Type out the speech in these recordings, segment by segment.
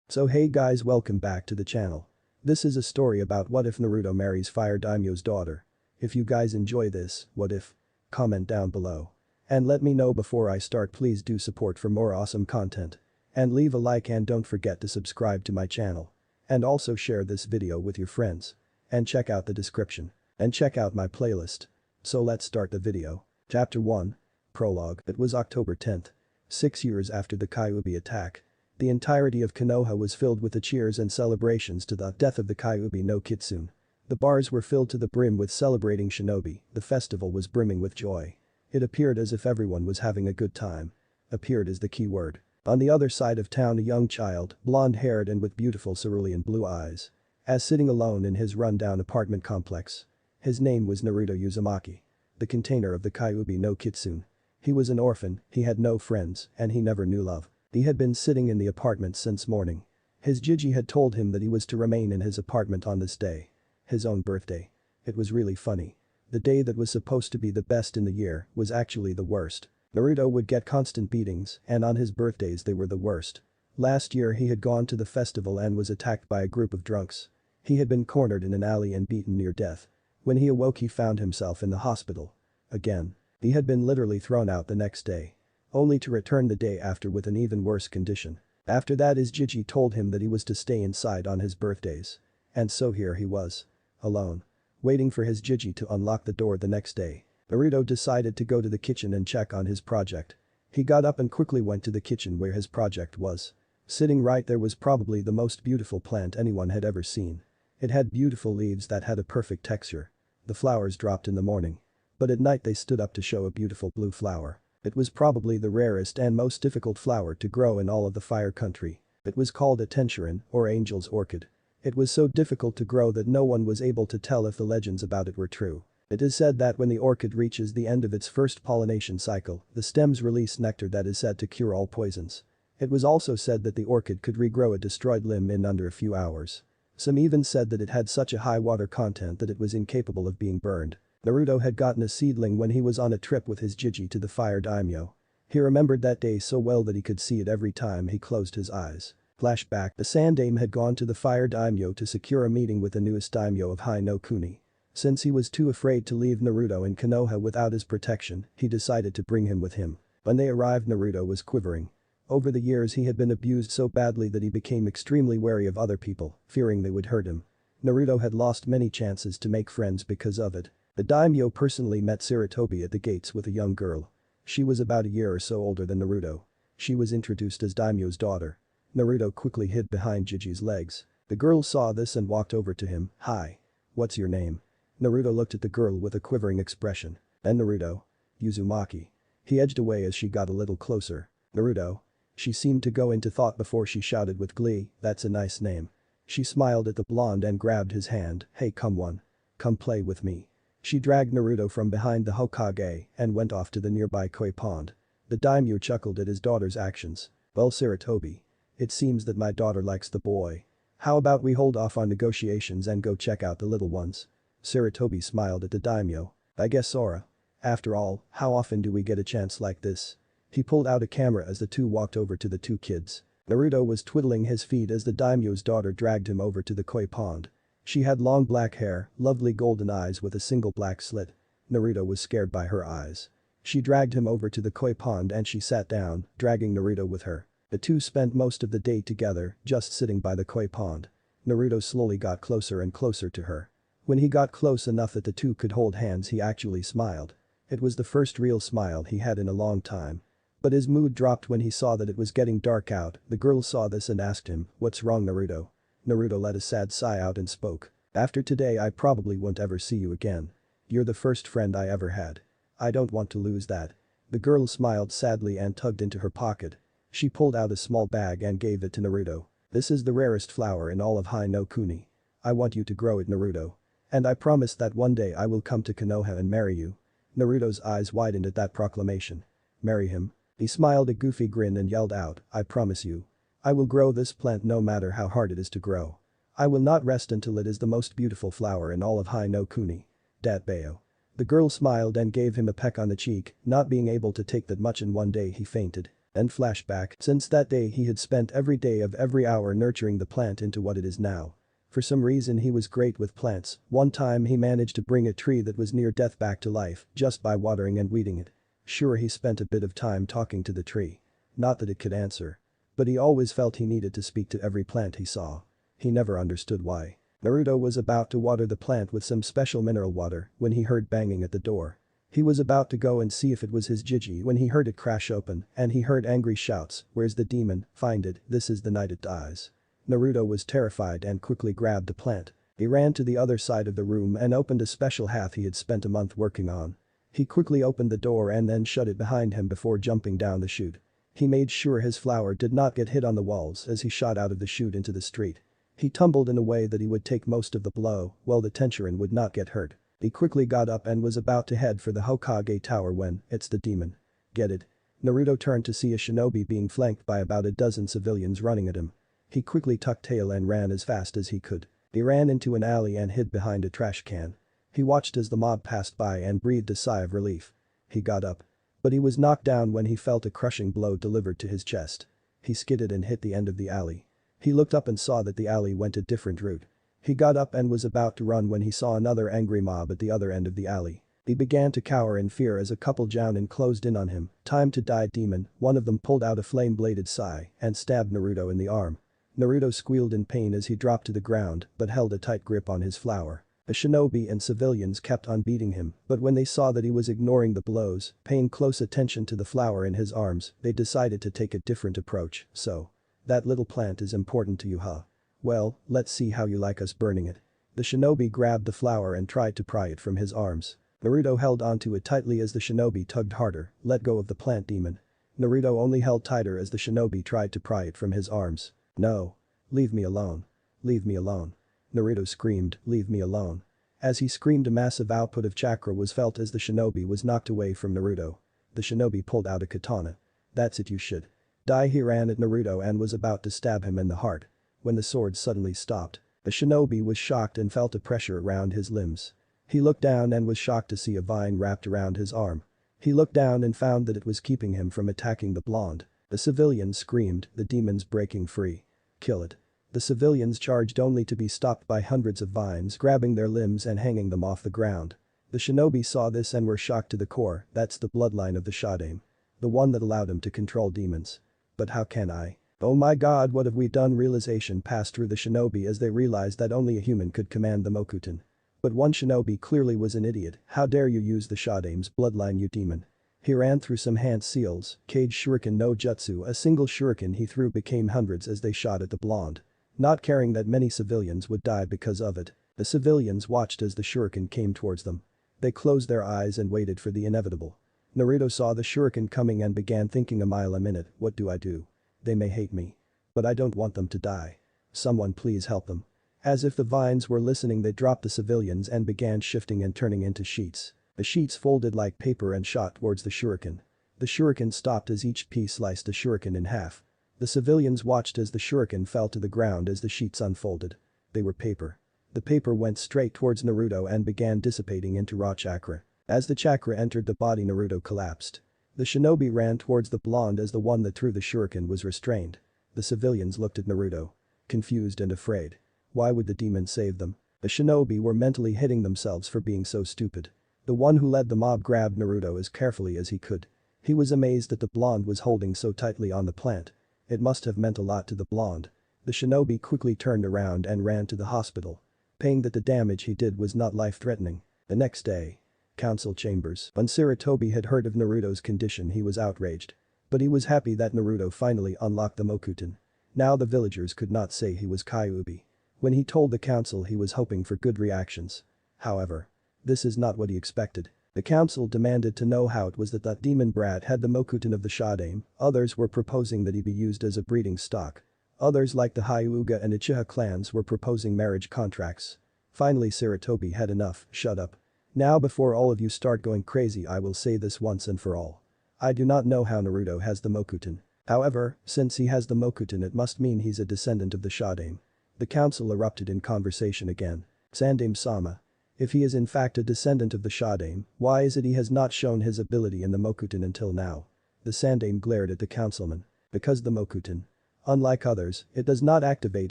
So hey guys, welcome back to the channel. This is a story about what if Naruto marries Fire Daimyo's daughter. If you guys enjoy this, what if? Comment down below. And let me know before I start. Please do support for more awesome content. And leave a like and don't forget to subscribe to my channel. And also share this video with your friends. And check out the description. And check out my playlist. So let's start the video. Chapter 1. Prologue. It was October 10th. 6 years after the Kyuubi attack. The entirety of Konoha was filled with the cheers and celebrations to the death of the Kyuubi no Kitsune. The bars were filled to the brim with celebrating shinobi, the festival was brimming with joy. It appeared as if everyone was having a good time. Appeared is the key word. On the other side of town a young child, blonde-haired and with beautiful cerulean blue eyes. As sitting alone in his run-down apartment complex. His name was Naruto Uzumaki. The container of the Kyuubi no Kitsune. He was an orphan, he had no friends, and he never knew love. He had been sitting in the apartment since morning. His Jiji had told him that he was to remain in his apartment on this day. His own birthday. It was really funny. The day that was supposed to be the best in the year was actually the worst. Naruto would get constant beatings and on his birthdays they were the worst. Last year he had gone to the festival and was attacked by a group of drunks. He had been cornered in an alley and beaten near death. When he awoke he found himself in the hospital. Again. He had been literally thrown out the next day. Only to return the day after with an even worse condition. After that his Jiji told him that he was to stay inside on his birthdays. And so here he was. Alone. Waiting for his Jiji to unlock the door the next day. Naruto decided to go to the kitchen and check on his project. He got up and quickly went to the kitchen where his project was. Sitting right there was probably the most beautiful plant anyone had ever seen. It had beautiful leaves that had a perfect texture. The flowers dropped in the morning. But at night they stood up to show a beautiful blue flower. It was probably the rarest and most difficult flower to grow in all of the Fire Country. It was called a tenchurin, or angel's orchid. It was so difficult to grow that no one was able to tell if the legends about it were true. It is said that when the orchid reaches the end of its first pollination cycle, the stems release nectar that is said to cure all poisons. It was also said that the orchid could regrow a destroyed limb in under a few hours. Some even said that it had such a high water content that it was incapable of being burned. Naruto had gotten a seedling when he was on a trip with his Jiji to the Fire Daimyo. He remembered that day so well that he could see it every time he closed his eyes. Flashback. The Sandaime had gone to the Fire Daimyo to secure a meeting with the newest daimyo of Hai no Kuni. Since he was too afraid to leave Naruto in Konoha without his protection, he decided to bring him with him. When they arrived Naruto was quivering. Over the years he had been abused so badly that he became extremely wary of other people, fearing they would hurt him. Naruto had lost many chances to make friends because of it. The daimyo personally met Sarutobi at the gates with a young girl. She was about a year or so older than Naruto. She was introduced as daimyo's daughter. Naruto quickly hid behind Jiji's legs. The girl saw this and walked over to him. "Hi. What's your name?" Naruto looked at the girl with a quivering expression. "Then Naruto." "Uzumaki." He edged away as she got a little closer. "Naruto." She seemed to go into thought before she shouted with glee, "That's a nice name." She smiled at the blonde and grabbed his hand. "Hey come on. Come play with me." She dragged Naruto from behind the Hokage and went off to the nearby koi pond. The daimyo chuckled at his daughter's actions. "Well Sarutobi. It seems that my daughter likes the boy. How about we hold off on negotiations and go check out the little ones?" Sarutobi smiled at the daimyo. "I guess Sora. After all, how often do we get a chance like this?" He pulled out a camera as the two walked over to the two kids. Naruto was twiddling his feet as the daimyo's daughter dragged him over to the koi pond. She had long black hair, lovely golden eyes with a single black slit. Naruto was scared by her eyes. She dragged him over to the koi pond and she sat down, dragging Naruto with her. The two spent most of the day together, just sitting by the koi pond. Naruto slowly got closer and closer to her. When he got close enough that the two could hold hands he actually smiled. It was the first real smile he had in a long time. But his mood dropped when he saw that it was getting dark out. The girl saw this and asked him, "What's wrong Naruto?" Naruto let a sad sigh out and spoke. "After today I probably won't ever see you again. You're the first friend I ever had. I don't want to lose that." The girl smiled sadly and tugged into her pocket. She pulled out a small bag and gave it to Naruto. "This is the rarest flower in all of Hai no Kuni. I want you to grow it Naruto. And I promise that one day I will come to Konoha and marry you." Naruto's eyes widened at that proclamation. "Marry him?" He smiled a goofy grin and yelled out, "I promise you. I will grow this plant no matter how hard it is to grow. I will not rest until it is the most beautiful flower in all of Hai no Kuni. Daimyo." The girl smiled and gave him a peck on the cheek, not being able to take that much in one day he fainted. Then flashback, since that day he had spent every day of every hour nurturing the plant into what it is now. For some reason he was great with plants, one time he managed to bring a tree that was near death back to life just by watering and weeding it. Sure, he spent a bit of time talking to the tree. Not that it could answer. But he always felt he needed to speak to every plant he saw. He never understood why. Naruto was about to water the plant with some special mineral water when he heard banging at the door. He was about to go and see if it was his Jiji when he heard it crash open and he heard angry shouts, "Where's the demon? Find it, this is the night it dies." Naruto was terrified and quickly grabbed the plant. He ran to the other side of the room and opened a special hath he had spent a month working on. He quickly opened the door and then shut it behind him before jumping down the chute. He made sure his flower did not get hit on the walls as he shot out of the chute into the street. He tumbled in a way that he would take most of the blow while the Tenshinhan would not get hurt. He quickly got up and was about to head for the Hokage tower when, it's the demon. Get it? Naruto turned to see a shinobi being flanked by about a dozen civilians running at him. He quickly tucked tail and ran as fast as he could. He ran into an alley and hid behind a trash can. He watched as the mob passed by and breathed a sigh of relief. He got up. But he was knocked down when he felt a crushing blow delivered to his chest. He skidded and hit the end of the alley. He looked up and saw that the alley went a different route. He got up and was about to run when he saw another angry mob at the other end of the alley. He began to cower in fear as a couple jounin closed in on him. "Time to die, demon." One of them pulled out a flame-bladed sai and stabbed Naruto in the arm. Naruto squealed in pain as he dropped to the ground but held a tight grip on his flower. The shinobi and civilians kept on beating him, but when they saw that he was ignoring the blows, paying close attention to the flower in his arms, they decided to take a different approach. "So, that little plant is important to you, huh? Well, let's see how you like us burning it." The shinobi grabbed the flower and tried to pry it from his arms. Naruto held onto it tightly as the shinobi tugged harder. "Let go of the plant, demon." Naruto only held tighter as the shinobi tried to pry it from his arms. "No. Leave me alone. Leave me alone." Naruto screamed, "Leave me alone." As he screamed, a massive output of chakra was felt as the shinobi was knocked away from Naruto. The shinobi pulled out a katana. "That's it, you should die." He ran at Naruto and was about to stab him in the heart when the sword suddenly stopped. The shinobi was shocked and felt a pressure around his limbs. He looked down and was shocked to see a vine wrapped around his arm. He looked down and found that it was keeping him from attacking the blonde. The civilians screamed, "The demon's breaking free. Kill it." The civilians charged only to be stopped by hundreds of vines grabbing their limbs and hanging them off the ground. The shinobi saw this and were shocked to the core. That's the bloodline of the Shodaime. The one that allowed him to control demons. "But how can I? Oh my god, what have we done?" Realization passed through the shinobi as they realized that only a human could command the Mokuton. But one shinobi clearly was an idiot. "How dare you use the Shodaime's bloodline, you demon." He ran through some hand seals, cage shuriken no jutsu. A single shuriken he threw became hundreds as they shot at the blonde. Not caring that many civilians would die because of it, the civilians watched as the shuriken came towards them. They closed their eyes and waited for the inevitable. Naruto saw the shuriken coming and began thinking, a mile a minute, what do I do? They may hate me. But I don't want them to die. Someone please help them. As if the vines were listening, they dropped the civilians and began shifting and turning into sheets. The sheets folded like paper and shot towards the shuriken. The shuriken stopped as each piece sliced the shuriken in half. The civilians watched as the shuriken fell to the ground as the sheets unfolded. They were paper. The paper went straight towards Naruto and began dissipating into raw chakra. As the chakra entered the body, Naruto collapsed. The shinobi ran towards the blonde as the one that threw the shuriken was restrained. The civilians looked at Naruto. Confused and afraid. Why would the demon save them? The shinobi were mentally hitting themselves for being so stupid. The one who led the mob grabbed Naruto as carefully as he could. He was amazed that the blonde was holding so tightly on the plant. It must have meant a lot to the blonde. The shinobi quickly turned around and ran to the hospital. Paying that the damage he did was not life-threatening. The next day. Council chambers. When Sarutobi had heard of Naruto's condition, he was outraged. But he was happy that Naruto finally unlocked the Mokuton. Now the villagers could not say he was Kyuubi. When he told the council, he was hoping for good reactions. However, this is not what he expected. The council demanded to know how it was that that demon brat had the Mokuton of the Shodaime. Others were proposing that he be used as a breeding stock. Others like the Hyuga and Uchiha clans were proposing marriage contracts. Finally Sarutobi had enough. "Shut up. Now before all of you start going crazy, I will say this once and for all. I do not know how Naruto has the Mokuton. However, since he has the Mokuton, it must mean he's a descendant of the Shodaime." The council erupted in conversation again. "Sandaime-sama. If he is in fact a descendant of the Shodaime, why is it he has not shown his ability in the Mokuton until now? The Sandaime glared at the councilman. Because the Mokuton. Unlike others, it does not activate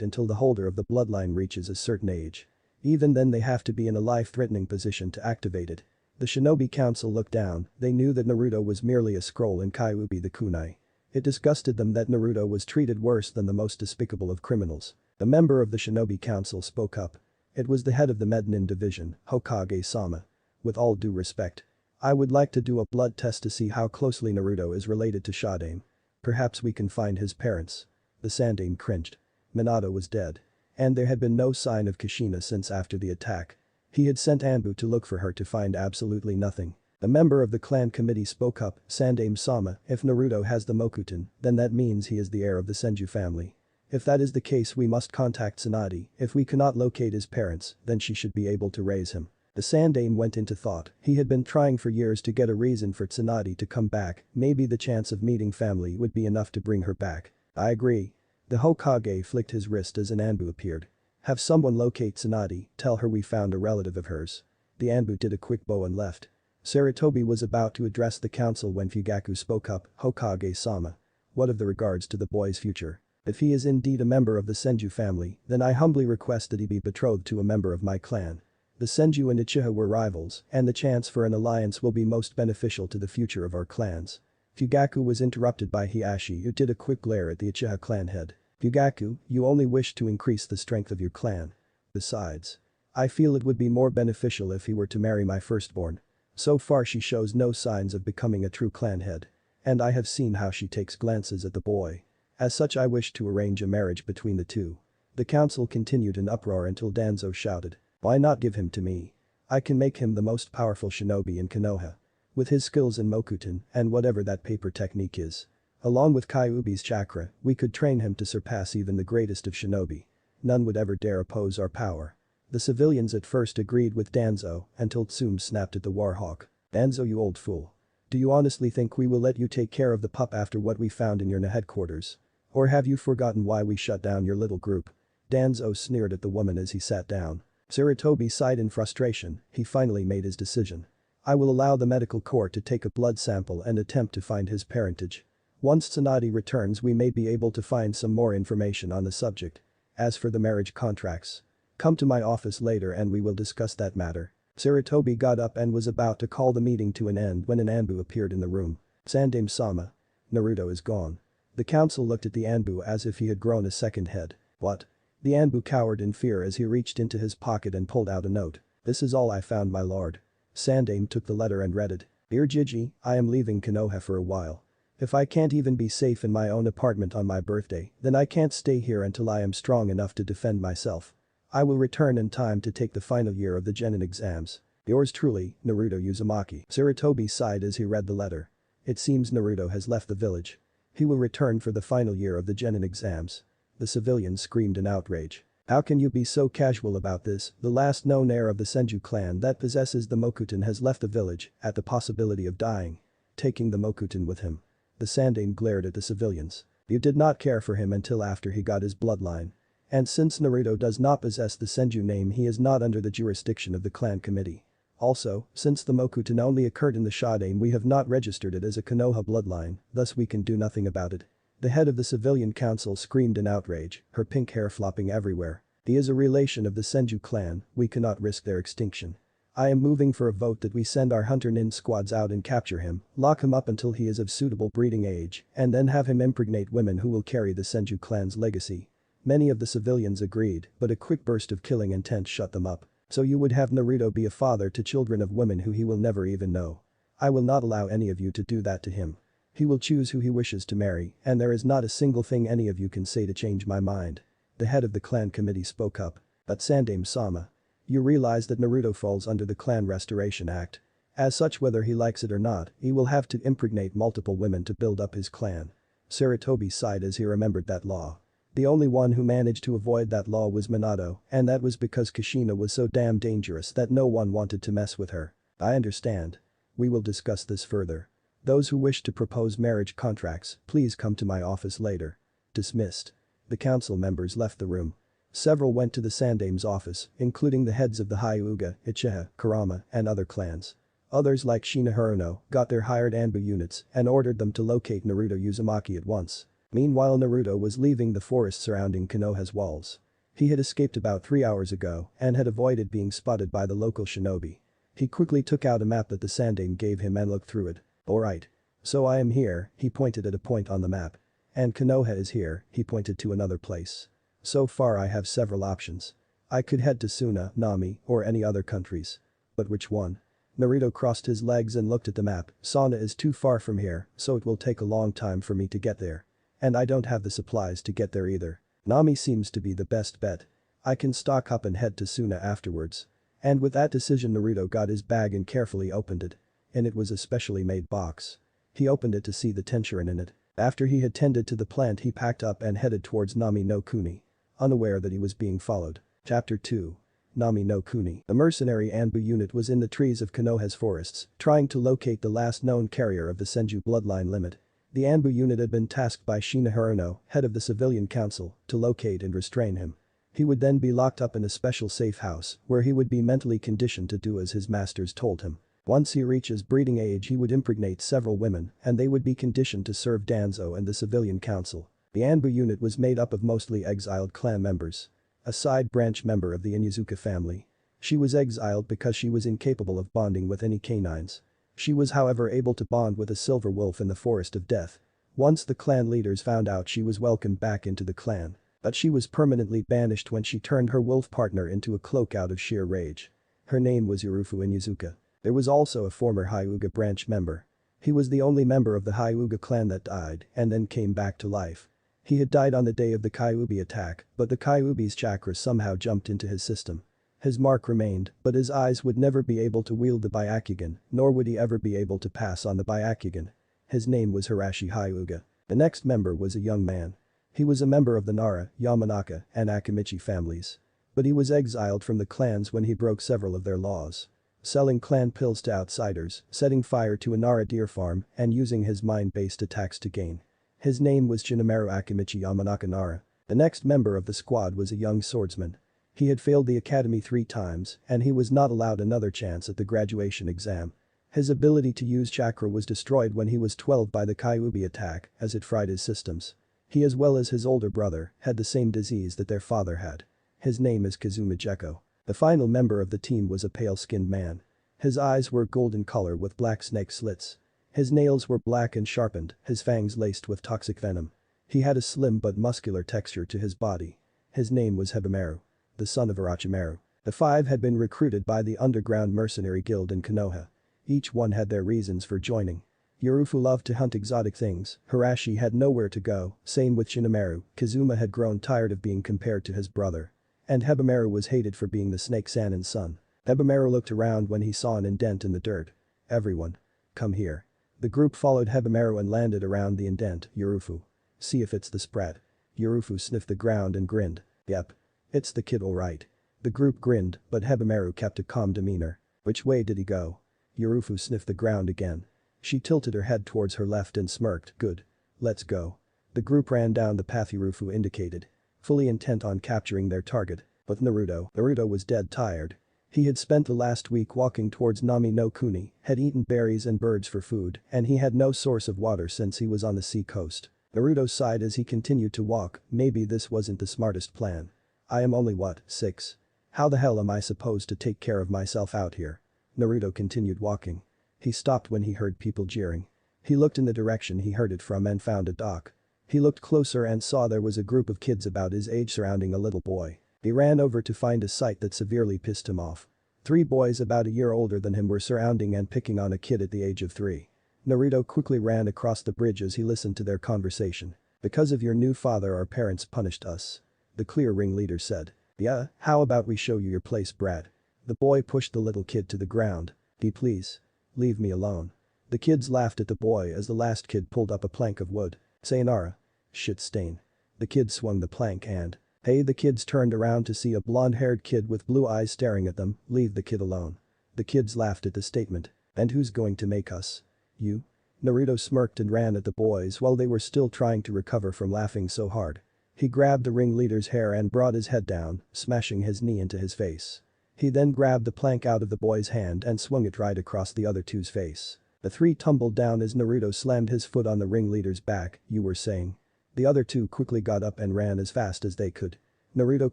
until the holder of the bloodline reaches a certain age. Even then they have to be in a life-threatening position to activate it. The Shinobi Council looked down, they knew that Naruto was merely a scroll in Kyuubi the kunai. It disgusted them that Naruto was treated worse than the most despicable of criminals. A member of the Shinobi Council spoke up. It was the head of the Medinin division, Hokage-sama. With all due respect. I would like to do a blood test to see how closely Naruto is related to Shadaime. Perhaps we can find his parents. The Sandaime cringed. Minato was dead. And there had been no sign of Kushina since after the attack. He had sent Anbu to look for her to find absolutely nothing. A member of the clan committee spoke up, Sandaime-sama, if Naruto has the Mokuton, then that means he is the heir of the Senju family. If that is the case we must contact Tsunade, if we cannot locate his parents, then she should be able to raise him. The Sandaime went into thought, he had been trying for years to get a reason for Tsunade to come back, maybe the chance of meeting family would be enough to bring her back. I agree. The Hokage flicked his wrist as an Anbu appeared. Have someone locate Tsunade, tell her we found a relative of hers. The Anbu did a quick bow and left. Sarutobi was about to address the council when Fugaku spoke up, Hokage-sama. What of the regards to the boy's future? If he is indeed a member of the Senju family, then I humbly request that he be betrothed to a member of my clan. The Senju and Uchiha were rivals, and the chance for an alliance will be most beneficial to the future of our clans. Fugaku was interrupted by Hiashi who did a quick glare at the Uchiha clan head. Fugaku, you only wish to increase the strength of your clan. Besides. I feel it would be more beneficial if he were to marry my firstborn. So far she shows no signs of becoming a true clan head. And I have seen how she takes glances at the boy. As such I wish to arrange a marriage between the two. The council continued in uproar until Danzo shouted. Why not give him to me? I can make him the most powerful shinobi in Konoha. With his skills in Mokuton and whatever that paper technique is. Along with Kyuubi's chakra, we could train him to surpass even the greatest of shinobi. None would ever dare oppose our power. The civilians at first agreed with Danzo until Tsume snapped at the Warhawk. Danzo, you old fool. Do you honestly think we will let you take care of the pup after what we found in your headquarters? Or have you forgotten why we shut down your little group? Danzo sneered at the woman as he sat down. Sarutobi sighed in frustration, he finally made his decision. I will allow the medical corps to take a blood sample and attempt to find his parentage. Once Tsunade returns we may be able to find some more information on the subject. As for the marriage contracts. Come to my office later and we will discuss that matter. Sarutobi got up and was about to call the meeting to an end when an Anbu appeared in the room. Sandaime-sama. Naruto is gone. The council looked at the Anbu as if he had grown a second head. What? The Anbu cowered in fear as he reached into his pocket and pulled out a note. This is all I found, my lord. Sandaime took the letter and read it. Dear Jiji, I am leaving Konoha for a while. If I can't even be safe in my own apartment on my birthday, then I can't stay here until I am strong enough to defend myself. I will return in time to take the final year of the Genin exams. Yours truly, Naruto Uzumaki. Sarutobi sighed as he read the letter. It seems Naruto has left the village. He will return for the final year of the Genin exams. The civilians screamed in outrage. How can you be so casual about this? The last known heir of the Senju clan that possesses the Mokuton has left the village at the possibility of dying. Taking the Mokuton with him. The Sandaime glared at the civilians. You did not care for him until after he got his bloodline. And since Naruto does not possess the Senju name he is not under the jurisdiction of the clan committee. Also, since the Mokuton only occurred in the Shadaime we have not registered it as a Konoha bloodline, thus we can do nothing about it. The head of the civilian council screamed in outrage, her pink hair flopping everywhere. He is a relation of the Senju clan, we cannot risk their extinction. I am moving for a vote that we send our hunter nin squads out and capture him, lock him up until he is of suitable breeding age, and then have him impregnate women who will carry the Senju clan's legacy. Many of the civilians agreed, but a quick burst of killing intent shut them up. So you would have Naruto be a father to children of women who he will never even know. I will not allow any of you to do that to him. He will choose who he wishes to marry, and there is not a single thing any of you can say to change my mind. The head of the clan committee spoke up. But Sandaime-sama. You realize that Naruto falls under the Clan Restoration Act. As such, whether he likes it or not, he will have to impregnate multiple women to build up his clan. Sarutobi sighed as he remembered that law. The only one who managed to avoid that law was Minato, and that was because Kushina was so damn dangerous that no one wanted to mess with her. I understand. We will discuss this further. Those who wish to propose marriage contracts, please come to my office later. Dismissed. The council members left the room. Several went to the Sandaime's office, including the heads of the Hyuga, Uchiha, Kurama, and other clans. Others like Shinoharuno got their hired Anbu units and ordered them to locate Naruto Uzumaki at once. Meanwhile Naruto was leaving the forest surrounding Konoha's walls. He had escaped about 3 hours ago and had avoided being spotted by the local shinobi. He quickly took out a map that the Sandaime gave him and looked through it. Alright. So I am here, he pointed at a point on the map. And Konoha is here, he pointed to another place. So far I have several options. I could head to Suna, Nami, or any other countries. But which one? Naruto crossed his legs and looked at the map. Suna is too far from here, so it will take a long time for me to get there. And I don't have the supplies to get there either. Nami seems to be the best bet. I can stock up and head to Suna afterwards. And with that decision Naruto got his bag and carefully opened it. And it was a specially made box. He opened it to see the tenchurin in it. After he had tended to the plant he packed up and headed towards Nami no Kuni. Unaware that he was being followed. Chapter 2. Nami no Kuni. The mercenary Anbu unit was in the trees of Konoha's forests, trying to locate the last known carrier of the Senju bloodline limit. The Anbu unit had been tasked by Shinoharuno, head of the civilian council, to locate and restrain him. He would then be locked up in a special safe house, where he would be mentally conditioned to do as his masters told him. Once he reaches breeding age he would impregnate several women and they would be conditioned to serve Danzo and the civilian council. The Anbu unit was made up of mostly exiled clan members. A side branch member of the Inyazuka family. She was exiled because she was incapable of bonding with any canines. She was however able to bond with a silver wolf in the forest of death. Once the clan leaders found out she was welcomed back into the clan. But she was permanently banished when she turned her wolf partner into a cloak out of sheer rage. Her name was Yurufu Inyazuka. There was also a former Hyuga branch member. He was the only member of the Hyuga clan that died and then came back to life. He had died on the day of the Kyuubi attack, but the Kyuubi's chakra somehow jumped into his system. His mark remained, but his eyes would never be able to wield the Byakugan, nor would he ever be able to pass on the Byakugan. His name was Hirashi Hyuga. The next member was a young man. He was a member of the Nara, Yamanaka, and Akimichi families. But he was exiled from the clans when he broke several of their laws. Selling clan pills to outsiders, setting fire to a Nara deer farm, and using his mind-based attacks to gain. His name was Shinimaru Akimichi Yamanaka Nara. The next member of the squad was a young swordsman. He had failed the academy 3 times, and he was not allowed another chance at the graduation exam. His ability to use chakra was destroyed when he was 12 by the Kyuubi attack, as it fried his systems. He as well as his older brother had the same disease that their father had. His name is Kazuma Gecko. The final member of the team was a pale-skinned man. His eyes were golden color with black snake slits. His nails were black and sharpened, his fangs laced with toxic venom. He had a slim but muscular texture to his body. His name was Hebimaru, the son of Orochimaru. The 5 had been recruited by the underground mercenary guild in Konoha. Each one had their reasons for joining. Yurufu loved to hunt exotic things, Hirashi had nowhere to go, same with Shinimaru, Kazuma had grown tired of being compared to his brother. And Hebimaru was hated for being the Snake Sanin's son. Hebimaru looked around when he saw an indent in the dirt. Everyone. Come here. The group followed Hebimaru and landed around the indent, Yurufu. See if it's the spread. Yurufu sniffed the ground and grinned. Yep. It's the kid alright. The group grinned, but Hebimaru kept a calm demeanor. Which way did he go? Yurufu sniffed the ground again. She tilted her head towards her left and smirked. Good. Let's go. The group ran down the path Yurufu indicated. Fully intent on capturing their target. But Naruto was dead tired. He had spent the last week walking towards Nami no Kuni, had eaten berries and birds for food, and he had no source of water since he was on the sea coast. Naruto sighed as he continued to walk. Maybe this wasn't the smartest plan. I am only what, 6? How the hell am I supposed to take care of myself out here? Naruto continued walking. He stopped when he heard people jeering. He looked in the direction he heard it from and found a dock. He looked closer and saw there was a group of kids about his age surrounding a little boy. He ran over to find a sight that severely pissed him off. 3 boys about a year older than him were surrounding and picking on a kid at the age of 3. Naruto quickly ran across the bridge as he listened to their conversation. Because of your new father our parents punished us. The clear ringleader said. Yeah, how about we show you your place, Brad? The boy pushed the little kid to the ground. Please. Leave me alone. The kids laughed at the boy as the last kid pulled up a plank of wood. Sayonara. Shit stain. The kid swung the plank and. Hey, the kids turned around to see a blonde-haired kid with blue eyes staring at them. Leave the kid alone. The kids laughed at the statement. And who's going to make us? You? Naruto smirked and ran at the boys while they were still trying to recover from laughing so hard. He grabbed the ringleader's hair and brought his head down, smashing his knee into his face. He then grabbed the plank out of the boy's hand and swung it right across the other two's face. The three tumbled down as Naruto slammed his foot on the ringleader's back, you were saying. The other two quickly got up and ran as fast as they could. Naruto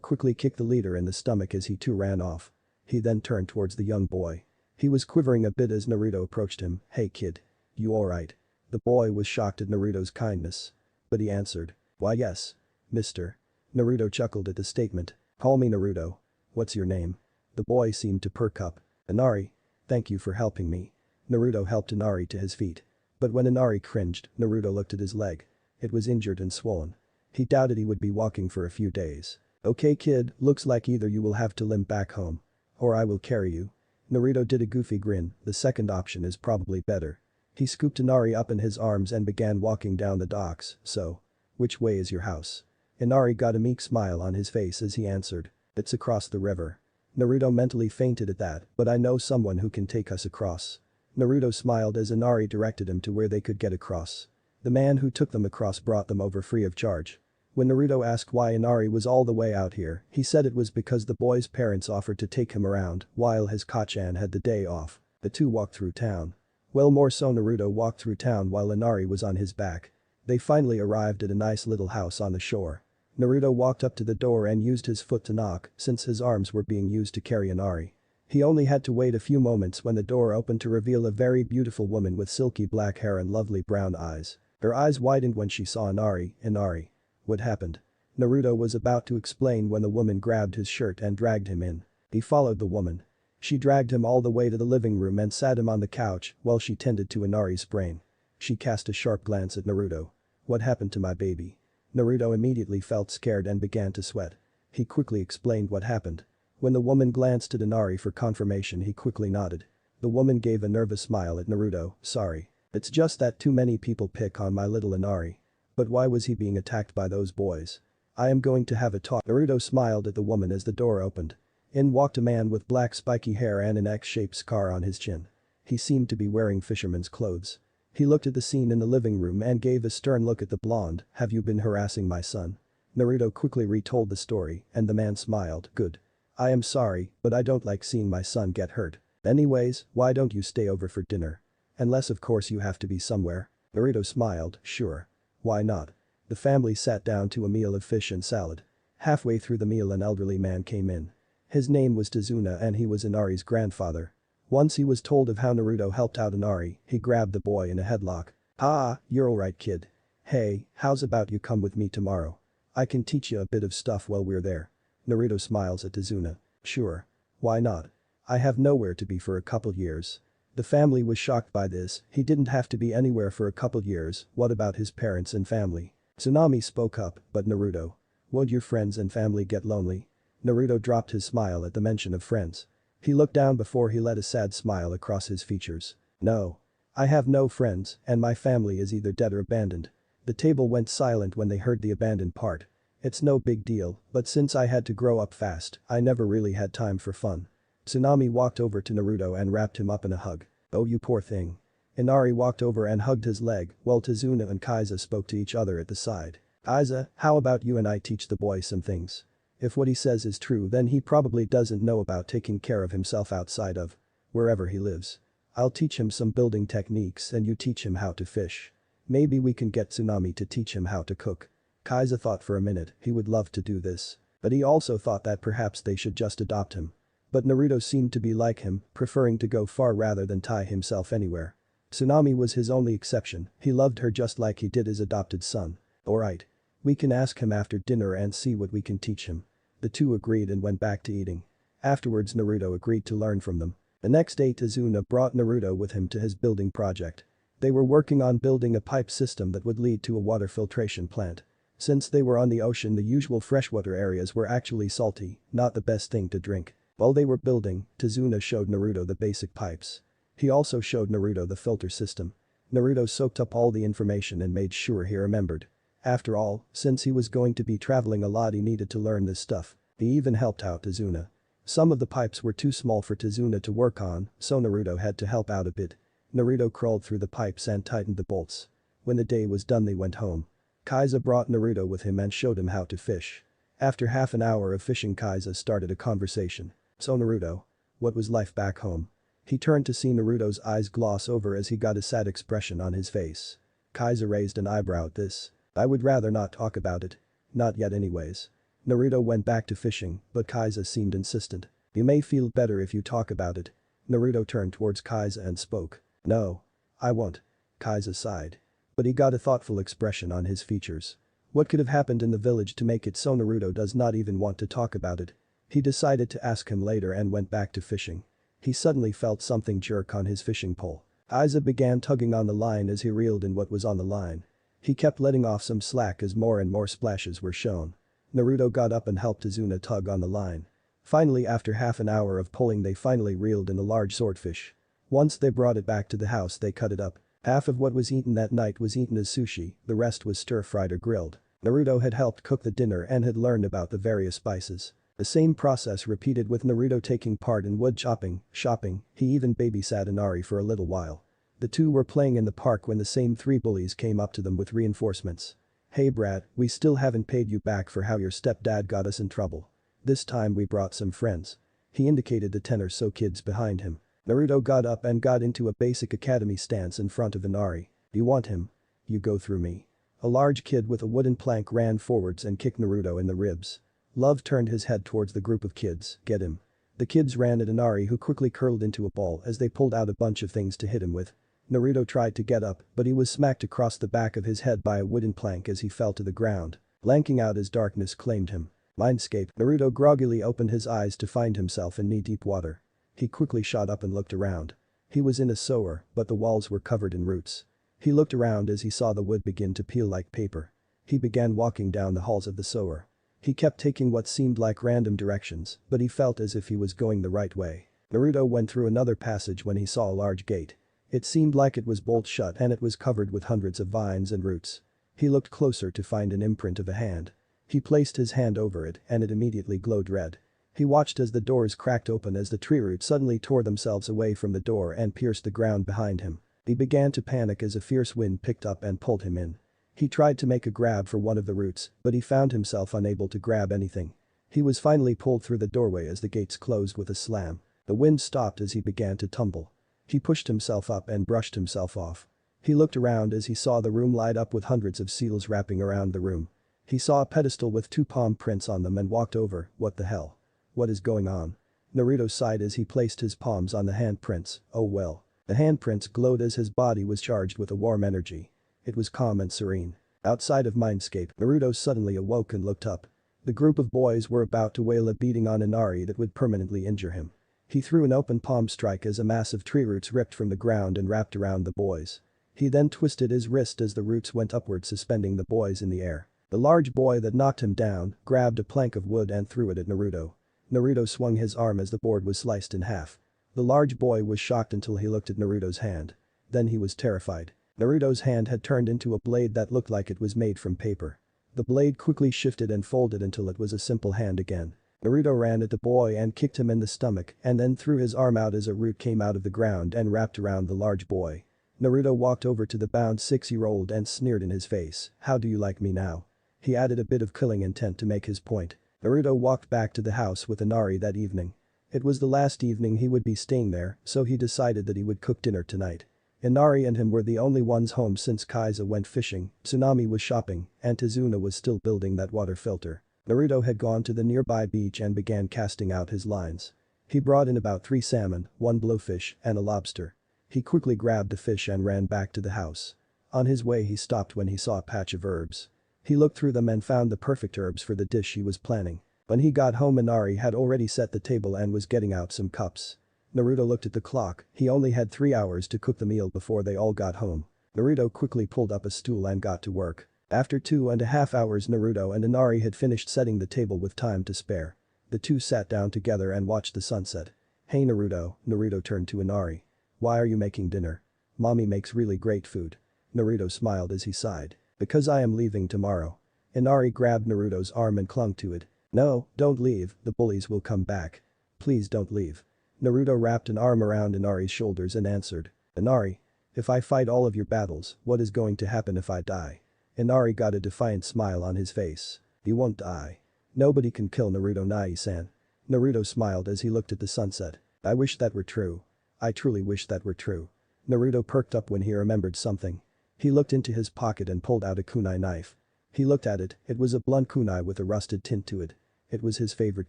quickly kicked the leader in the stomach as he too ran off. He then turned towards the young boy. He was quivering a bit as Naruto approached him, hey kid. You alright? The boy was shocked at Naruto's kindness. But he answered, why yes. Mister. Naruto chuckled at the statement. Call me Naruto. What's your name? The boy seemed to perk up. Inari. Thank you for helping me. Naruto helped Inari to his feet. But when Inari cringed, Naruto looked at his leg. It was injured and swollen. He doubted he would be walking for a few days. Okay kid, looks like either you will have to limp back home. Or I will carry you. Naruto did a goofy grin, the second option is probably better. He scooped Inari up in his arms and began walking down the docks, so. Which way is your house? Inari got a meek smile on his face as he answered. It's across the river. Naruto mentally fainted at that, but I know someone who can take us across. Naruto smiled as Inari directed him to where they could get across. The man who took them across brought them over free of charge. When Naruto asked why Inari was all the way out here, he said it was because the boy's parents offered to take him around while his Kachan had the day off. The two walked through town. Well, more so Naruto walked through town while Inari was on his back. They finally arrived at a nice little house on the shore. Naruto walked up to the door and used his foot to knock since his arms were being used to carry Inari. He only had to wait a few moments when the door opened to reveal a very beautiful woman with silky black hair and lovely brown eyes. Her eyes widened when she saw Inari. Inari. What happened? Naruto was about to explain when the woman grabbed his shirt and dragged him in. He followed the woman. She dragged him all the way to the living room and sat him on the couch while she tended to Inari's sprain. She cast a sharp glance at Naruto. What happened to my baby? Naruto immediately felt scared and began to sweat. He quickly explained what happened. When the woman glanced at Inari for confirmation, he quickly nodded. The woman gave a nervous smile at Naruto, sorry. It's just that too many people pick on my little Inari. But why was he being attacked by those boys? I am going to have a talk. Naruto smiled at the woman as the door opened. In walked a man with black spiky hair and an X-shaped scar on his chin. He seemed to be wearing fisherman's clothes. He looked at the scene in the living room and gave a stern look at the blonde, have you been harassing my son? Naruto quickly retold the story and the man smiled, good. I am sorry, but I don't like seeing my son get hurt. Anyways, why don't you stay over for dinner? Unless of course you have to be somewhere. Naruto smiled, sure. Why not? The family sat down to a meal of fish and salad. Halfway through the meal an elderly man came in. His name was Tazuna and he was Inari's grandfather. Once he was told of how Naruto helped out Inari, he grabbed the boy in a headlock. Ah, you're alright kid. Hey, how's about you come with me tomorrow? I can teach you a bit of stuff while we're there. Naruto smiles at Tazuna. Sure. Why not? I have nowhere to be for a couple years. The family was shocked by this, he didn't have to be anywhere for a couple years, what about his parents and family? Tsunami spoke up, but Naruto. Won't your friends and family get lonely? Naruto dropped his smile at the mention of friends. He looked down before he let a sad smile across his features. No. I have no friends, and my family is either dead or abandoned. The table went silent when they heard the abandoned part. It's no big deal, but since I had to grow up fast, I never really had time for fun. Tsunami walked over to Naruto and wrapped him up in a hug. Oh you poor thing. Inari walked over and hugged his leg while Tazuna and Kaiza spoke to each other at the side. Kaiza, how about you and I teach the boy some things? If what he says is true then he probably doesn't know about taking care of himself outside of wherever he lives. I'll teach him some building techniques and you teach him how to fish. Maybe we can get Tsunami to teach him how to cook. Kaiza thought for a minute he would love to do this. But he also thought that perhaps they should just adopt him. But Naruto seemed to be like him, preferring to go far rather than tie himself anywhere. Tsunami was his only exception, he loved her just like he did his adopted son. Alright. We can ask him after dinner and see what we can teach him. The two agreed and went back to eating. Afterwards Naruto agreed to learn from them. The next day Tazuna brought Naruto with him to his building project. They were working on building a pipe system that would lead to a water filtration plant. Since they were on the ocean the usual freshwater areas were actually salty, not the best thing to drink. While they were building, Tazuna showed Naruto the basic pipes. He also showed Naruto the filter system. Naruto soaked up all the information and made sure he remembered. After all, since he was going to be traveling a lot he needed to learn this stuff. He even helped out Tazuna. Some of the pipes were too small for Tazuna to work on, so Naruto had to help out a bit. Naruto crawled through the pipes and tightened the bolts. When the day was done they went home. Kaiza brought Naruto with him and showed him how to fish. After half an hour of fishing Kaiza started a conversation. So Naruto. What was life back home? He turned to see Naruto's eyes gloss over as he got a sad expression on his face. Kaiser raised an eyebrow at this. I would rather not talk about it. Not yet anyways. Naruto went back to fishing, but Kaiser seemed insistent. You may feel better if you talk about it. Naruto turned towards Kaiser and spoke. No. I won't. Kaiser sighed. But he got a thoughtful expression on his features. What could have happened in the village to make it so Naruto does not even want to talk about it? He decided to ask him later and went back to fishing. He suddenly felt something jerk on his fishing pole. Kaiser began tugging on the line as he reeled in what was on the line. He kept letting off some slack as more and more splashes were shown. Naruto got up and helped Izuna tug on the line. Finally, after half an hour of pulling, they finally reeled in a large swordfish. Once they brought it back to the house, they cut it up. Half of what was eaten that night was eaten as sushi, the rest was stir-fried or grilled. Naruto had helped cook the dinner and had learned about the various spices. The same process repeated with Naruto taking part in wood chopping, shopping, he even babysat Inari for a little while. The two were playing in the park when the same three bullies came up to them with reinforcements. Hey Brad, we still haven't paid you back for how your stepdad got us in trouble. This time we brought some friends. He indicated the 10 or so kids behind him. Naruto got up and got into a basic academy stance in front of Inari. You want him? You go through me. A large kid with a wooden plank ran forwards and kicked Naruto in the ribs. Love turned his head towards the group of kids. Get him. The kids ran at Inari, who quickly curled into a ball as they pulled out a bunch of things to hit him with. Naruto tried to get up, but he was smacked across the back of his head by a wooden plank as he fell to the ground. Blanking out as darkness claimed him. Mindscape. Naruto groggily opened his eyes to find himself in knee-deep water. He quickly shot up and looked around. He was in a sewer, but the walls were covered in roots. He looked around as he saw the wood begin to peel like paper. He began walking down the halls of the sewer. He kept taking what seemed like random directions, but he felt as if he was going the right way. Naruto went through another passage when he saw a large gate. It seemed like it was bolt shut and it was covered with hundreds of vines and roots. He looked closer to find an imprint of a hand. He placed his hand over it and it immediately glowed red. He watched as the doors cracked open as the tree roots suddenly tore themselves away from the door and pierced the ground behind him. He began to panic as a fierce wind picked up and pulled him in. He tried to make a grab for one of the roots, but he found himself unable to grab anything. He was finally pulled through the doorway as the gates closed with a slam. The wind stopped as he began to tumble. He pushed himself up and brushed himself off. He looked around as he saw the room light up with hundreds of seals wrapping around the room. He saw a pedestal with 2 palm prints on them and walked over. What the hell? What is going on? Naruto sighed as he placed his palms on the handprints. Oh well. The handprints glowed as his body was charged with a warm energy. It was calm and serene. Outside of Mindscape, Naruto suddenly awoke and looked up. The group of boys were about to wail a beating on Inari that would permanently injure him. He threw an open palm strike as a mass of tree roots ripped from the ground and wrapped around the boys. He then twisted his wrist as the roots went upward, suspending the boys in the air. The large boy that knocked him down grabbed a plank of wood and threw it at Naruto. Naruto swung his arm as the board was sliced in half. The large boy was shocked until he looked at Naruto's hand. Then he was terrified. Naruto's hand had turned into a blade that looked like it was made from paper. The blade quickly shifted and folded until it was a simple hand again. Naruto ran at the boy and kicked him in the stomach and then threw his arm out as a root came out of the ground and wrapped around the large boy. Naruto walked over to the bound 6-year-old and sneered in his face. How do you like me now? He added a bit of killing intent to make his point. Naruto walked back to the house with Inari that evening. It was the last evening he would be staying there, so he decided that he would cook dinner tonight. Inari and him were the only ones home since Kaiser went fishing, Tsunami was shopping, and Tizuna was still building that water filter. Naruto had gone to the nearby beach and began casting out his lines. He brought in about 3 salmon, 1 blowfish, and a lobster. He quickly grabbed the fish and ran back to the house. On his way he stopped when he saw a patch of herbs. He looked through them and found the perfect herbs for the dish he was planning. When he got home, Inari had already set the table and was getting out some cups. Naruto looked at the clock, he only had 3 hours to cook the meal before they all got home. Naruto quickly pulled up a stool and got to work. After 2.5 hours, Naruto and Inari had finished setting the table with time to spare. The two sat down together and watched the sunset. Hey Naruto, Naruto turned to Inari. Why are you making dinner? Mommy makes really great food. Naruto smiled as he sighed. Because I am leaving tomorrow. Inari grabbed Naruto's arm and clung to it. No, don't leave, the bullies will come back. Please don't leave. Naruto wrapped an arm around Inari's shoulders and answered. Inari. If I fight all of your battles, what is going to happen if I die? Inari got a defiant smile on his face. You won't die. Nobody can kill Naruto Nai-san. Naruto smiled as he looked at the sunset. I wish that were true. I truly wish that were true. Naruto perked up when he remembered something. He looked into his pocket and pulled out a kunai knife. He looked at it, it was a blunt kunai with a rusted tint to it. It was his favorite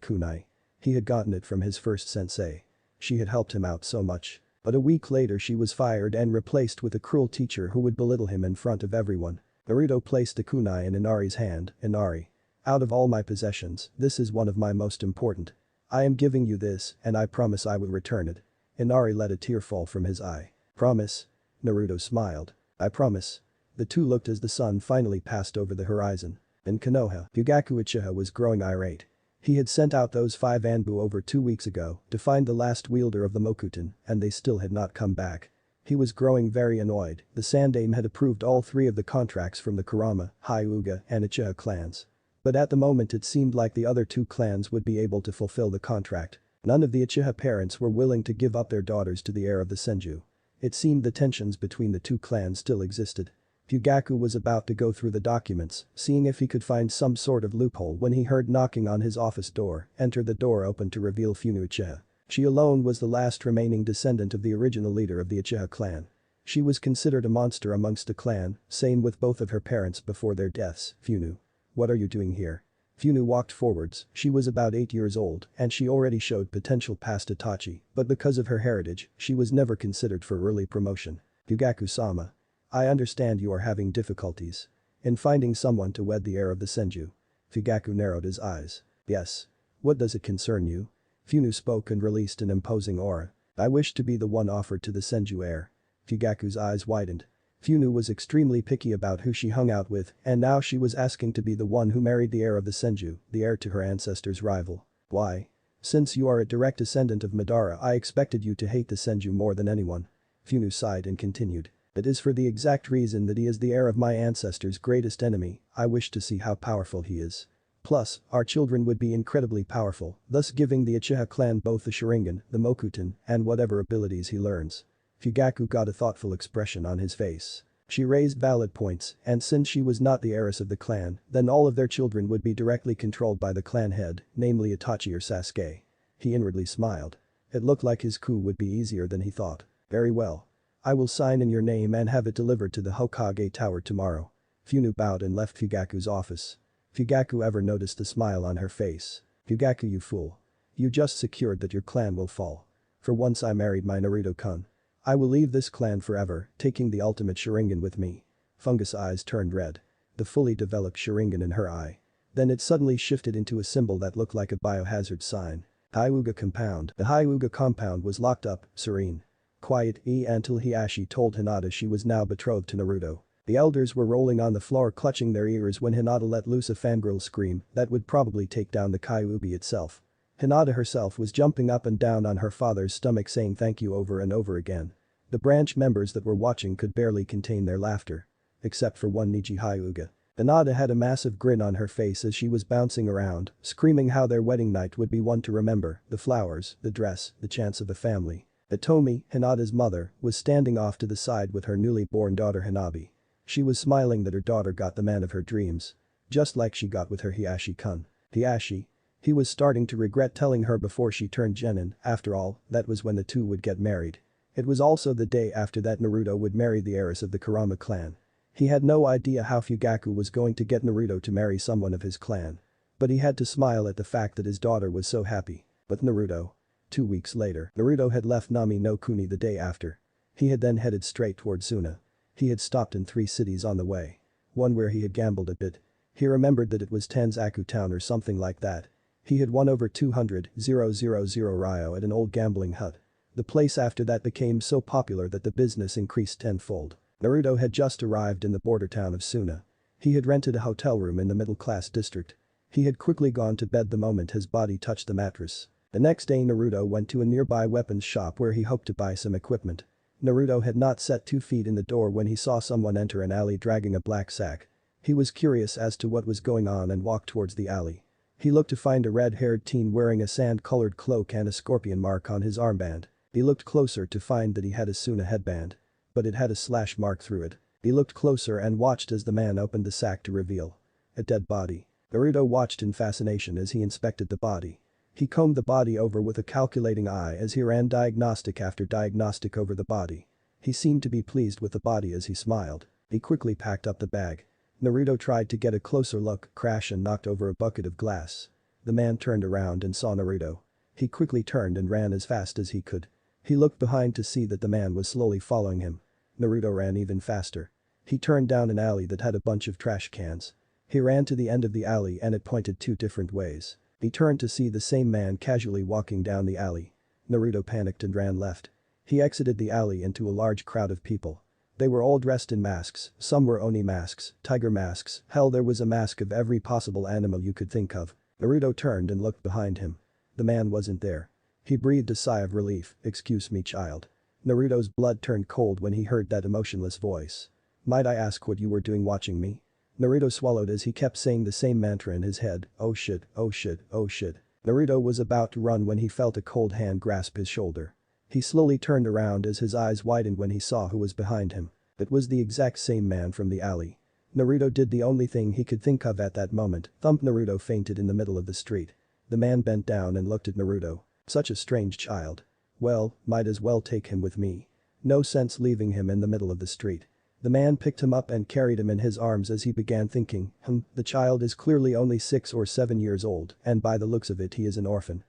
kunai. He had gotten it from his first sensei. She had helped him out so much. But a week later she was fired and replaced with a cruel teacher who would belittle him in front of everyone. Naruto placed the kunai in Inari's hand. Inari. Out of all my possessions, this is one of my most important. I am giving you this and I promise I will return it. Inari let a tear fall from his eye. Promise? Naruto smiled. I promise. The two looked as the sun finally passed over the horizon. In Konoha, Fugaku Uchiha was growing irate. He had sent out those 5 Anbu over 2 weeks ago to find the last wielder of the Mokuton and they still had not come back. He was growing very annoyed. The Sandaime had approved all 3 of the contracts from the Kurama, Hyuga and Uchiha clans. But at the moment it seemed like the other 2 clans would be able to fulfill the contract. None of the Uchiha parents were willing to give up their daughters to the heir of the Senju. It seemed the tensions between the 2 clans still existed. Fugaku was about to go through the documents, seeing if he could find some sort of loophole when he heard knocking on his office door. Enter the door opened to reveal Funu Uchiha. She alone was the last remaining descendant of the original leader of the Uchiha clan. She was considered a monster amongst the clan, same with both of her parents before their deaths. Funu. What are you doing here? Funu walked forwards, she was about 8 years old and she already showed potential past Itachi, but because of her heritage, she was never considered for early promotion. Fugaku-sama. I understand you are having difficulties in finding someone to wed the heir of the Senju. Fugaku narrowed his eyes. Yes. What does it concern you? Funu spoke and released an imposing aura. I wish to be the one offered to the Senju heir. Fugaku's eyes widened. Funu was extremely picky about who she hung out with and now she was asking to be the one who married the heir of the Senju, the heir to her ancestor's rival. Why? Since you are a direct descendant of Madara I expected you to hate the Senju more than anyone. Funu sighed and continued. It is for the exact reason that he is the heir of my ancestor's greatest enemy, I wish to see how powerful he is. Plus, our children would be incredibly powerful, thus giving the Uchiha clan both the Sharingan, the Mokuton, and whatever abilities he learns. Fugaku got a thoughtful expression on his face. She raised valid points, and since she was not the heiress of the clan, then all of their children would be directly controlled by the clan head, namely Itachi or Sasuke. He inwardly smiled. It looked like his coup would be easier than he thought. Very well. I will sign in your name and have it delivered to the Hokage Tower tomorrow. Funu bowed and left Fugaku's office. Fugaku ever noticed the smile on her face. Fugaku, you fool. You just secured that your clan will fall. For once I married my Naruto-kun. I will leave this clan forever, taking the ultimate Sharingan with me. Fungus eyes turned red. The fully developed Sharingan in her eye. Then it suddenly shifted into a symbol that looked like a biohazard sign. Hyuga compound. The Hyuga compound was locked up, serene. Quiet until Hiashi told Hinata she was now betrothed to Naruto. The elders were rolling on the floor clutching their ears when Hinata let loose a fangirl scream that would probably take down the Kyuubi itself. Hinata herself was jumping up and down on her father's stomach saying thank you over and over again. The branch members that were watching could barely contain their laughter. Except for one Niji Hyuga. Hinata had a massive grin on her face as she was bouncing around, screaming how their wedding night would be one to remember, the flowers, the dress, the chance of a family. Itomi, Hinata's mother, was standing off to the side with her newly born daughter Hanabi. She was smiling that her daughter got the man of her dreams. Just like she got with her Hiashi-kun. Hiashi. He was starting to regret telling her before she turned genin, after all, that was when the two would get married. It was also the day after that Naruto would marry the heiress of the Kurama clan. He had no idea how Fugaku was going to get Naruto to marry someone of his clan. But he had to smile at the fact that his daughter was so happy. But Naruto. 2 weeks later, Naruto had left Nami no Kuni the day after. He had then headed straight toward Suna. He had stopped in 3 cities on the way. One where he had gambled a bit. He remembered that it was Tanzaku town or something like that. He had won over 200,000 ryo at an old gambling hut. The place after that became so popular that the business increased tenfold. Naruto had just arrived in the border town of Suna. He had rented a hotel room in the middle-class district. He had quickly gone to bed the moment his body touched the mattress. The next day Naruto went to a nearby weapons shop where he hoped to buy some equipment. Naruto had not set 2 feet in the door when he saw someone enter an alley dragging a black sack. He was curious as to what was going on and walked towards the alley. He looked to find a red-haired teen wearing a sand-colored cloak and a scorpion mark on his armband. He looked closer to find that he had a Suna headband. But it had a slash mark through it. He looked closer and watched as the man opened the sack to reveal a dead body. Naruto watched in fascination as he inspected the body. He combed the body over with a calculating eye as he ran diagnostic after diagnostic over the body. He seemed to be pleased with the body as he smiled. He quickly packed up the bag. Naruto tried to get a closer look, crash and knocked over a bucket of glass. The man turned around and saw Naruto. He quickly turned and ran as fast as he could. He looked behind to see that the man was slowly following him. Naruto ran even faster. He turned down an alley that had a bunch of trash cans. He ran to the end of the alley and it pointed two different ways. He turned to see the same man casually walking down the alley. Naruto panicked and ran left. He exited the alley into a large crowd of people. They were all dressed in masks, some were Oni masks, tiger masks, hell there was a mask of every possible animal you could think of. Naruto turned and looked behind him. The man wasn't there. He breathed a sigh of relief, "Excuse me, child." Naruto's blood turned cold when he heard that emotionless voice. "Might I ask what you were doing watching me?" Naruto swallowed as he kept saying the same mantra in his head, "Oh shit, oh shit, oh shit." Naruto was about to run when he felt a cold hand grasp his shoulder. He slowly turned around as his eyes widened when he saw who was behind him. It was the exact same man from the alley. Naruto did the only thing he could think of at that moment, thump. Naruto fainted in the middle of the street. The man bent down and looked at Naruto. Such a strange child. Well, might as well take him with me. No sense leaving him in the middle of the street. The man picked him up and carried him in his arms as he began thinking, the child is clearly only 6 or 7 years old and by the looks of it he is an orphan.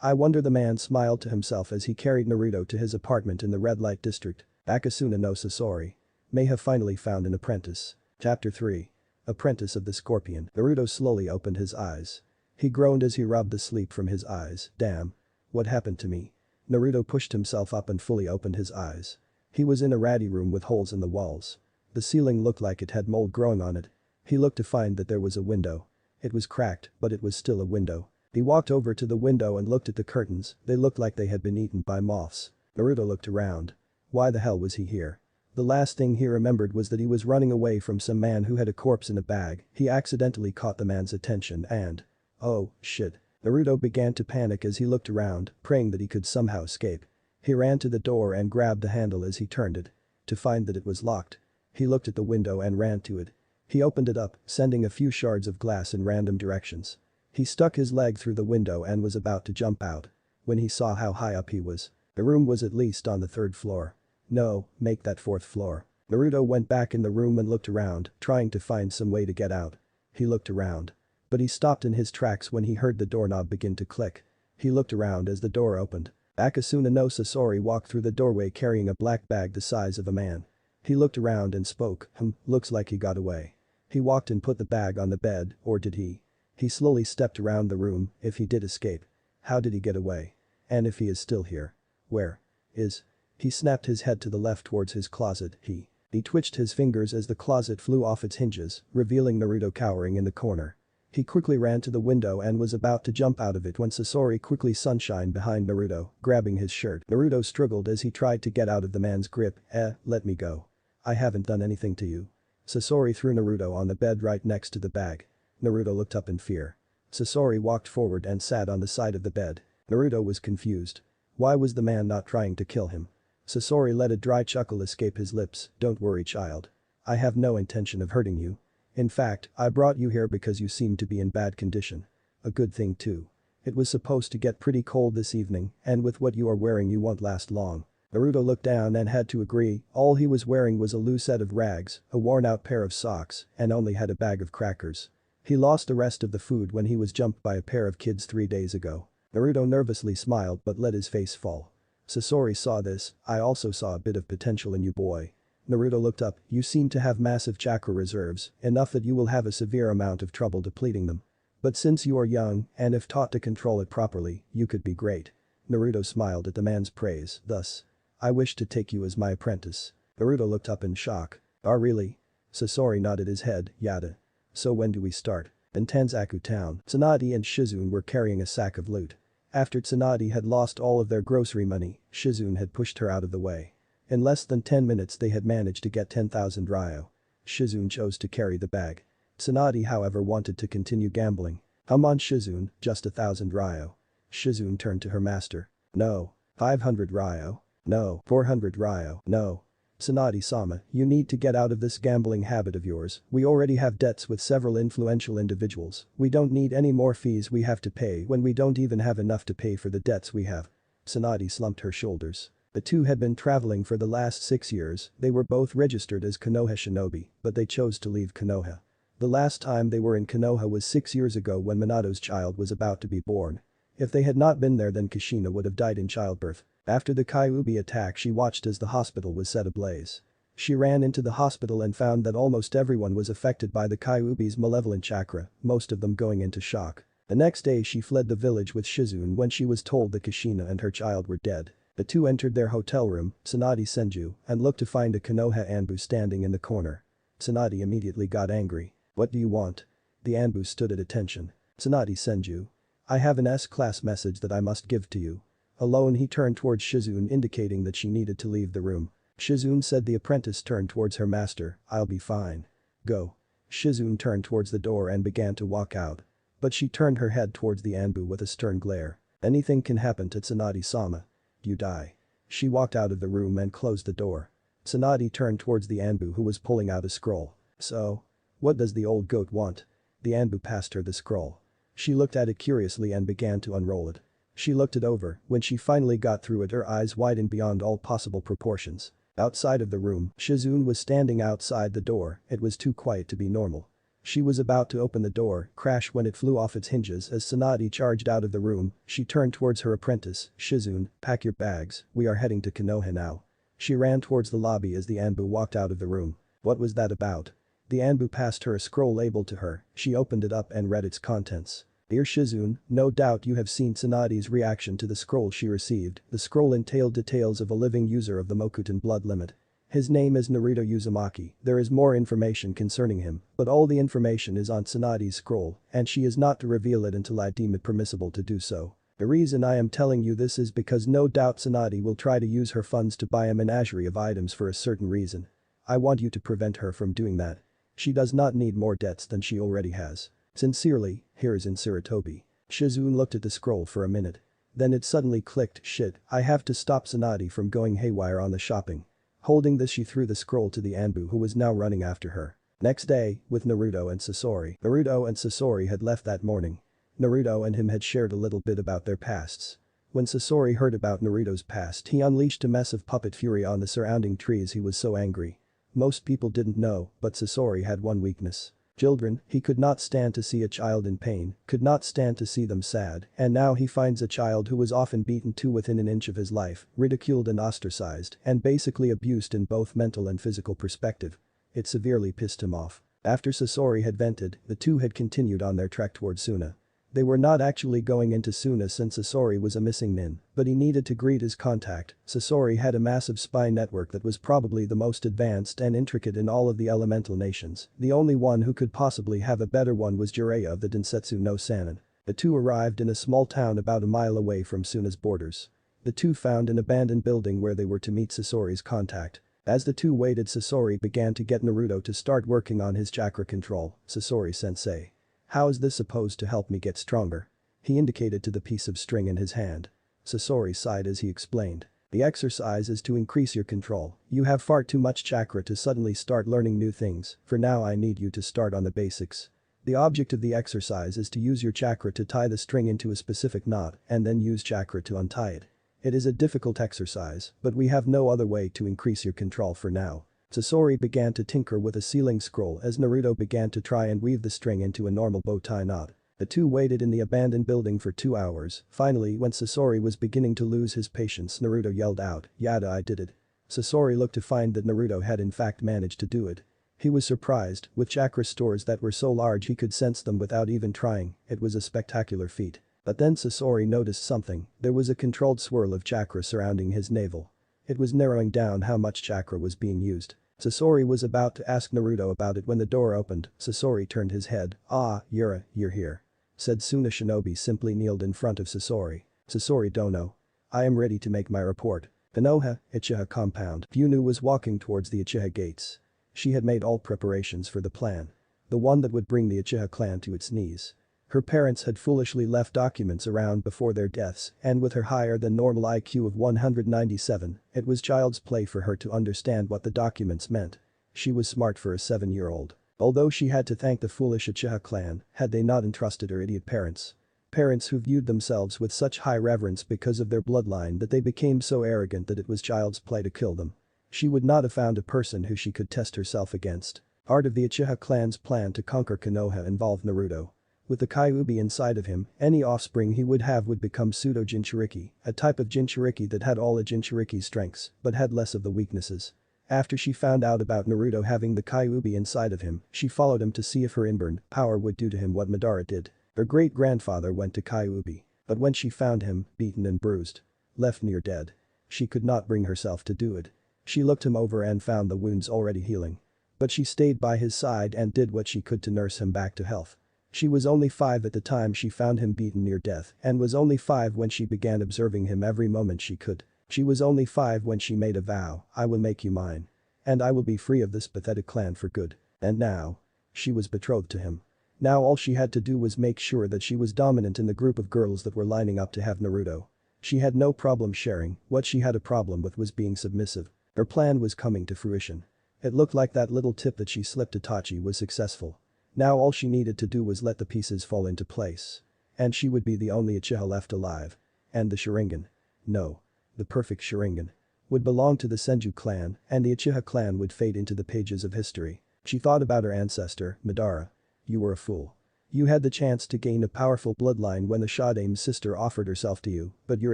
I wonder. The man smiled to himself as he carried Naruto to his apartment in the red light district. Akasuna no Sasori. May have finally found an apprentice. Chapter 3. Apprentice of the Scorpion. Naruto slowly opened his eyes. He groaned as he rubbed the sleep from his eyes. Damn. What happened to me? Naruto pushed himself up and fully opened his eyes. He was in a ratty room with holes in the walls. The ceiling looked like it had mold growing on it. He looked to find that there was a window. It was cracked, but it was still a window. He walked over to the window and looked at the curtains. They looked like they had been eaten by moths. Naruto looked around. Why the hell was he here? The last thing he remembered was that he was running away from some man who had a corpse in a bag. He accidentally caught the man's attention and… oh, shit. Naruto began to panic as he looked around, praying that he could somehow escape. He ran to the door and grabbed the handle as he turned it. To find that it was locked. He looked at the window and ran to it. He opened it up, sending a few shards of glass in random directions. He stuck his leg through the window and was about to jump out. When he saw how high up he was. The room was at least on the 3rd floor. No, make that 4th floor. Naruto went back in the room and looked around, trying to find some way to get out. He looked around. But he stopped in his tracks when he heard the doorknob begin to click. He looked around as the door opened. Akasuna no Sasori walked through the doorway carrying a black bag the size of a man. He looked around and spoke, looks like he got away. He walked and put the bag on the bed, or did he? He slowly stepped around the room. If he did escape. How did he get away? And if he is still here. Where is? He snapped his head to the left towards his closet. He twitched his fingers as the closet flew off its hinges, revealing Naruto cowering in the corner. He quickly ran to the window and was about to jump out of it when Sasori quickly sunshine behind Naruto, grabbing his shirt. Naruto struggled as he tried to get out of the man's grip. Let me go. I haven't done anything to you. Sasori threw Naruto on the bed right next to the bag. Naruto looked up in fear. Sasori walked forward and sat on the side of the bed. Naruto was confused. Why was the man not trying to kill him? Sasori let a dry chuckle escape his lips. Don't worry, child. I have no intention of hurting you. In fact, I brought you here because you seem to be in bad condition. A good thing too. It was supposed to get pretty cold this evening, and with what you are wearing you won't last long. Naruto looked down and had to agree. All he was wearing was a loose set of rags, a worn-out pair of socks, and only had a bag of crackers. He lost the rest of the food when he was jumped by a pair of kids 3 days ago. Naruto nervously smiled but let his face fall. Sasori saw this. I also saw a bit of potential in you, boy. Naruto looked up. You seem to have massive chakra reserves, enough that you will have a severe amount of trouble depleting them. But since you are young, and if taught to control it properly, you could be great. Naruto smiled at the man's praise. Thus, I wish to take you as my apprentice. Naruto looked up in shock. Oh really? Sasori nodded his head. Yada. So when do we start? In Tanzaku town, Tsunade and Shizune were carrying a sack of loot. After Tsunade had lost all of their grocery money, Shizune had pushed her out of the way. In less than 10 minutes they had managed to get 10,000 ryo. Shizune chose to carry the bag. Tsunade however wanted to continue gambling. Come on Shizune, just 1,000 ryo. Shizune turned to her master. No. 500 ryo. No. 400 ryo. No. Tsunade-sama, you need to get out of this gambling habit of yours, we already have debts with several influential individuals, we don't need any more fees we have to pay when we don't even have enough to pay for the debts we have. Tsunade slumped her shoulders. The two had been traveling for the last 6 years, they were both registered as Konoha shinobi, but they chose to leave Konoha. The last time they were in Konoha was 6 years ago when Minato's child was about to be born. If they had not been there then Kushina would have died in childbirth. After the Kyuubi attack she watched as the hospital was set ablaze. She ran into the hospital and found that almost everyone was affected by the Kyuubi's malevolent chakra, most of them going into shock. The next day she fled the village with Shizune when she was told that Kushina and her child were dead. The two entered their hotel room, Tsunade Senju, and looked to find a Konoha Anbu standing in the corner. Tsunade immediately got angry. What do you want? The Anbu stood at attention. Tsunade Senju. I have an S-class message that I must give to you. Alone he turned towards Shizune indicating that she needed to leave the room. Shizune said the apprentice turned towards her master, I'll be fine. Go. Shizune turned towards the door and began to walk out. But she turned her head towards the Anbu with a stern glare. Anything can happen to Tsunade-sama. You die. She walked out of the room and closed the door. Tsunade turned towards the Anbu who was pulling out a scroll. So? What does the old goat want? The Anbu passed her the scroll. She looked at it curiously and began to unroll it. She looked it over, when she finally got through it her eyes widened beyond all possible proportions. Outside of the room, Shizune was standing outside the door, it was too quiet to be normal. She was about to open the door, crash when it flew off its hinges as Tsunade charged out of the room, she turned towards her apprentice, Shizune, pack your bags, we are heading to Konoha now. She ran towards the lobby as the Anbu walked out of the room. What was that about? The Anbu passed her a scroll labeled to her, she opened it up and read its contents. Dear Shizune, no doubt you have seen Tsunade's reaction to the scroll she received, the scroll entailed details of a living user of the Mokuton blood limit. His name is Naruto Uzumaki, there is more information concerning him, but all the information is on Tsunade's scroll, and she is not to reveal it until I deem it permissible to do so. The reason I am telling you this is because no doubt Tsunade will try to use her funds to buy a menagerie of items for a certain reason. I want you to prevent her from doing that. She does not need more debts than she already has. Sincerely, here's in Sarutobi. Shizune looked at the scroll for a minute. Then it suddenly clicked, shit, I have to stop Tsunade from going haywire on the shopping. Holding this she threw the scroll to the Anbu who was now running after her. Next day, with Naruto and Sasori. Naruto and Sasori had left that morning. Naruto and him had shared a little bit about their pasts. When Sasori heard about Naruto's past he unleashed a mess of puppet fury on the surrounding trees he was so angry. Most people didn't know, but Sasori had one weakness. Children, he could not stand to see a child in pain, could not stand to see them sad, and now he finds a child who was often beaten to within an inch of his life, ridiculed and ostracized, and basically abused in both mental and physical perspective. It severely pissed him off. After Sasori had vented, the two had continued on their trek towards Suna. They were not actually going into Suna since Sasori was a missing nin, but he needed to greet his contact. Sasori had a massive spy network that was probably the most advanced and intricate in all of the elemental nations, the only one who could possibly have a better one was Jiraiya of the Densetsu no Sanin. The two arrived in a small town about a mile away from Suna's borders. The two found an abandoned building where they were to meet Sasori's contact. As the two waited Sasori began to get Naruto to start working on his chakra control. Sasori-sensei. How is this supposed to help me get stronger? He indicated to the piece of string in his hand. Sasori sighed as he explained. The exercise is to increase your control, you have far too much chakra to suddenly start learning new things, for now I need you to start on the basics. The object of the exercise is to use your chakra to tie the string into a specific knot and then use chakra to untie it. It is a difficult exercise, but we have no other way to increase your control for now. Sasori began to tinker with a sealing scroll as Naruto began to try and weave the string into a normal bow tie knot. The two waited in the abandoned building for 2 hours, finally when Sasori was beginning to lose his patience Naruto yelled out, Yada I did it. Sasori looked to find that Naruto had in fact managed to do it. He was surprised, with chakra stores that were so large he could sense them without even trying, it was a spectacular feat. But then Sasori noticed something, there was a controlled swirl of chakra surrounding his navel. It was narrowing down how much chakra was being used. Sasori was about to ask Naruto about it when the door opened, Sasori turned his head, Ah, Yura, you're here. Said Suna Shinobi simply kneeled in front of Sasori. Sasori dono. I am ready to make my report. Konoha, Uchiha compound. Yunu was walking towards the Uchiha gates. She had made all preparations for the plan. The one that would bring the Uchiha clan to its knees. Her parents had foolishly left documents around before their deaths, and with her higher than normal IQ of 197, it was child's play for her to understand what the documents meant. She was smart for a 7-year-old. Although she had to thank the foolish Uchiha clan had they not entrusted her idiot parents. Parents who viewed themselves with such high reverence because of their bloodline that they became so arrogant that it was child's play to kill them. She would not have found a person who she could test herself against. Part of the Uchiha clan's plan to conquer Konoha involved Naruto. With the Kyuubi inside of him, any offspring he would have would become pseudo-Jinchuriki, a type of Jinchuriki that had all a Jinchuriki's strengths but had less of the weaknesses. After she found out about Naruto having the Kyuubi inside of him, she followed him to see if her inborn power would do to him what Madara did. Her great-grandfather went to Kyuubi, but when she found him, beaten and bruised, left near dead, she could not bring herself to do it. She looked him over and found the wounds already healing. But she stayed by his side and did what she could to nurse him back to health. She was only 5 at the time she found him beaten near death and was only 5 when she began observing him every moment she could. She was only 5 when she made a vow, I will make you mine. And I will be free of this pathetic clan for good. And now. She was betrothed to him. Now all she had to do was make sure that she was dominant in the group of girls that were lining up to have Naruto. She had no problem sharing, what she had a problem with was being submissive. Her plan was coming to fruition. It looked like that little tip that she slipped to Itachi was successful. Now all she needed to do was let the pieces fall into place. And she would be the only Uchiha left alive. And the Sharingan. No. The perfect Sharingan. Would belong to the Senju clan, and the Uchiha clan would fade into the pages of history. She thought about her ancestor, Madara. You were a fool. You had the chance to gain a powerful bloodline when the Shadame's sister offered herself to you, but your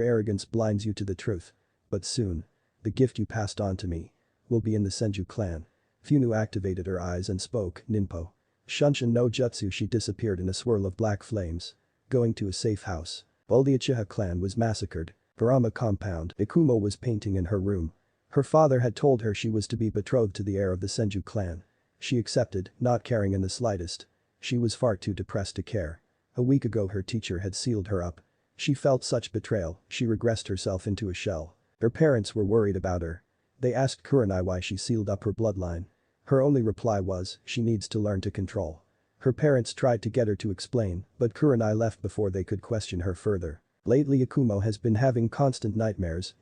arrogance blinds you to the truth. But soon. The gift you passed on to me. Will be in the Senju clan. Funu activated her eyes and spoke, Ninpo. Shunshin no jutsu she disappeared in a swirl of black flames. Going to a safe house. While the Uchiha clan was massacred. Kurama compound, Ikumo was painting in her room. Her father had told her she was to be betrothed to the heir of the Senju clan. She accepted, not caring in the slightest. She was far too depressed to care. A week ago her teacher had sealed her up. She felt such betrayal, she regressed herself into a shell. Her parents were worried about her. They asked Kurenai why she sealed up her bloodline. Her only reply was, she needs to learn to control. Her parents tried to get her to explain, but Kurenai left before they could question her further. Lately Akumo has been having constant nightmares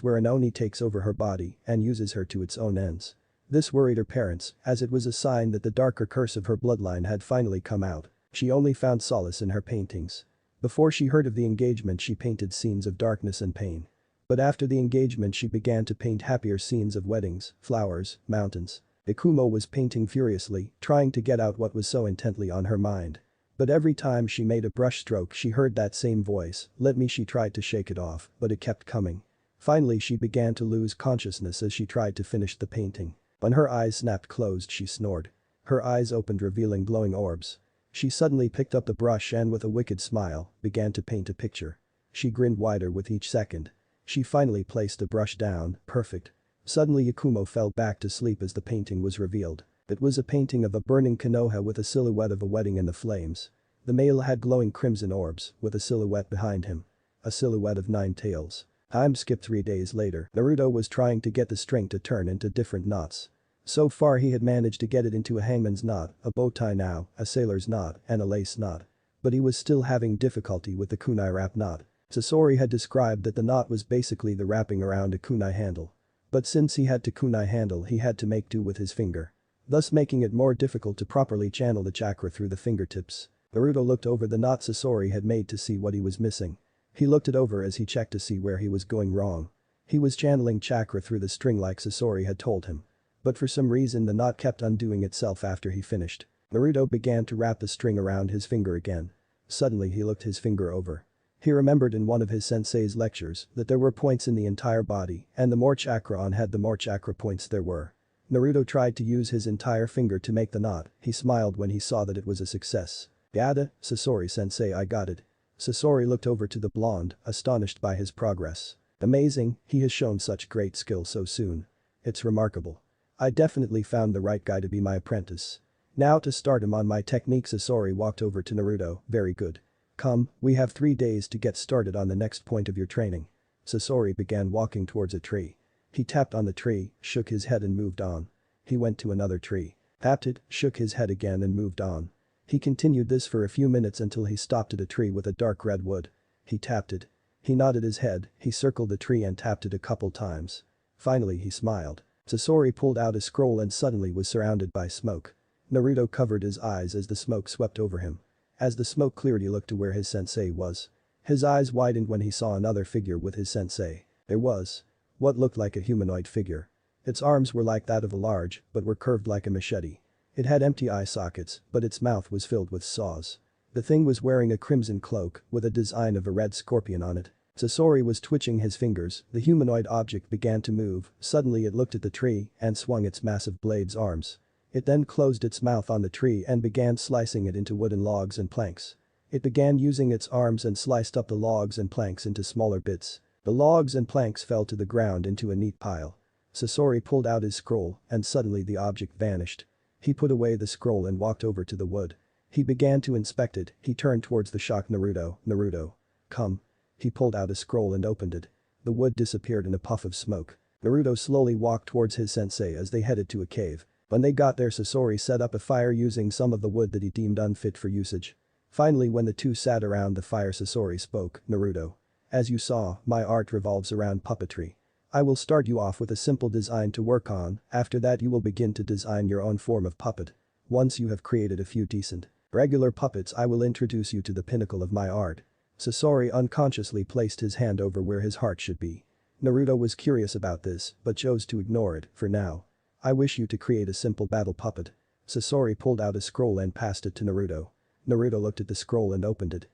where an Oni takes over her body and uses her to its own ends. This worried her parents, as it was a sign that the darker curse of her bloodline had finally come out. She only found solace in her paintings. Before she heard of the engagement she painted scenes of darkness and pain. But after the engagement she began to paint happier scenes of weddings, flowers, mountains. Ikumo was painting furiously, trying to get out what was so intently on her mind. But every time she made a brushstroke she heard that same voice, let me. She tried to shake it off, but it kept coming. Finally she began to lose consciousness as she tried to finish the painting. When her eyes snapped closed she snored. Her eyes opened revealing glowing orbs. She suddenly picked up the brush and with a wicked smile, began to paint a picture. She grinned wider with each second. She finally placed the brush down, perfect. Suddenly Yakumo fell back to sleep as the painting was revealed. It was a painting of a burning Konoha with a silhouette of a wedding in the flames. The male had glowing crimson orbs, with a silhouette behind him. A silhouette of 9 tails. Time skipped 3 days later. Naruto was trying to get the string to turn into different knots. So far he had managed to get it into a hangman's knot, a bow tie now, a sailor's knot, and a lace knot. But he was still having difficulty with the kunai wrap knot. Sasori had described that the knot was basically the wrapping around a kunai handle. But since he had to kunai handle he had to make do with his finger. Thus making it more difficult to properly channel the chakra through the fingertips. Naruto looked over the knot Sasori had made to see what he was missing. He looked it over as he checked to see where he was going wrong. He was channeling chakra through the string like Sasori had told him. But for some reason the knot kept undoing itself after he finished. Naruto began to wrap the string around his finger again. Suddenly he looked his finger over. He remembered in one of his sensei's lectures that there were points in the entire body and the more chakra on had the more chakra points there were. Naruto tried to use his entire finger to make the knot. He smiled when he saw that it was a success. Yada, Sasori-sensei, I got it. Sasori looked over to the blonde, astonished by his progress. Amazing, he has shown such great skill so soon. It's remarkable. I definitely found the right guy to be my apprentice. Now to start him on my technique. Sasori walked over to Naruto, very good. Come, we have 3 days to get started on the next point of your training. Sasori began walking towards a tree. He tapped on the tree, shook his head and moved on. He went to another tree. Tapped it, shook his head again and moved on. He continued this for a few minutes until he stopped at a tree with a dark red wood. He tapped it. He nodded his head, he circled the tree and tapped it a couple times. Finally he smiled. Sasori pulled out a scroll and suddenly was surrounded by smoke. Naruto covered his eyes as the smoke swept over him. As the smoke cleared he looked to where his sensei was. His eyes widened when he saw another figure with his sensei. There was what looked like a humanoid figure. Its arms were like that of a large, but were curved like a machete. It had empty eye sockets, but its mouth was filled with saws. The thing was wearing a crimson cloak with a design of a red scorpion on it. Sasori was twitching his fingers, the humanoid object began to move, suddenly it looked at the tree and swung its massive blade's arms. It then closed its mouth on the tree and began slicing it into wooden logs and planks. It began using its arms and sliced up the logs and planks into smaller bits. The logs and planks fell to the ground into a neat pile. Sasori pulled out his scroll and suddenly the object vanished. He put away the scroll and walked over to the wood. He began to inspect it, he turned towards the shocked Naruto. "Naruto. Come." He pulled out a scroll and opened it. The wood disappeared in a puff of smoke. Naruto slowly walked towards his sensei as they headed to a cave. When they got there Sasori set up a fire using some of the wood that he deemed unfit for usage. Finally when the two sat around the fire Sasori spoke, "Naruto. As you saw, my art revolves around puppetry. I will start you off with a simple design to work on, after that you will begin to design your own form of puppet. Once you have created a few decent, regular puppets I will introduce you to the pinnacle of my art." Sasori unconsciously placed his hand over where his heart should be. Naruto was curious about this, but chose to ignore it, for now. "I wish you to create a simple battle puppet." Sasori pulled out a scroll and passed it to Naruto. Naruto looked at the scroll and opened it.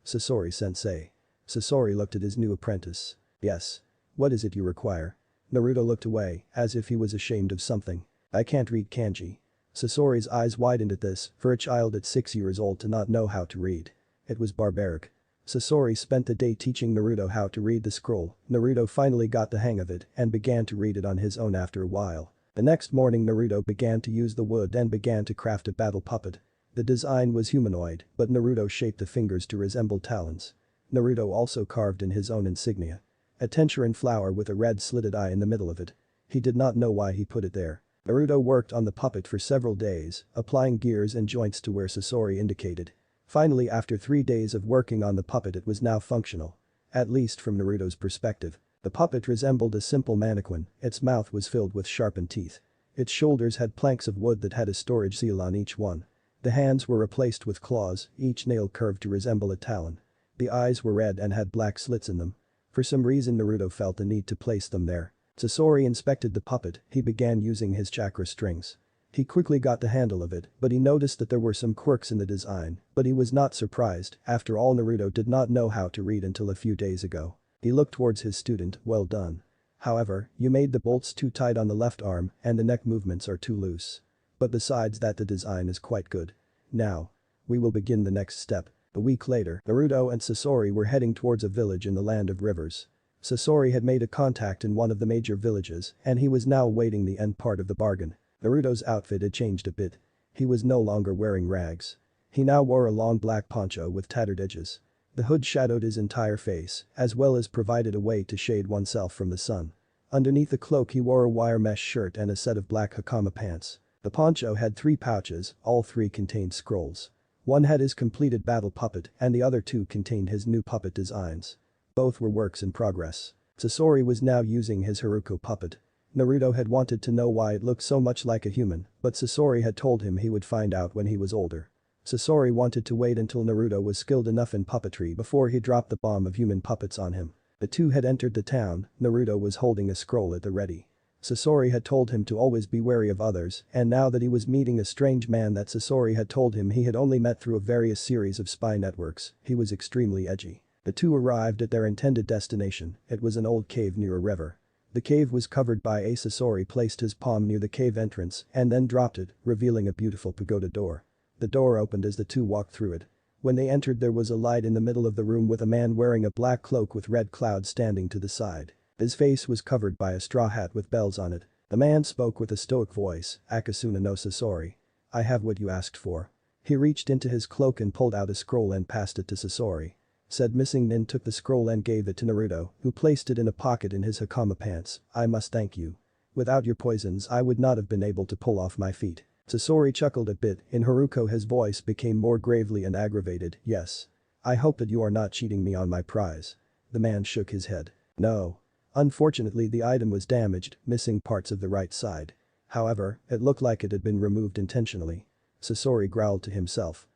Sasori-sensei. Sasori looked at his new apprentice. "Yes. What is it you require?" Naruto looked away, as if he was ashamed of something. "I can't read kanji." Sasori's eyes widened at this, for a child at 6 years old to not know how to read. It was barbaric. Sasori spent the day teaching Naruto how to read the scroll. Naruto finally got the hang of it and began to read it on his own after a while. The next morning Naruto began to use the wood and began to craft a battle puppet. The design was humanoid, but Naruto shaped the fingers to resemble talons. Naruto also carved in his own insignia. A tenchurin flower with a red slitted eye in the middle of it. He did not know why he put it there. Naruto worked on the puppet for several days, applying gears and joints to where Sasori indicated. Finally after 3 days of working on the puppet it was now functional. At least from Naruto's perspective. The puppet resembled a simple mannequin, its mouth was filled with sharpened teeth. Its shoulders had planks of wood that had a storage seal on each one. The hands were replaced with claws, each nail curved to resemble a talon. The eyes were red and had black slits in them. For some reason Naruto felt the need to place them there. Sasori inspected the puppet, he began using his chakra strings. He quickly got the handle of it, but he noticed that there were some quirks in the design, but he was not surprised, after all Naruto did not know how to read until a few days ago. He looked towards his student, "Well done. However, you made the bolts too tight on the left arm and the neck movements are too loose. But besides that the design is quite good. Now. We will begin the next step." A week later, Naruto and Sasori were heading towards a village in the land of rivers. Sasori had made a contact in one of the major villages and he was now awaiting the end part of the bargain. Naruto's outfit had changed a bit. He was no longer wearing rags. He now wore a long black poncho with tattered edges. The hood shadowed his entire face, as well as provided a way to shade oneself from the sun. Underneath the cloak he wore a wire mesh shirt and a set of black hakama pants. The poncho had 3 pouches, all 3 contained scrolls. One had his completed battle puppet and the other 2 contained his new puppet designs. Both were works in progress. Sasori was now using his Haruko puppet. Naruto had wanted to know why it looked so much like a human, but Sasori had told him he would find out when he was older. Sasori wanted to wait until Naruto was skilled enough in puppetry before he dropped the bomb of human puppets on him. The two had entered the town, Naruto was holding a scroll at the ready. Sasori had told him to always be wary of others, and now that he was meeting a strange man that Sasori had told him he had only met through a various series of spy networks, he was extremely edgy. The two arrived at their intended destination, it was an old cave near a river. The cave was covered by a Sasori placed his palm near the cave entrance and then dropped it, revealing a beautiful pagoda door. The door opened as the two walked through it. When they entered there was a light in the middle of the room with a man wearing a black cloak with red clouds standing to the side. His face was covered by a straw hat with bells on it. The man spoke with a stoic voice, "Akasuna no Sasori. I have what you asked for." He reached into his cloak and pulled out a scroll and passed it to Sasori. Said missing nin took the scroll and gave it to Naruto, who placed it in a pocket in his hakama pants. "I must thank you. Without your poisons I would not have been able to pull off my feat." Sasori chuckled a bit. In Haruko his voice became more gravely and aggravated. Yes. I hope that you are not cheating me on my prize. The man shook his head. No. Unfortunately the item was damaged, missing parts of the right side. However, it looked like it had been removed intentionally. Sasori growled to himself.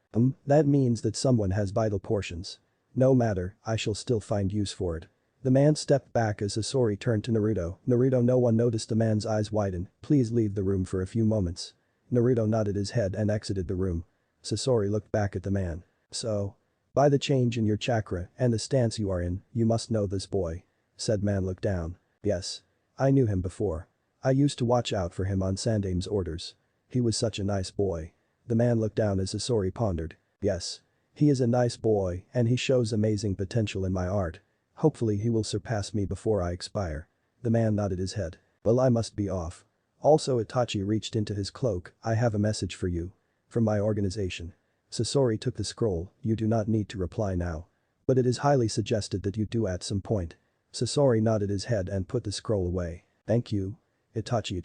That means that someone has vital portions. No matter, I shall still find use for it. The man stepped back as Sasori turned to Naruto. Naruto, no one noticed the man's eyes widen. Please leave the room for a few moments. Naruto nodded his head and exited the room. Sasori looked back at the man. So? By the change in your chakra and the stance you are in, you must know this boy. Said man looked down. Yes. I knew him before. I used to watch out for him on Sandame's orders. He was such a nice boy. The man looked down as Sasori pondered. Yes. He is a nice boy and he shows amazing potential in my art. Hopefully he will surpass me before I expire. The man nodded his head. Well, I must be off. Also Itachi reached into his cloak. I have a message for you. From my organization. Sasori took the scroll. You do not need to reply now. But it is highly suggested that you do at some point. Sasori nodded his head and put the scroll away. Thank you. Itachi.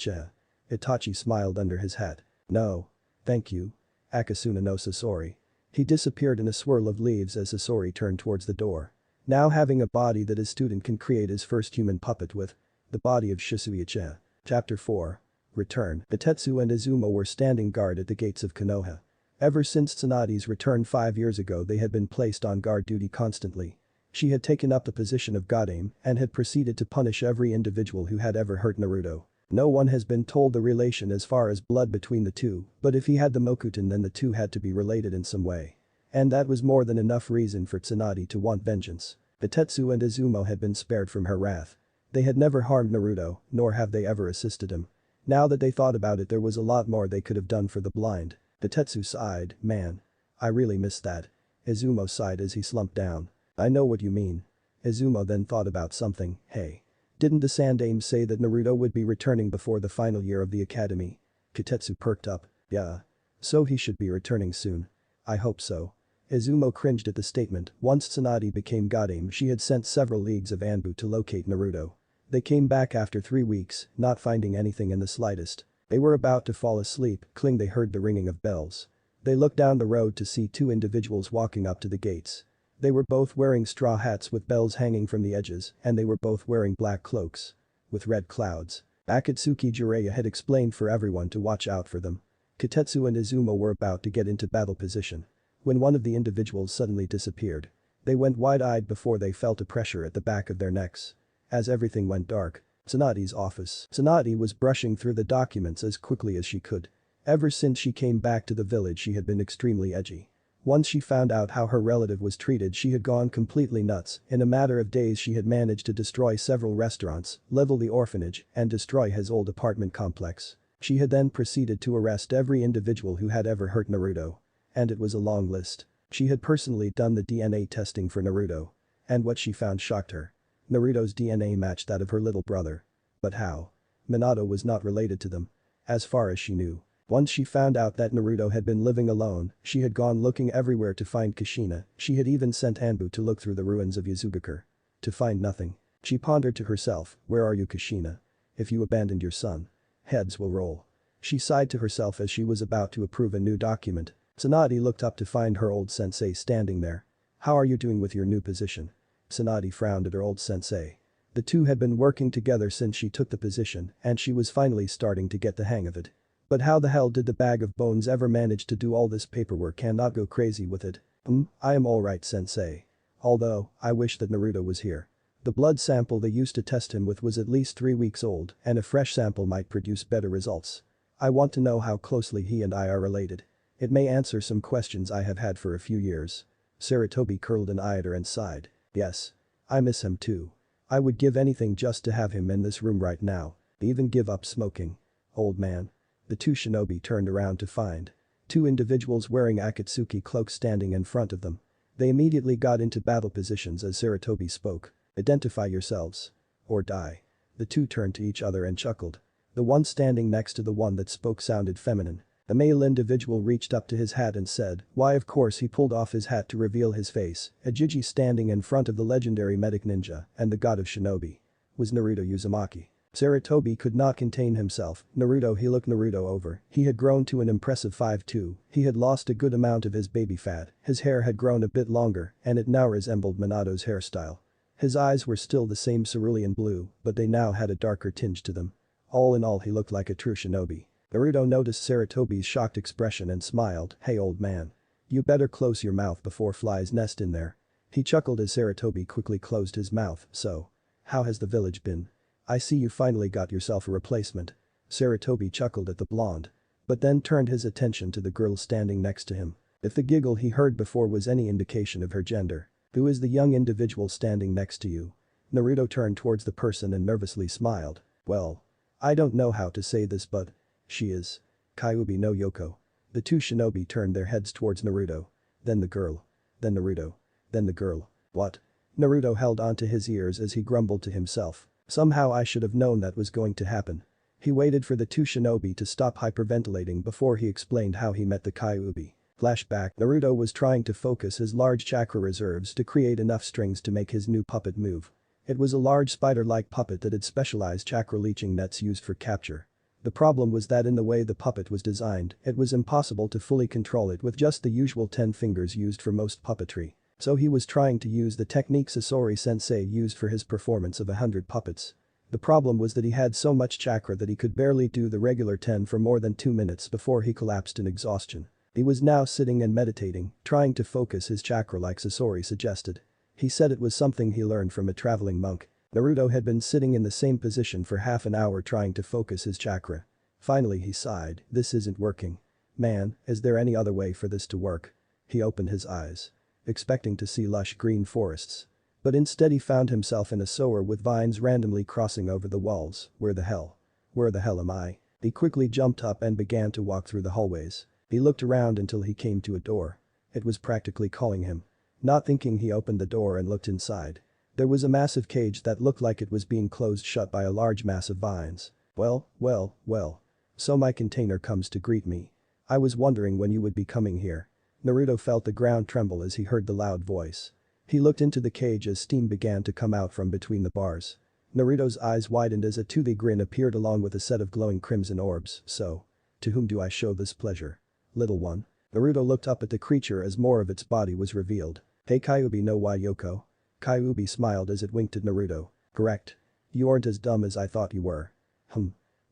Itachi smiled under his hat. No. Thank you. Akasuna no Sasori. He disappeared in a swirl of leaves as Sasori turned towards the door. Now having a body that his student can create his first human puppet with. The body of Shisuichi. Chapter 4. Return. Itetsu and Izumo were standing guard at the gates of Konoha. Ever since Tsunadi's return 5 years ago they had been placed on guard duty constantly. She had taken up the position of Godame and had proceeded to punish every individual who had ever hurt Naruto. No one has been told the relation as far as blood between the two, but if he had the Mokuton then the two had to be related in some way. And that was more than enough reason for Tsunade to want vengeance. Itetsu and Izumo had been spared from her wrath. They had never harmed Naruto, nor have they ever assisted him. Now that they thought about it there was a lot more they could have done for the blind. Itetsu sighed, man. I really miss that. Izumo sighed as he slumped down. I know what you mean. Izumo then thought about something. Hey. Didn't the Sandaime say that Naruto would be returning before the final year of the academy? Kitetsu perked up. Yeah. So he should be returning soon. I hope so. Izumo cringed at the statement. Once Tsunade became Godame she had sent several leagues of Anbu to locate Naruto. They came back after 3 weeks, not finding anything in the slightest. They were about to fall asleep, they heard the ringing of bells. They looked down the road to see 2 individuals walking up to the gates. They were both wearing straw hats with bells hanging from the edges and they were both wearing black cloaks. With red clouds. Akatsuki Jiraiya had explained for everyone to watch out for them. Kitetsu and Izumo were about to get into battle position. When one of the individuals suddenly disappeared. They went wide-eyed before they felt a pressure at the back of their necks. As everything went dark. Tsunade's office. Tsunade was brushing through the documents as quickly as she could. Ever since she came back to the village she had been extremely edgy. Once she found out how her relative was treated she had gone completely nuts. In a matter of days she had managed to destroy several restaurants, level the orphanage, and destroy his old apartment complex. She had then proceeded to arrest every individual who had ever hurt Naruto. And it was a long list. She had personally done the DNA testing for Naruto. And what she found shocked her. Naruto's DNA matched that of her little brother. But how? Minato was not related to them. As far as she knew. Once she found out that Naruto had been living alone, she had gone looking everywhere to find Kushina. She had even sent Anbu to look through the ruins of Yuzugakure. To find nothing. She pondered to herself, where are you Kushina? If you abandoned your son. Heads will roll. She sighed to herself as she was about to approve a new document. Tsunade looked up to find her old sensei standing there. How are you doing with your new position? Tsunade frowned at her old sensei. The two had been working together since she took the position and she was finally starting to get the hang of it. But how the hell did the bag of bones ever manage to do all this paperwork and not go crazy with it? I am alright sensei. Although, I wish that Naruto was here. The blood sample they used to test him with was at least 3 weeks old and a fresh sample might produce better results. I want to know how closely he and I are related. It may answer some questions I have had for a few years. Sarutobi curled an eye at her and sighed. Yes. I miss him too. I would give anything just to have him in this room right now. Even give up smoking. Old man. The 2 shinobi turned around to find 2 individuals wearing Akatsuki cloaks standing in front of them. They immediately got into battle positions as Sarutobi spoke. Identify yourselves. Or die. The 2 turned to each other and chuckled. The one standing next to the one that spoke sounded feminine. A male individual reached up to his hat and said, why of course he pulled off his hat to reveal his face, a Jiji standing in front of the legendary medic ninja and the god of shinobi. Was Naruto Uzumaki. Sarutobi could not contain himself. Naruto, he looked Naruto over. He had grown to an impressive 5'2". He had lost a good amount of his baby fat, his hair had grown a bit longer, and it now resembled Minato's hairstyle. His eyes were still the same cerulean blue, but they now had a darker tinge to them. All in all, he looked like a true shinobi. Naruto noticed Sarutobi's shocked expression and smiled. "Hey old man. You better close your mouth before flies nest in there." He chuckled as Sarutobi quickly closed his mouth. "So. How has the village been? I see you finally got yourself a replacement." Sarutobi chuckled at the blonde. But then turned his attention to the girl standing next to him. If the giggle he heard before was any indication of her gender. "Who is the young individual standing next to you?" Naruto turned towards the person and nervously smiled. "Well. I don't know how to say this but. She is. Kyuubi no Yoko." The two shinobi turned their heads towards Naruto. Then the girl. Then Naruto. Then the girl. "What?" Naruto held onto his ears as he grumbled to himself. "Somehow I should have known that was going to happen." He waited for the two shinobi to stop hyperventilating before he explained how he met the Kyuubi. Flashback. Naruto was trying to focus his large chakra reserves to create enough strings to make his new puppet move. It was a large spider-like puppet that had specialized chakra leeching nets used for capture. The problem was that in the way the puppet was designed, it was impossible to fully control it with just the usual 10 fingers used for most puppetry. So he was trying to use the technique Sasori-sensei used for his performance of 100 puppets. The problem was that he had so much chakra that he could barely do the regular 10 for more than 2 minutes before he collapsed in exhaustion. He was now sitting and meditating, trying to focus his chakra like Sasori suggested. He said it was something he learned from a traveling monk. Naruto had been sitting in the same position for half an hour trying to focus his chakra. Finally he sighed, "This isn't working. Man, is there any other way for this to work?" He opened his eyes, expecting to see lush green forests. But instead he found himself in a sewer with vines randomly crossing over the walls. Where the hell am I? He quickly jumped up and began to walk through the hallways. He looked around until he came to a door. It was practically calling him. Not thinking, he opened the door and looked inside. There was a massive cage that looked like it was being closed shut by a large mass of vines. Well. So my container comes to greet me. I was wondering when you would be coming here." Naruto felt the ground tremble as he heard the loud voice. He looked into the cage as steam began to come out from between the bars. Naruto's eyes widened as a toothy grin appeared along with a set of glowing crimson orbs. "So. To whom do I show this pleasure? Little one?" Naruto looked up at the creature as more of its body was revealed. "Hey Kyuubi no wa Yoko?" Kyuubi smiled as it winked at Naruto. "Correct. You aren't as dumb as I thought you were."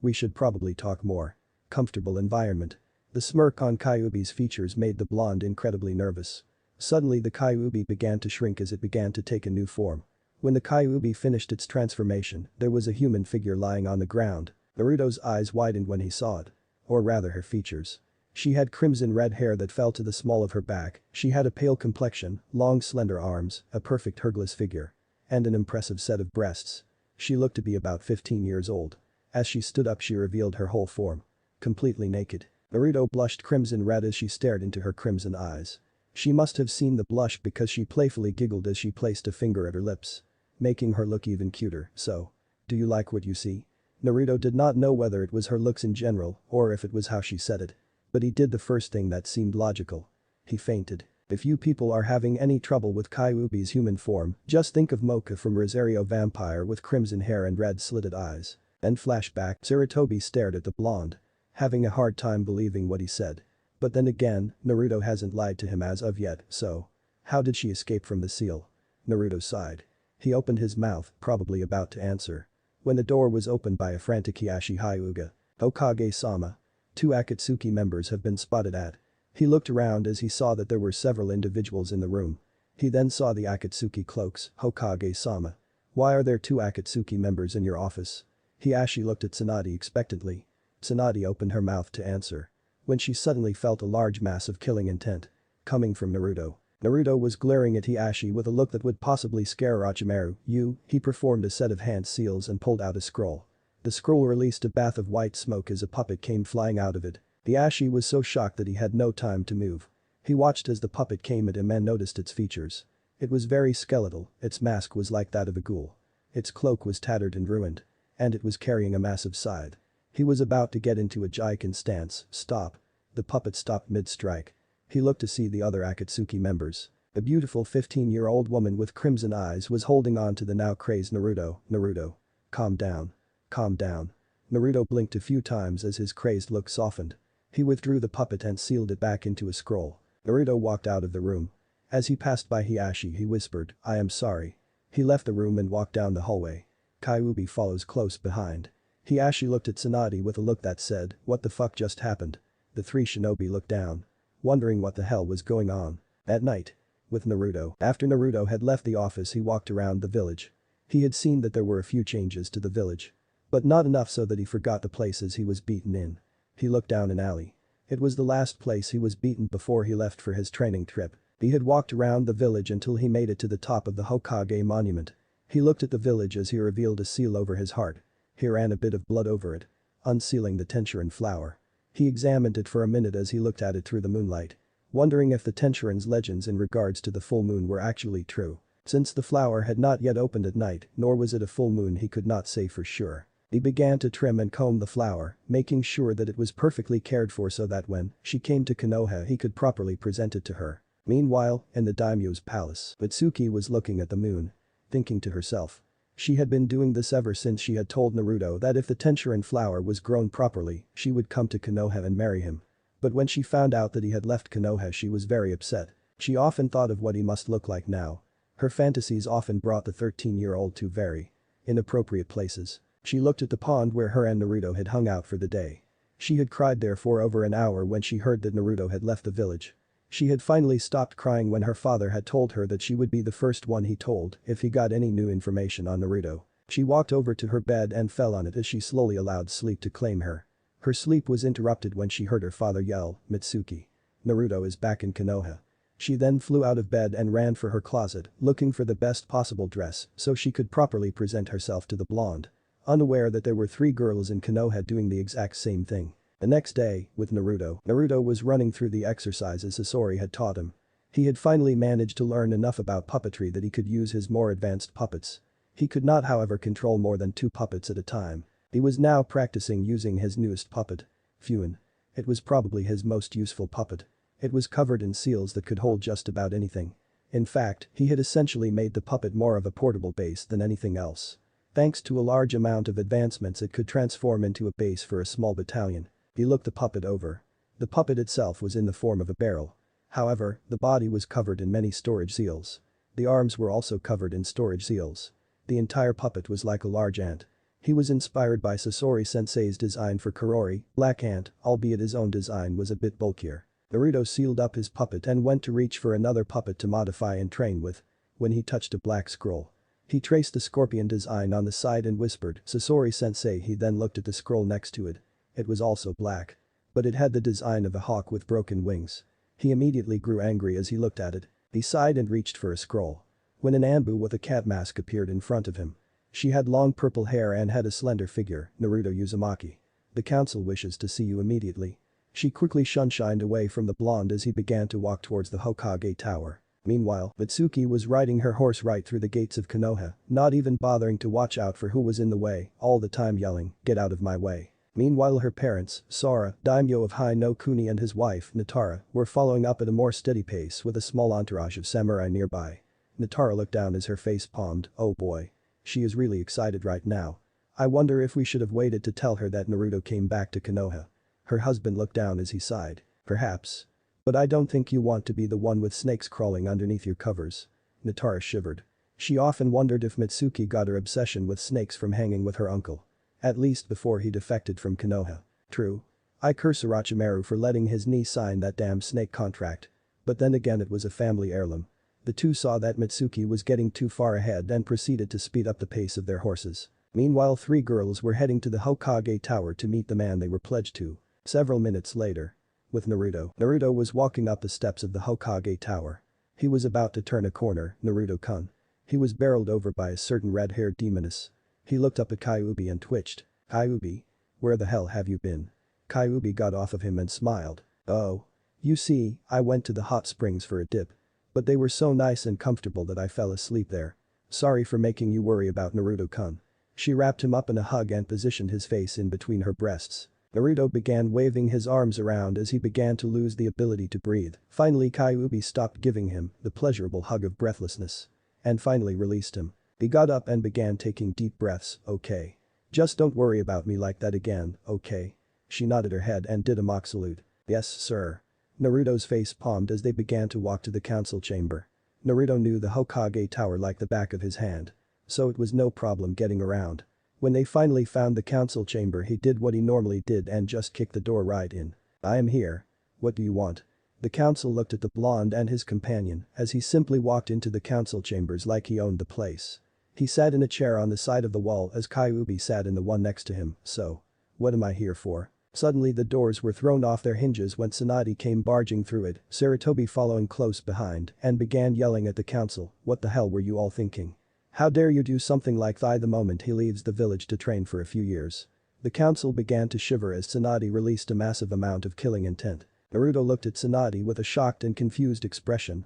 We should probably talk more." Comfortable environment. The smirk on Kyuubi's features made the blonde incredibly nervous. Suddenly the Kyuubi began to shrink as it began to take a new form. When the Kyuubi finished its transformation, there was a human figure lying on the ground. Naruto's eyes widened when he saw it. Or rather her features. She had crimson red hair that fell to the small of her back, she had a pale complexion, long slender arms, a perfect hergless figure. And an impressive set of breasts. She looked to be about 15 years old. As she stood up she revealed her whole form. Completely naked. Naruto blushed crimson red as she stared into her crimson eyes. She must have seen the blush because she playfully giggled as she placed a finger at her lips. Making her look even cuter. "So. Do you like what you see?" Naruto did not know whether it was her looks in general or if it was how she said it. But he did the first thing that seemed logical. He fainted. If you people are having any trouble with Kyuubi's human form, just think of Mocha from Rosario Vampire with crimson hair and red slitted eyes. Then flashback, Sarutobi stared at the blonde. Having a hard time believing what he said. But then again, Naruto hasn't lied to him as of yet, so. How did she escape from the seal? Naruto sighed. He opened his mouth, probably about to answer. When the door was opened by a frantic Hiashi Hyuga. "Hokage-sama. 2 Akatsuki members have been spotted at." He looked around as he saw that there were several individuals in the room. He then saw the Akatsuki cloaks. "Hokage-sama. Why are there 2 Akatsuki members in your office?" Hiashi looked at Tsunade expectantly. Tsunade opened her mouth to answer. When she suddenly felt a large mass of killing intent. Coming from Naruto. Naruto was glaring at Hiashi with a look that would possibly scare Orochimaru. He performed a set of hand seals and pulled out a scroll. The scroll released a bath of white smoke as a puppet came flying out of it. Hiashi was so shocked that he had no time to move. He watched as the puppet came at him and noticed its features. It was very skeletal, its mask was like that of a ghoul. Its cloak was tattered and ruined. And it was carrying a massive scythe. He was about to get into a Jaiken stance. "Stop." The puppet stopped mid-strike. He looked to see the other Akatsuki members. A beautiful 15-year-old woman with crimson eyes was holding on to the now crazed Naruto. "Naruto. Calm down. calm down. Naruto blinked a few times as his crazed look softened. He withdrew the puppet and sealed it back into a scroll. Naruto walked out of the room. As he passed by Hiashi he whispered, "I am sorry." He left the room and walked down the hallway. Kyuubi follows close behind. Hiashi looked at Tsunade with a look that said, "What the fuck just happened?" The three shinobi looked down, wondering what the hell was going on. At night. With Naruto. After Naruto had left the office he walked around the village. He had seen that there were a few changes to the village. But not enough so that he forgot the places he was beaten in. He looked down an alley. It was the last place he was beaten before he left for his training trip. He had walked around the village until he made it to the top of the Hokage monument. He looked at the village as he revealed a seal over his heart. He ran a bit of blood over it. Unsealing the tenchurin flower. He examined it for a minute as he looked at it through the moonlight, wondering if the tenchurin's legends in regards to the full moon were actually true. Since the flower had not yet opened at night, nor was it a full moon, he could not say for sure. He began to trim and comb the flower, making sure that it was perfectly cared for so that when she came to Konoha he could properly present it to her. Meanwhile, in the daimyo's palace, Mitsuki was looking at the moon, thinking to herself. She had been doing this ever since she had told Naruto that if the tenchurin flower was grown properly, she would come to Konoha and marry him. But when she found out that he had left Konoha she was very upset. She often thought of what he must look like now. Her fantasies often brought the 13-year-old to very inappropriate places. She looked at the pond where her and Naruto had hung out for the day. She had cried there for over an hour when she heard that Naruto had left the village. She had finally stopped crying when her father had told her that she would be the first one he told if he got any new information on Naruto. She walked over to her bed and fell on it as she slowly allowed sleep to claim her. Her sleep was interrupted when she heard her father yell, "Mitsuki. Naruto is back in Konoha." She then flew out of bed and ran for her closet, looking for the best possible dress so she could properly present herself to the blonde. Unaware that there were 3 girls in Konoha doing the exact same thing. The next day, with Naruto was running through the exercises Sasori had taught him. He had finally managed to learn enough about puppetry that he could use his more advanced puppets. He could not however control more than 2 puppets at a time. He was now practicing using his newest puppet, Fuin. It was probably his most useful puppet. It was covered in seals that could hold just about anything. In fact, he had essentially made the puppet more of a portable base than anything else. Thanks to a large amount of advancements it could transform into a base for a small battalion. He looked the puppet over. The puppet itself was in the form of a barrel. However, the body was covered in many storage seals. The arms were also covered in storage seals. The entire puppet was like a large ant. He was inspired by Sasori-sensei's design for Kurori, Black Ant, albeit his own design was a bit bulkier. Naruto sealed up his puppet and went to reach for another puppet to modify and train with. When he touched a black scroll, he traced the scorpion design on the side and whispered, "Sasori-sensei." He then looked at the scroll next to it. It was also black. But it had the design of a hawk with broken wings. He immediately grew angry as he looked at it. He sighed and reached for a scroll. When an Anbu with a cat mask appeared in front of him. She had long purple hair and had a slender figure, Naruto Uzumaki. "The council wishes to see you immediately." She quickly shunshined away from the blonde as he began to walk towards the Hokage tower. Meanwhile, Mitsuki was riding her horse right through the gates of Konoha, not even bothering to watch out for who was in the way, all the time yelling, "Get out of my way." Meanwhile her parents, Sora, Daimyo of Hai no Kuni and his wife, Natara, were following up at a more steady pace with a small entourage of samurai nearby. Natara looked down as her face palmed, "Oh boy. She is really excited right now. I wonder if we should have waited to tell her that Naruto came back to Konoha." Her husband looked down as he sighed. "Perhaps. But I don't think you want to be the one with snakes crawling underneath your covers." Natara shivered. She often wondered if Mitsuki got her obsession with snakes from hanging with her uncle. At least before he defected from Konoha. True. I curse Orochimaru for letting his niece sign that damn snake contract. But then again it was a family heirloom. The two saw that Mitsuki was getting too far ahead and proceeded to speed up the pace of their horses. Meanwhile 3 girls were heading to the Hokage tower to meet the man they were pledged to. Several minutes later. With Naruto. Naruto was walking up the steps of the Hokage tower. He was about to turn a corner, Naruto-kun. He was barreled over by a certain red-haired demoness. He looked up at Kyuubi and twitched. "Kyuubi? Where the hell have you been?" Kyuubi got off of him and smiled. "Oh. You see, I went to the hot springs for a dip. But they were so nice and comfortable that I fell asleep there. Sorry for making you worry about Naruto-kun." She wrapped him up in a hug and positioned his face in between her breasts. Naruto began waving his arms around as he began to lose the ability to breathe. Finally Kyuubi stopped giving him the pleasurable hug of breathlessness. And finally released him. He got up and began taking deep breaths. "Okay. Just don't worry about me like that again, okay? She nodded her head and did a mock salute. Yes, sir. Naruto's face palmed as they began to walk to the council chamber. Naruto knew the Hokage tower like the back of his hand. So it was no problem getting around. When they finally found the council chamber, he did what he normally did and just kicked the door right in. I am here. What do you want? The council looked at the blonde and his companion as he simply walked into the council chambers like he owned the place. He sat in a chair on the side of the wall as Kyuubi sat in the one next to him, so. What am I here for? Suddenly the doors were thrown off their hinges when Tsunade came barging through it, Sarutobi following close behind, and began yelling at the council, what the hell were you all thinking? How dare you do something like that the moment he leaves the village to train for a few years? The council began to shiver as Tsunade released a massive amount of killing intent. Naruto looked at Tsunade with a shocked and confused expression,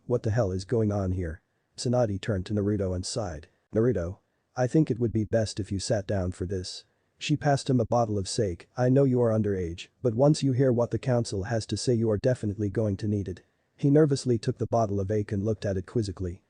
what the hell is going on here? Tsunade turned to Naruto and sighed. Naruto. I think it would be best if you sat down for this. She passed him a bottle of sake. I know you are underage, but once you hear what the council has to say you are definitely going to need it. He nervously took the bottle of ache and looked at it quizzically.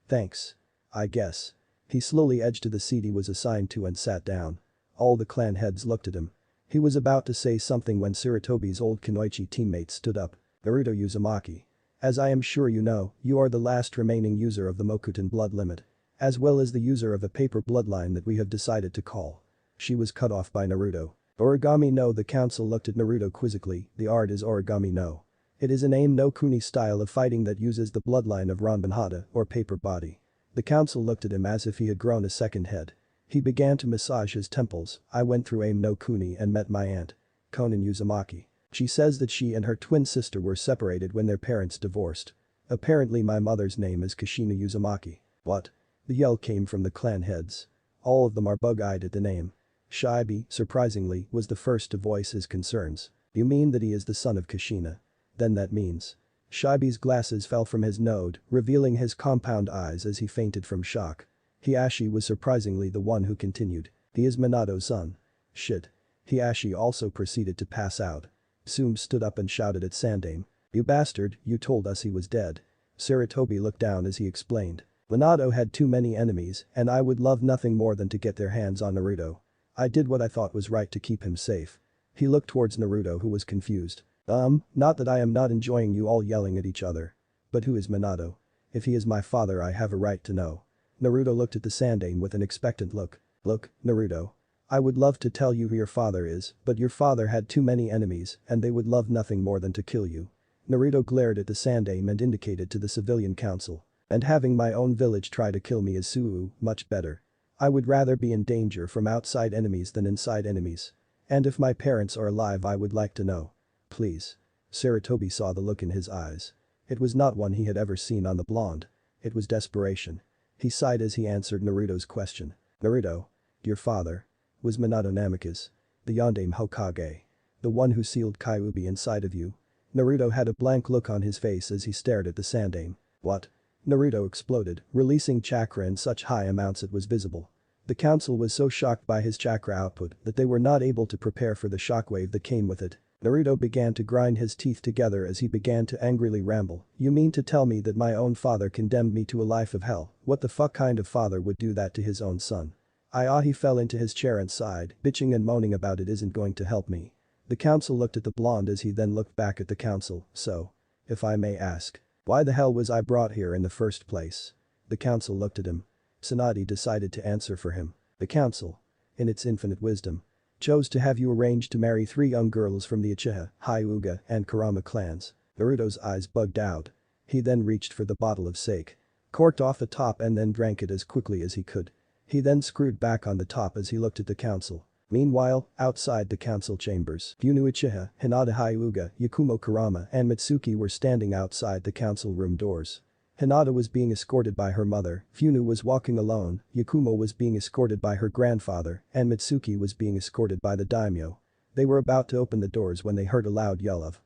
Thanks. I guess. He slowly edged to the seat he was assigned to and sat down. All the clan heads looked at him. He was about to say something when Sarutobi's old Kunoichi teammate stood up. Naruto Uzumaki. As I am sure you know, you are the last remaining user of the Mokuton blood limit. As well as the user of a paper bloodline that we have decided to call. She was cut off by Naruto. Origami no. The council looked at Naruto quizzically. The art is Origami no. It is an aim no kuni style of fighting that uses the bloodline of Ranbanhata or paper body. The council looked at him as if he had grown a second head. He began to massage his temples. I went through aim no kuni and met my aunt. Konan Uzumaki. She says that she and her twin sister were separated when their parents divorced. Apparently my mother's name is Kushina Uzumaki. What? The yell came from the clan heads. All of them are bug-eyed at the name. Shibi, surprisingly, was the first to voice his concerns. You mean that he is the son of Kushina? Then that means. Shibi's glasses fell from his nose, revealing his compound eyes as he fainted from shock. Hiashi was surprisingly the one who continued. He is Minato's son. Shit. Hiashi also proceeded to pass out. Tsume stood up and shouted at Sandaime. You bastard, you told us he was dead. Sarutobi looked down as he explained. Minato had too many enemies and I would love nothing more than to get their hands on Naruto. I did what I thought was right to keep him safe. He looked towards Naruto who was confused. Not that I am not enjoying you all yelling at each other. But who is Minato? If he is my father I have a right to know. Naruto looked at the Sandaime with an expectant look. Look, Naruto. I would love to tell you who your father is, but your father had too many enemies and they would love nothing more than to kill you. Naruto glared at the Sandaime and indicated to the civilian council. And having my own village try to kill me is much better. I would rather be in danger from outside enemies than inside enemies. And if my parents are alive I would like to know. Please. Sarutobi saw the look in his eyes. It was not one he had ever seen on the blonde. It was desperation. He sighed as he answered Naruto's question. Naruto. Your father. Was Minato Namikaze. The Yondaime Hokage. The one who sealed Kyuubi inside of you. Naruto had a blank look on his face as he stared at the Sandaime. What? Naruto exploded, releasing chakra in such high amounts it was visible. The council was so shocked by his chakra output that they were not able to prepare for the shockwave that came with it. Naruto began to grind his teeth together as he began to angrily ramble. You mean to tell me that my own father condemned me to a life of hell? What the fuck kind of father would do that to his own son? He fell into his chair and sighed, bitching and moaning about it isn't going to help me. The council looked at the blonde as he then looked back at the council, so. If I may ask. Why the hell was I brought here in the first place? The council looked at him. Tsunade decided to answer for him. The council. In its infinite wisdom. Chose to have you arranged to marry 3 young girls from the Uchiha, Hyuga, and Kurama clans. Naruto's eyes bugged out. He then reached for the bottle of sake. Corked off the top and then drank it as quickly as he could. He then screwed back on the top as he looked at the council. Meanwhile, outside the council chambers, Funu Uchiha, Hinata Hyuga, Yakumo Kurama and Mitsuki were standing outside the council room doors. Hinata was being escorted by her mother, Funu was walking alone, Yakumo was being escorted by her grandfather, and Mitsuki was being escorted by the Daimyo. They were about to open the doors when they heard a loud yell of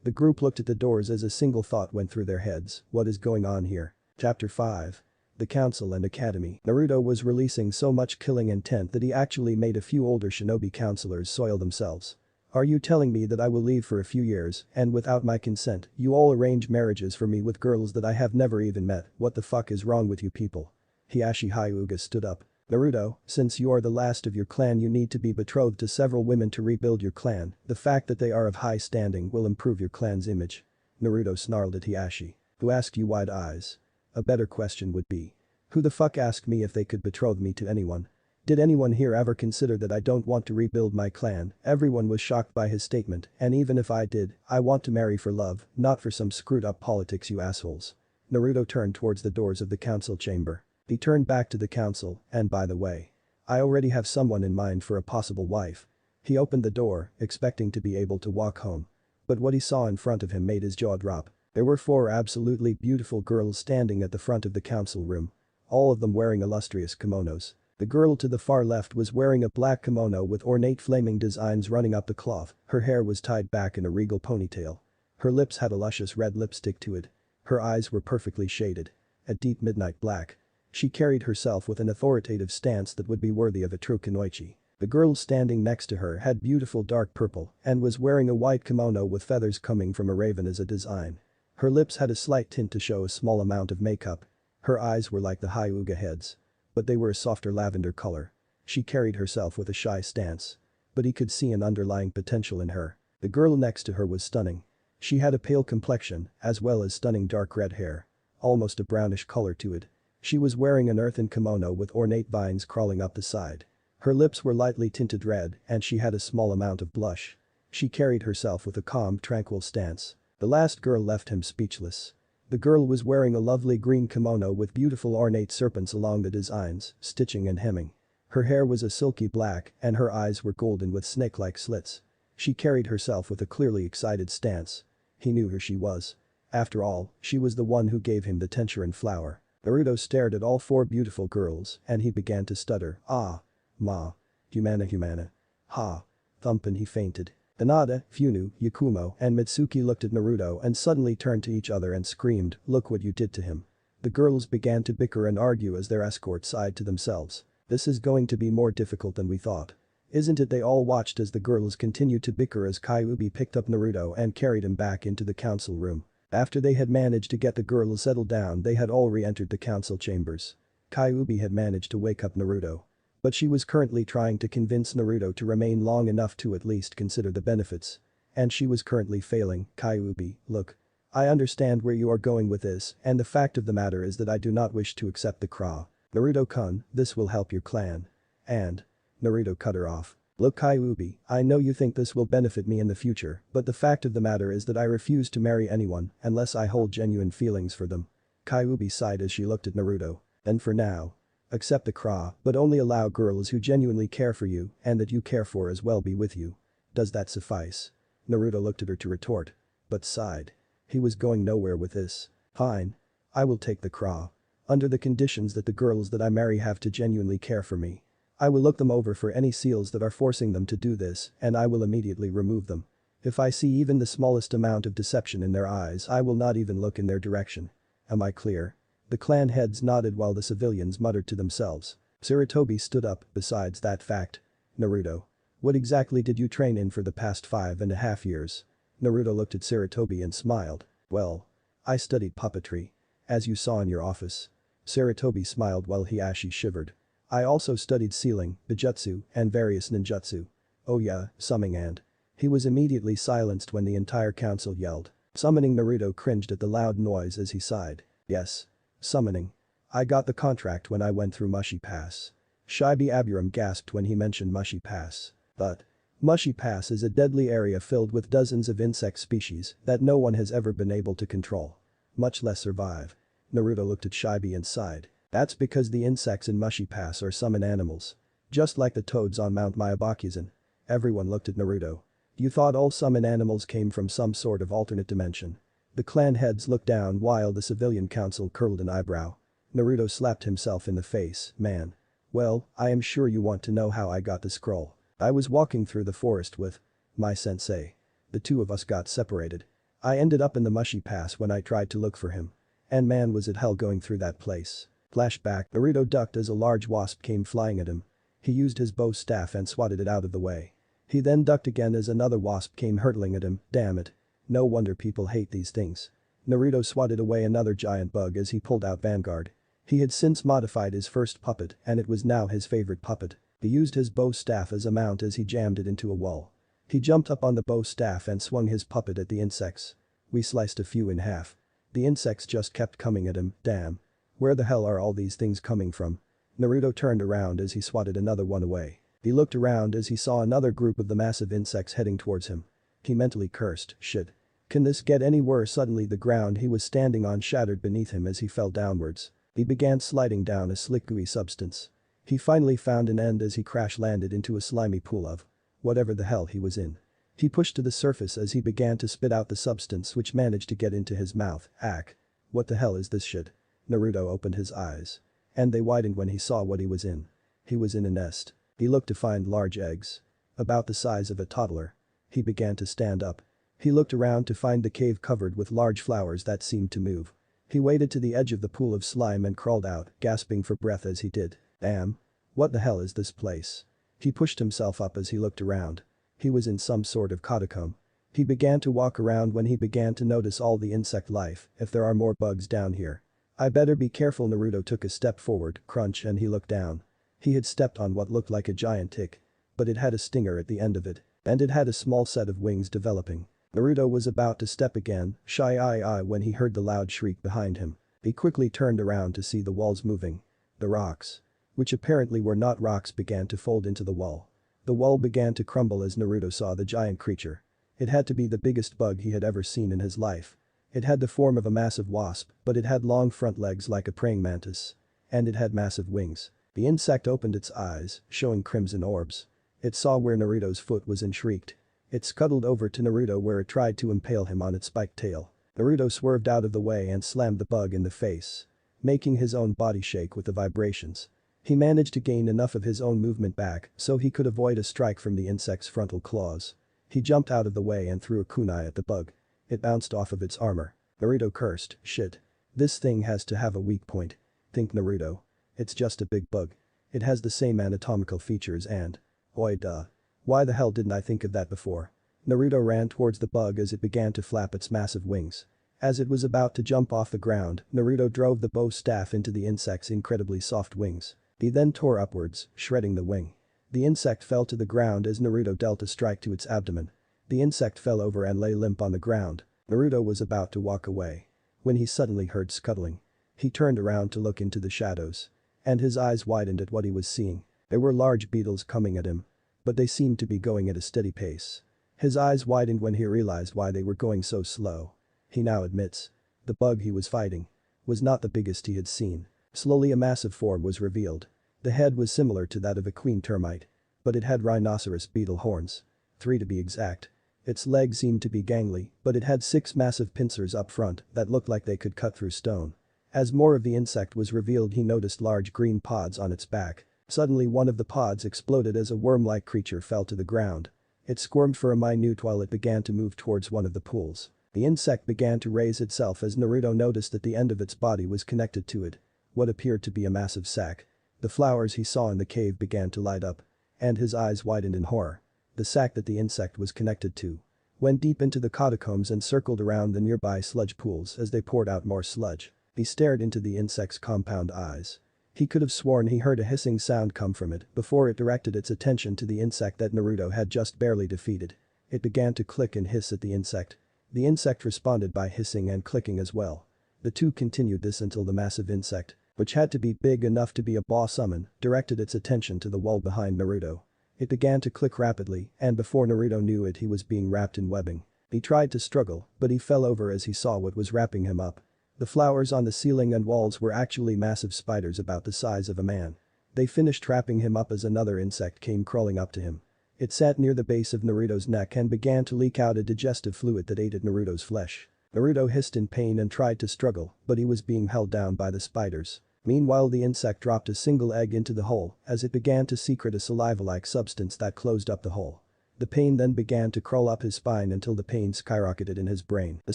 The group looked at the doors as a single thought went through their heads. What is going on here? Chapter 5. The Council and Academy. Naruto was releasing so much killing intent that he actually made a few older shinobi counselors soil themselves. Are you telling me that I will leave for a few years and without my consent, you all arrange marriages for me with girls that I have never even met? What the fuck is wrong with you people? Hiashi Hyuga stood up. Naruto, since you are the last of your clan, you need to be betrothed to several women to rebuild your clan. The fact that they are of high standing will improve your clan's image. Naruto snarled at Hiashi. Who asked you wide eyes? A better question would be. Who the fuck asked me if they could betroth me to anyone? Did anyone here ever consider that I don't want to rebuild my clan? Everyone was shocked by his statement, and even if I did, I want to marry for love, not for some screwed up politics, you assholes. Naruto turned towards the doors of the council chamber. He turned back to the council, and by the way, I already have someone in mind for a possible wife. He opened the door, expecting to be able to walk home. But what he saw in front of him made his jaw drop. There were 4 absolutely beautiful girls standing at the front of the council room. All of them wearing illustrious kimonos. The girl to the far left was wearing a black kimono with ornate flaming designs running up the cloth. Her hair was tied back in a regal ponytail. Her lips had a luscious red lipstick to it. Her eyes were perfectly shaded. A deep midnight black. She carried herself with an authoritative stance that would be worthy of a true kunoichi. The girl standing next to her had beautiful dark purple and was wearing a white kimono with feathers coming from a raven as a design. Her lips had a slight tint to show a small amount of makeup. Her eyes were like the Hyuga heads. But they were a softer lavender color. She carried herself with a shy stance. But he could see an underlying potential in her. The girl next to her was stunning. She had a pale complexion, as well as stunning dark red hair. Almost a brownish color to it. She was wearing an earthen kimono with ornate vines crawling up the side. Her lips were lightly tinted red and she had a small amount of blush. She carried herself with a calm, tranquil stance. The last girl left him speechless. The girl was wearing a lovely green kimono with beautiful ornate serpents along the designs, stitching and hemming. Her hair was a silky black and her eyes were golden with snake-like slits. She carried herself with a clearly excited stance. He knew who she was. After all, she was the one who gave him the tenchurin flower. Naruto stared at all 4 beautiful girls and he began to stutter. Ah. Ma. Humana. Ha. Thump, and he fainted. Hinata, Funu, Yakumo and Mitsuki looked at Naruto and suddenly turned to each other and screamed, "Look what you did to him." The girls began to bicker and argue as their escort sighed to themselves. This is going to be more difficult than we thought. Isn't it? They all watched as the girls continued to bicker as Kyuubi picked up Naruto and carried him back into the council room. After they had managed to get the girls settled down, they had all re-entered the council chambers. Kyuubi had managed to wake up Naruto. But she was currently trying to convince Naruto to remain long enough to at least consider the benefits. And she was currently failing. Kyuubi, look. I understand where you are going with this, and the fact of the matter is that I do not wish to accept the Kra. Naruto-kun, this will help your clan. And. Naruto cut her off. Look, Kyuubi, I know you think this will benefit me in the future, but the fact of the matter is that I refuse to marry anyone unless I hold genuine feelings for them. Kyuubi sighed as she looked at Naruto. And for now. Accept the Kra, but only allow girls who genuinely care for you and that you care for as well be with you. Does that suffice? Naruto looked at her to retort. But sighed. He was going nowhere with this. Fine. I will take the Kra. Under the conditions that the girls that I marry have to genuinely care for me. I will look them over for any seals that are forcing them to do this and I will immediately remove them. If I see even the smallest amount of deception in their eyes, I will not even look in their direction. Am I clear? The clan heads nodded while the civilians muttered to themselves. Sarutobi stood up. Besides that fact. Naruto. What exactly did you train in for the past 5.5 years? Naruto looked at Sarutobi and smiled. Well. I studied puppetry. As you saw in your office. Sarutobi smiled while Hiashi shivered. I also studied sealing, bijutsu, and various ninjutsu. Oh yeah, summoning and. He was immediately silenced when the entire council yelled. Summoning. Naruto cringed at the loud noise as he sighed. Yes. Summoning. I got the contract when I went through Mushy Pass. Shibi Aburam gasped when he mentioned Mushy Pass. But. Mushy Pass is a deadly area filled with dozens of insect species that no one has ever been able to control. Much less survive. Naruto looked at Shibi and sighed. That's because the insects in Mushy Pass are summon animals. Just like the toads on Mount Myabakuzen. Everyone looked at Naruto. You thought all summon animals came from some sort of alternate dimension. The clan heads looked down while the civilian council curled an eyebrow. Naruto slapped himself in the face. Man. Well, I am sure you want to know how I got the scroll. I was walking through the forest with my sensei. The two of us got separated. I ended up in the Mushy Pass when I tried to look for him. And man was it hell going through that place. Flashback. Naruto ducked as a large wasp came flying at him. He used his bow staff and swatted it out of the way. He then ducked again as another wasp came hurtling at him, damn it. No wonder people hate these things. Naruto swatted away another giant bug as he pulled out Vanguard. He had since modified his first puppet and it was now his favorite puppet. He used his bow staff as a mount as he jammed it into a wall. He jumped up on the bow staff and swung his puppet at the insects. We sliced a few in half. The insects just kept coming at him, damn. Where the hell are all these things coming from? Naruto turned around as he swatted another one away. He looked around as he saw another group of the massive insects heading towards him. He mentally cursed, shit. Can this get any worse? Suddenly the ground he was standing on shattered beneath him as he fell downwards. He began sliding down a slick gooey substance. He finally found an end as he crash-landed into a slimy pool of whatever the hell he was in. He pushed to the surface as he began to spit out the substance which managed to get into his mouth. Ack. What the hell is this shit? Naruto opened his eyes. And they widened when he saw what he was in. He was in a nest. He looked to find large eggs. About the size of a toddler. He began to stand up. He looked around to find the cave covered with large flowers that seemed to move. He waded to the edge of the pool of slime and crawled out, gasping for breath as he did. Damn. What the hell is this place? He pushed himself up as he looked around. He was in some sort of catacomb. He began to walk around when he began to notice all the insect life. If there are more bugs down here. I better be careful. Naruto took a step forward, crunch, and he looked down. He had stepped on what looked like a giant tick. But it had a stinger at the end of it. And it had a small set of wings developing. Naruto was about to step again, when he heard the loud shriek behind him. He quickly turned around to see the walls moving. The rocks. Which apparently were not rocks began to fold into the wall. The wall began to crumble as Naruto saw the giant creature. It had to be the biggest bug he had ever seen in his life. It had the form of a massive wasp, but it had long front legs like a praying mantis. And it had massive wings. The insect opened its eyes, showing crimson orbs. It saw where Naruto's foot was and shrieked. It scuttled over to Naruto where it tried to impale him on its spiked tail. Naruto swerved out of the way and slammed the bug in the face. Making his own body shake with the vibrations. He managed to gain enough of his own movement back so he could avoid a strike from the insect's frontal claws. He jumped out of the way and threw a kunai at the bug. It bounced off of its armor. Naruto cursed, shit. This thing has to have a weak point. Think Naruto. It's just a big bug. It has the same anatomical features and… Oi duh. Why the hell didn't I think of that before? Naruto ran towards the bug as it began to flap its massive wings. As it was about to jump off the ground, Naruto drove the bow staff into the insect's incredibly soft wings. He then tore upwards, shredding the wing. The insect fell to the ground as Naruto dealt a strike to its abdomen. The insect fell over and lay limp on the ground. Naruto was about to walk away. When he suddenly heard scuttling. He turned around to look into the shadows. And his eyes widened at what he was seeing. There were large beetles coming at him. But they seemed to be going at a steady pace. His eyes widened when he realized why they were going so slow. He now admits. The bug he was fighting was not the biggest he had seen. Slowly a massive form was revealed. The head was similar to that of a queen termite. But it had rhinoceros beetle horns. 3 to be exact. Its legs seemed to be gangly, but it had 6 massive pincers up front that looked like they could cut through stone. As more of the insect was revealed he noticed large green pods on its back. Suddenly one of the pods exploded as a worm-like creature fell to the ground. It squirmed for a minute while it began to move towards one of the pools. The insect began to raise itself as Naruto noticed that the end of its body was connected to it. What appeared to be a massive sac. The flowers he saw in the cave began to light up. And his eyes widened in horror. The sac that the insect was connected to went deep into the catacombs and circled around the nearby sludge pools as they poured out more sludge. He stared into the insect's compound eyes. He could have sworn he heard a hissing sound come from it before it directed its attention to the insect that Naruto had just barely defeated. It began to click and hiss at the insect. The insect responded by hissing and clicking as well. The two continued this until the massive insect, which had to be big enough to be a boss summon, directed its attention to the wall behind Naruto. It began to click rapidly and before Naruto knew it he was being wrapped in webbing. He tried to struggle, but he fell over as he saw what was wrapping him up. The flowers on the ceiling and walls were actually massive spiders about the size of a man. They finished wrapping him up as another insect came crawling up to him. It sat near the base of Naruto's neck and began to leak out a digestive fluid that ate at Naruto's flesh. Naruto hissed in pain and tried to struggle, but he was being held down by the spiders. Meanwhile the insect dropped a single egg into the hole as it began to secrete a saliva-like substance that closed up the hole. The pain then began to crawl up his spine until the pain skyrocketed in his brain. The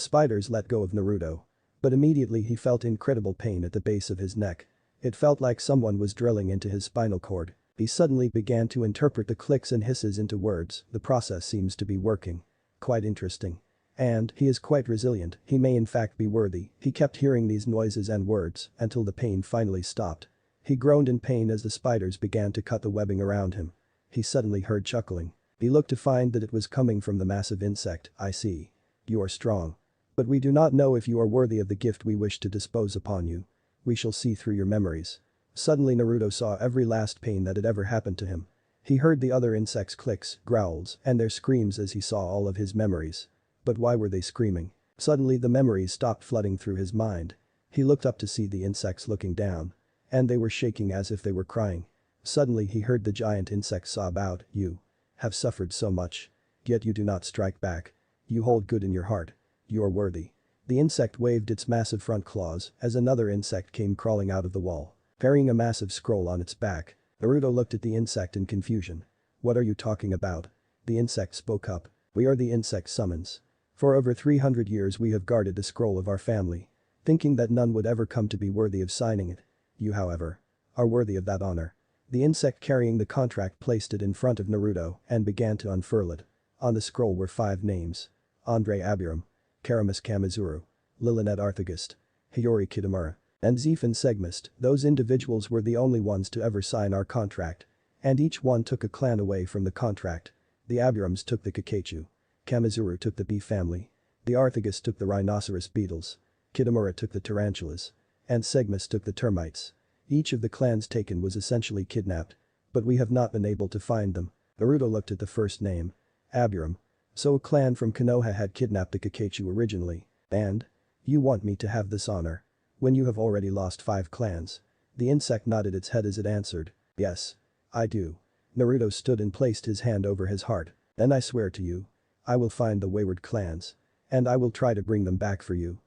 spiders let go of Naruto. But immediately he felt incredible pain at the base of his neck. It felt like someone was drilling into his spinal cord. He suddenly began to interpret the clicks and hisses into words. The process seems to be working. Quite interesting. And he is quite resilient, he may in fact be worthy. He kept hearing these noises and words until the pain finally stopped. He groaned in pain as the spiders began to cut the webbing around him. He suddenly heard chuckling. He looked to find that it was coming from the massive insect. I see. You are strong. But we do not know if you are worthy of the gift we wish to dispose upon you. We shall see through your memories. Suddenly Naruto saw every last pain that had ever happened to him. He heard the other insects' clicks, growls, and their screams as he saw all of his memories. But why were they screaming? Suddenly the memories stopped flooding through his mind. He looked up to see the insects looking down. And they were shaking as if they were crying. Suddenly he heard the giant insect sob out, "You have suffered so much. Yet you do not strike back. You hold good in your heart. You are worthy." The insect waved its massive front claws as another insect came crawling out of the wall, carrying a massive scroll on its back. Naruto looked at the insect in confusion. "What are you talking about?" The insect spoke up. "We are the insect summons. For over 300 years we have guarded the scroll of our family, thinking that none would ever come to be worthy of signing it. You, however, are worthy of that honor." The insect carrying the contract placed it in front of Naruto and began to unfurl it. On the scroll were 5 names. Andre Abiram, Karamis Kamizuru, Lilinet Arthagist, Hiyori Kitamura, and Zephan Segmist. Those individuals were the only ones to ever sign our contract. And each one took a clan away from the contract. The Abirams took the Kakachu. Kamizuru took the bee family. The Arthagist took the rhinoceros beetles. Kitamura took the tarantulas. And Segmist took the termites. Each of the clans taken was essentially kidnapped. But we have not been able to find them. Naruto looked at the first name. Abiram. So a clan from Konoha had kidnapped the Kakachu originally. And? You want me to have this honor? When you have already lost 5 clans. The insect nodded its head as it answered. Yes. I do. Naruto stood and placed his hand over his heart. Then I swear to you. I will find the wayward clans. And I will try to bring them back for you.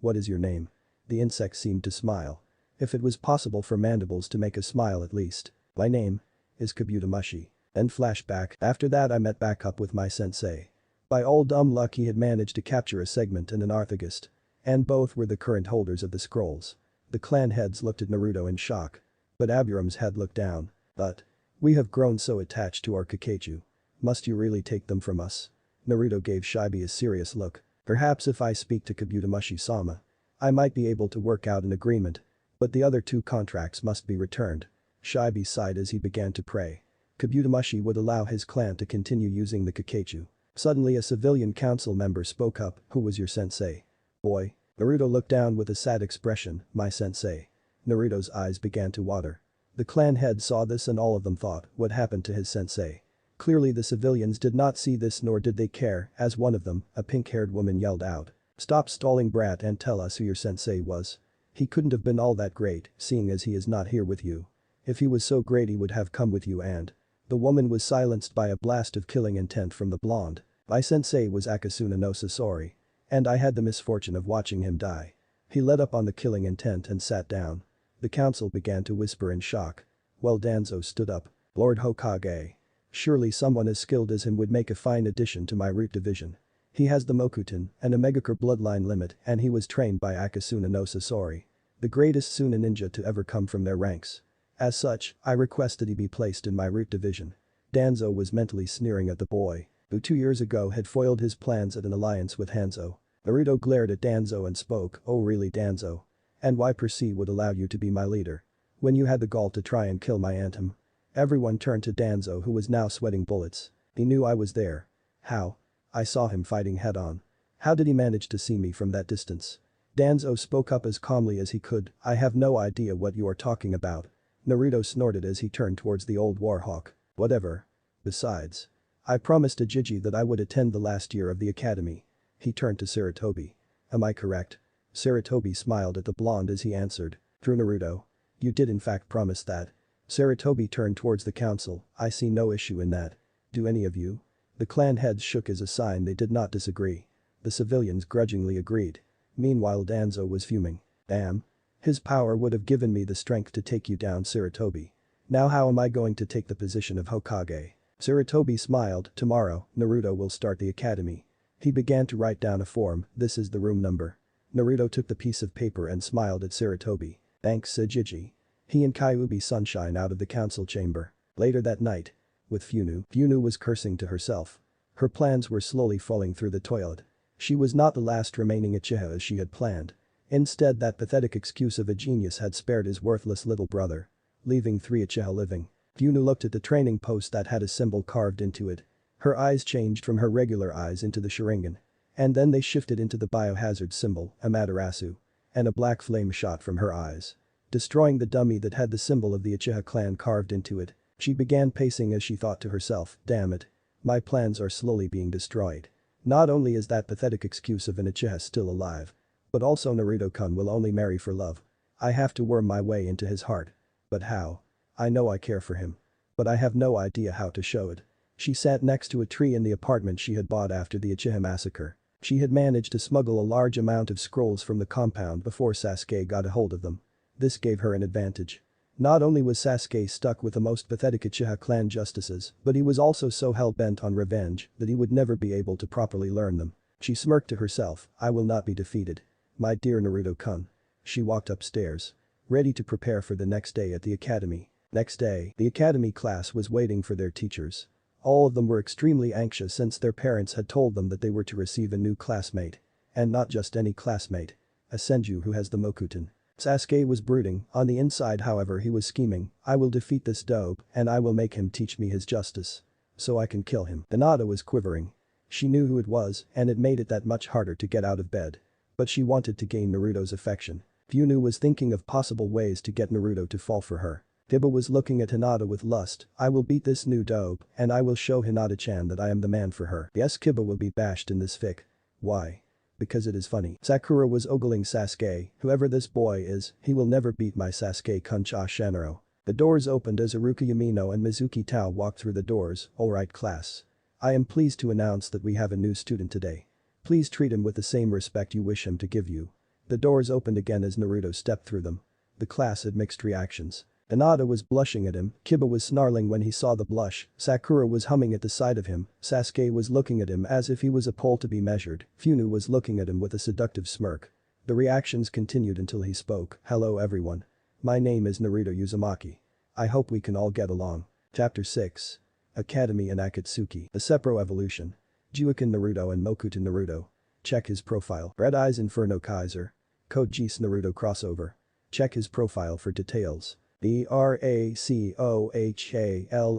What is your name? The insect seemed to smile. If it was possible for mandibles to make a smile at least. My name is Kabutamushi. Then flashback. After that I met back up with my sensei. By all dumb luck he had managed to capture a segment and an Arthagist. And both were the current holders of the scrolls. The clan heads looked at Naruto in shock. But Abiram's head looked down. But we have grown so attached to our Kakachu. Must you really take them from us? Naruto gave Shibi a serious look. Perhaps if I speak to Kabutamushi-sama, I might be able to work out an agreement. But the other 2 contracts must be returned. Shibi sighed as he began to pray. Kabutamushi would allow his clan to continue using the Kakachu. Suddenly a civilian council member spoke up. Who was your sensei? Boy. Naruto looked down with a sad expression. My sensei. Naruto's eyes began to water. The clan head saw this and all of them thought, what happened to his sensei? Clearly the civilians did not see this nor did they care, as one of them, a pink-haired woman yelled out. Stop stalling, brat, and tell us who your sensei was. He couldn't have been all that great, seeing as he is not here with you. If he was so great he would have come with you and… The woman was silenced by a blast of killing intent from the blonde. My sensei was Akasuna no Sasori. And I had the misfortune of watching him die. He let up on the killing intent and sat down. The council began to whisper in shock. Well, Danzo stood up. Lord Hokage. Surely someone as skilled as him would make a fine addition to my root division. He has the Mokuton and a Megakure bloodline limit and he was trained by Akasuna no Sasori. The greatest Suna ninja to ever come from their ranks. As such, I request that he be placed in my root division. Danzo was mentally sneering at the boy, who 2 years ago had foiled his plans at an alliance with Hanzo. Naruto glared at Danzo and spoke, oh really Danzo? And why Percy would allow you to be my leader? When you had the gall to try and kill my Antem. Everyone turned to Danzo who was now sweating bullets. He knew I was there. How? I saw him fighting head-on. How did he manage to see me from that distance? Danzo spoke up as calmly as he could, I have no idea what you are talking about. Naruto snorted as he turned towards the old warhawk. Whatever. Besides. I promised Ajiji that I would attend the last year of the academy. He turned to Sarutobi. Am I correct? Sarutobi smiled at the blonde as he answered. Through Naruto. You did in fact promise that. Sarutobi turned towards the council. I see no issue in that. Do any of you? The clan heads shook as a sign they did not disagree. The civilians grudgingly agreed. Meanwhile Danzo was fuming. Damn. His power would have given me the strength to take you down, Sarutobi. Now how am I going to take the position of Hokage? Sarutobi smiled. Tomorrow, Naruto will start the academy. He began to write down a form. This is the room number. Naruto took the piece of paper and smiled at Sarutobi. Thanks, Ajiji. He and Kyuubi sunshine out of the council chamber. Later that night. With Funu was cursing to herself. Her plans were slowly falling through the toilet. She was not the last remaining Uchiha as she had planned. Instead, that pathetic excuse of a genius had spared his worthless little brother. Leaving 3 Uchiha living. Funu looked at the training post that had a symbol carved into it. Her eyes changed from her regular eyes into the Sharingan. And then they shifted into the biohazard symbol, Amaterasu. And a black flame shot from her eyes. Destroying the dummy that had the symbol of the Uchiha clan carved into it. She began pacing as she thought to herself, damn it. My plans are slowly being destroyed. Not only is that pathetic excuse of an Uchiha still alive. But also Naruto-kun will only marry for love. I have to worm my way into his heart. But how? I know I care for him. But I have no idea how to show it. She sat next to a tree in the apartment she had bought after the Uchiha massacre. She had managed to smuggle a large amount of scrolls from the compound before Sasuke got a hold of them. This gave her an advantage. Not only was Sasuke stuck with the most pathetic Uchiha clan justices, but he was also so hell-bent on revenge that he would never be able to properly learn them. She smirked to herself, I will not be defeated. My dear Naruto-kun. She walked upstairs. Ready to prepare for the next day at the academy. Next day, the academy class was waiting for their teachers. All of them were extremely anxious since their parents had told them that they were to receive a new classmate. And not just any classmate. A Senju who has the Mokuton. Sasuke was brooding, on the inside however he was scheming, I will defeat this dope and I will make him teach me his justice. So I can kill him. Hinata was quivering. She knew who it was and it made it that much harder to get out of bed. But she wanted to gain Naruto's affection. Funu was thinking of possible ways to get Naruto to fall for her. Kiba was looking at Hinata with lust, I will beat this new dope and I will show Hinata-chan that I am the man for her. Yes, Kiba will be bashed in this fic. Why? Because it is funny. Sakura was ogling Sasuke, whoever this boy is, he will never beat my Sasuke-kun cha Shanro. The doors opened as Iruka Yamino and Mizuki Tao walked through the doors, alright class. I am pleased to announce that we have a new student today. Please treat him with the same respect you wish him to give you. The doors opened again as Naruto stepped through them. The class had mixed reactions. Hinata was blushing at him, Kiba was snarling when he saw the blush, Sakura was humming at the sight of him, Sasuke was looking at him as if he was a pole to be measured, Funu was looking at him with a seductive smirk. The reactions continued until he spoke, hello everyone. My name is Naruto Uzumaki. I hope we can all get along. Chapter 6. Academy and Akatsuki. The Sepro Evolution. Juuken Naruto and Mokuton Naruto. Check his profile. Red Eyes Inferno Kaiser. Code Geass Naruto crossover. Check his profile for details. BRACOHALO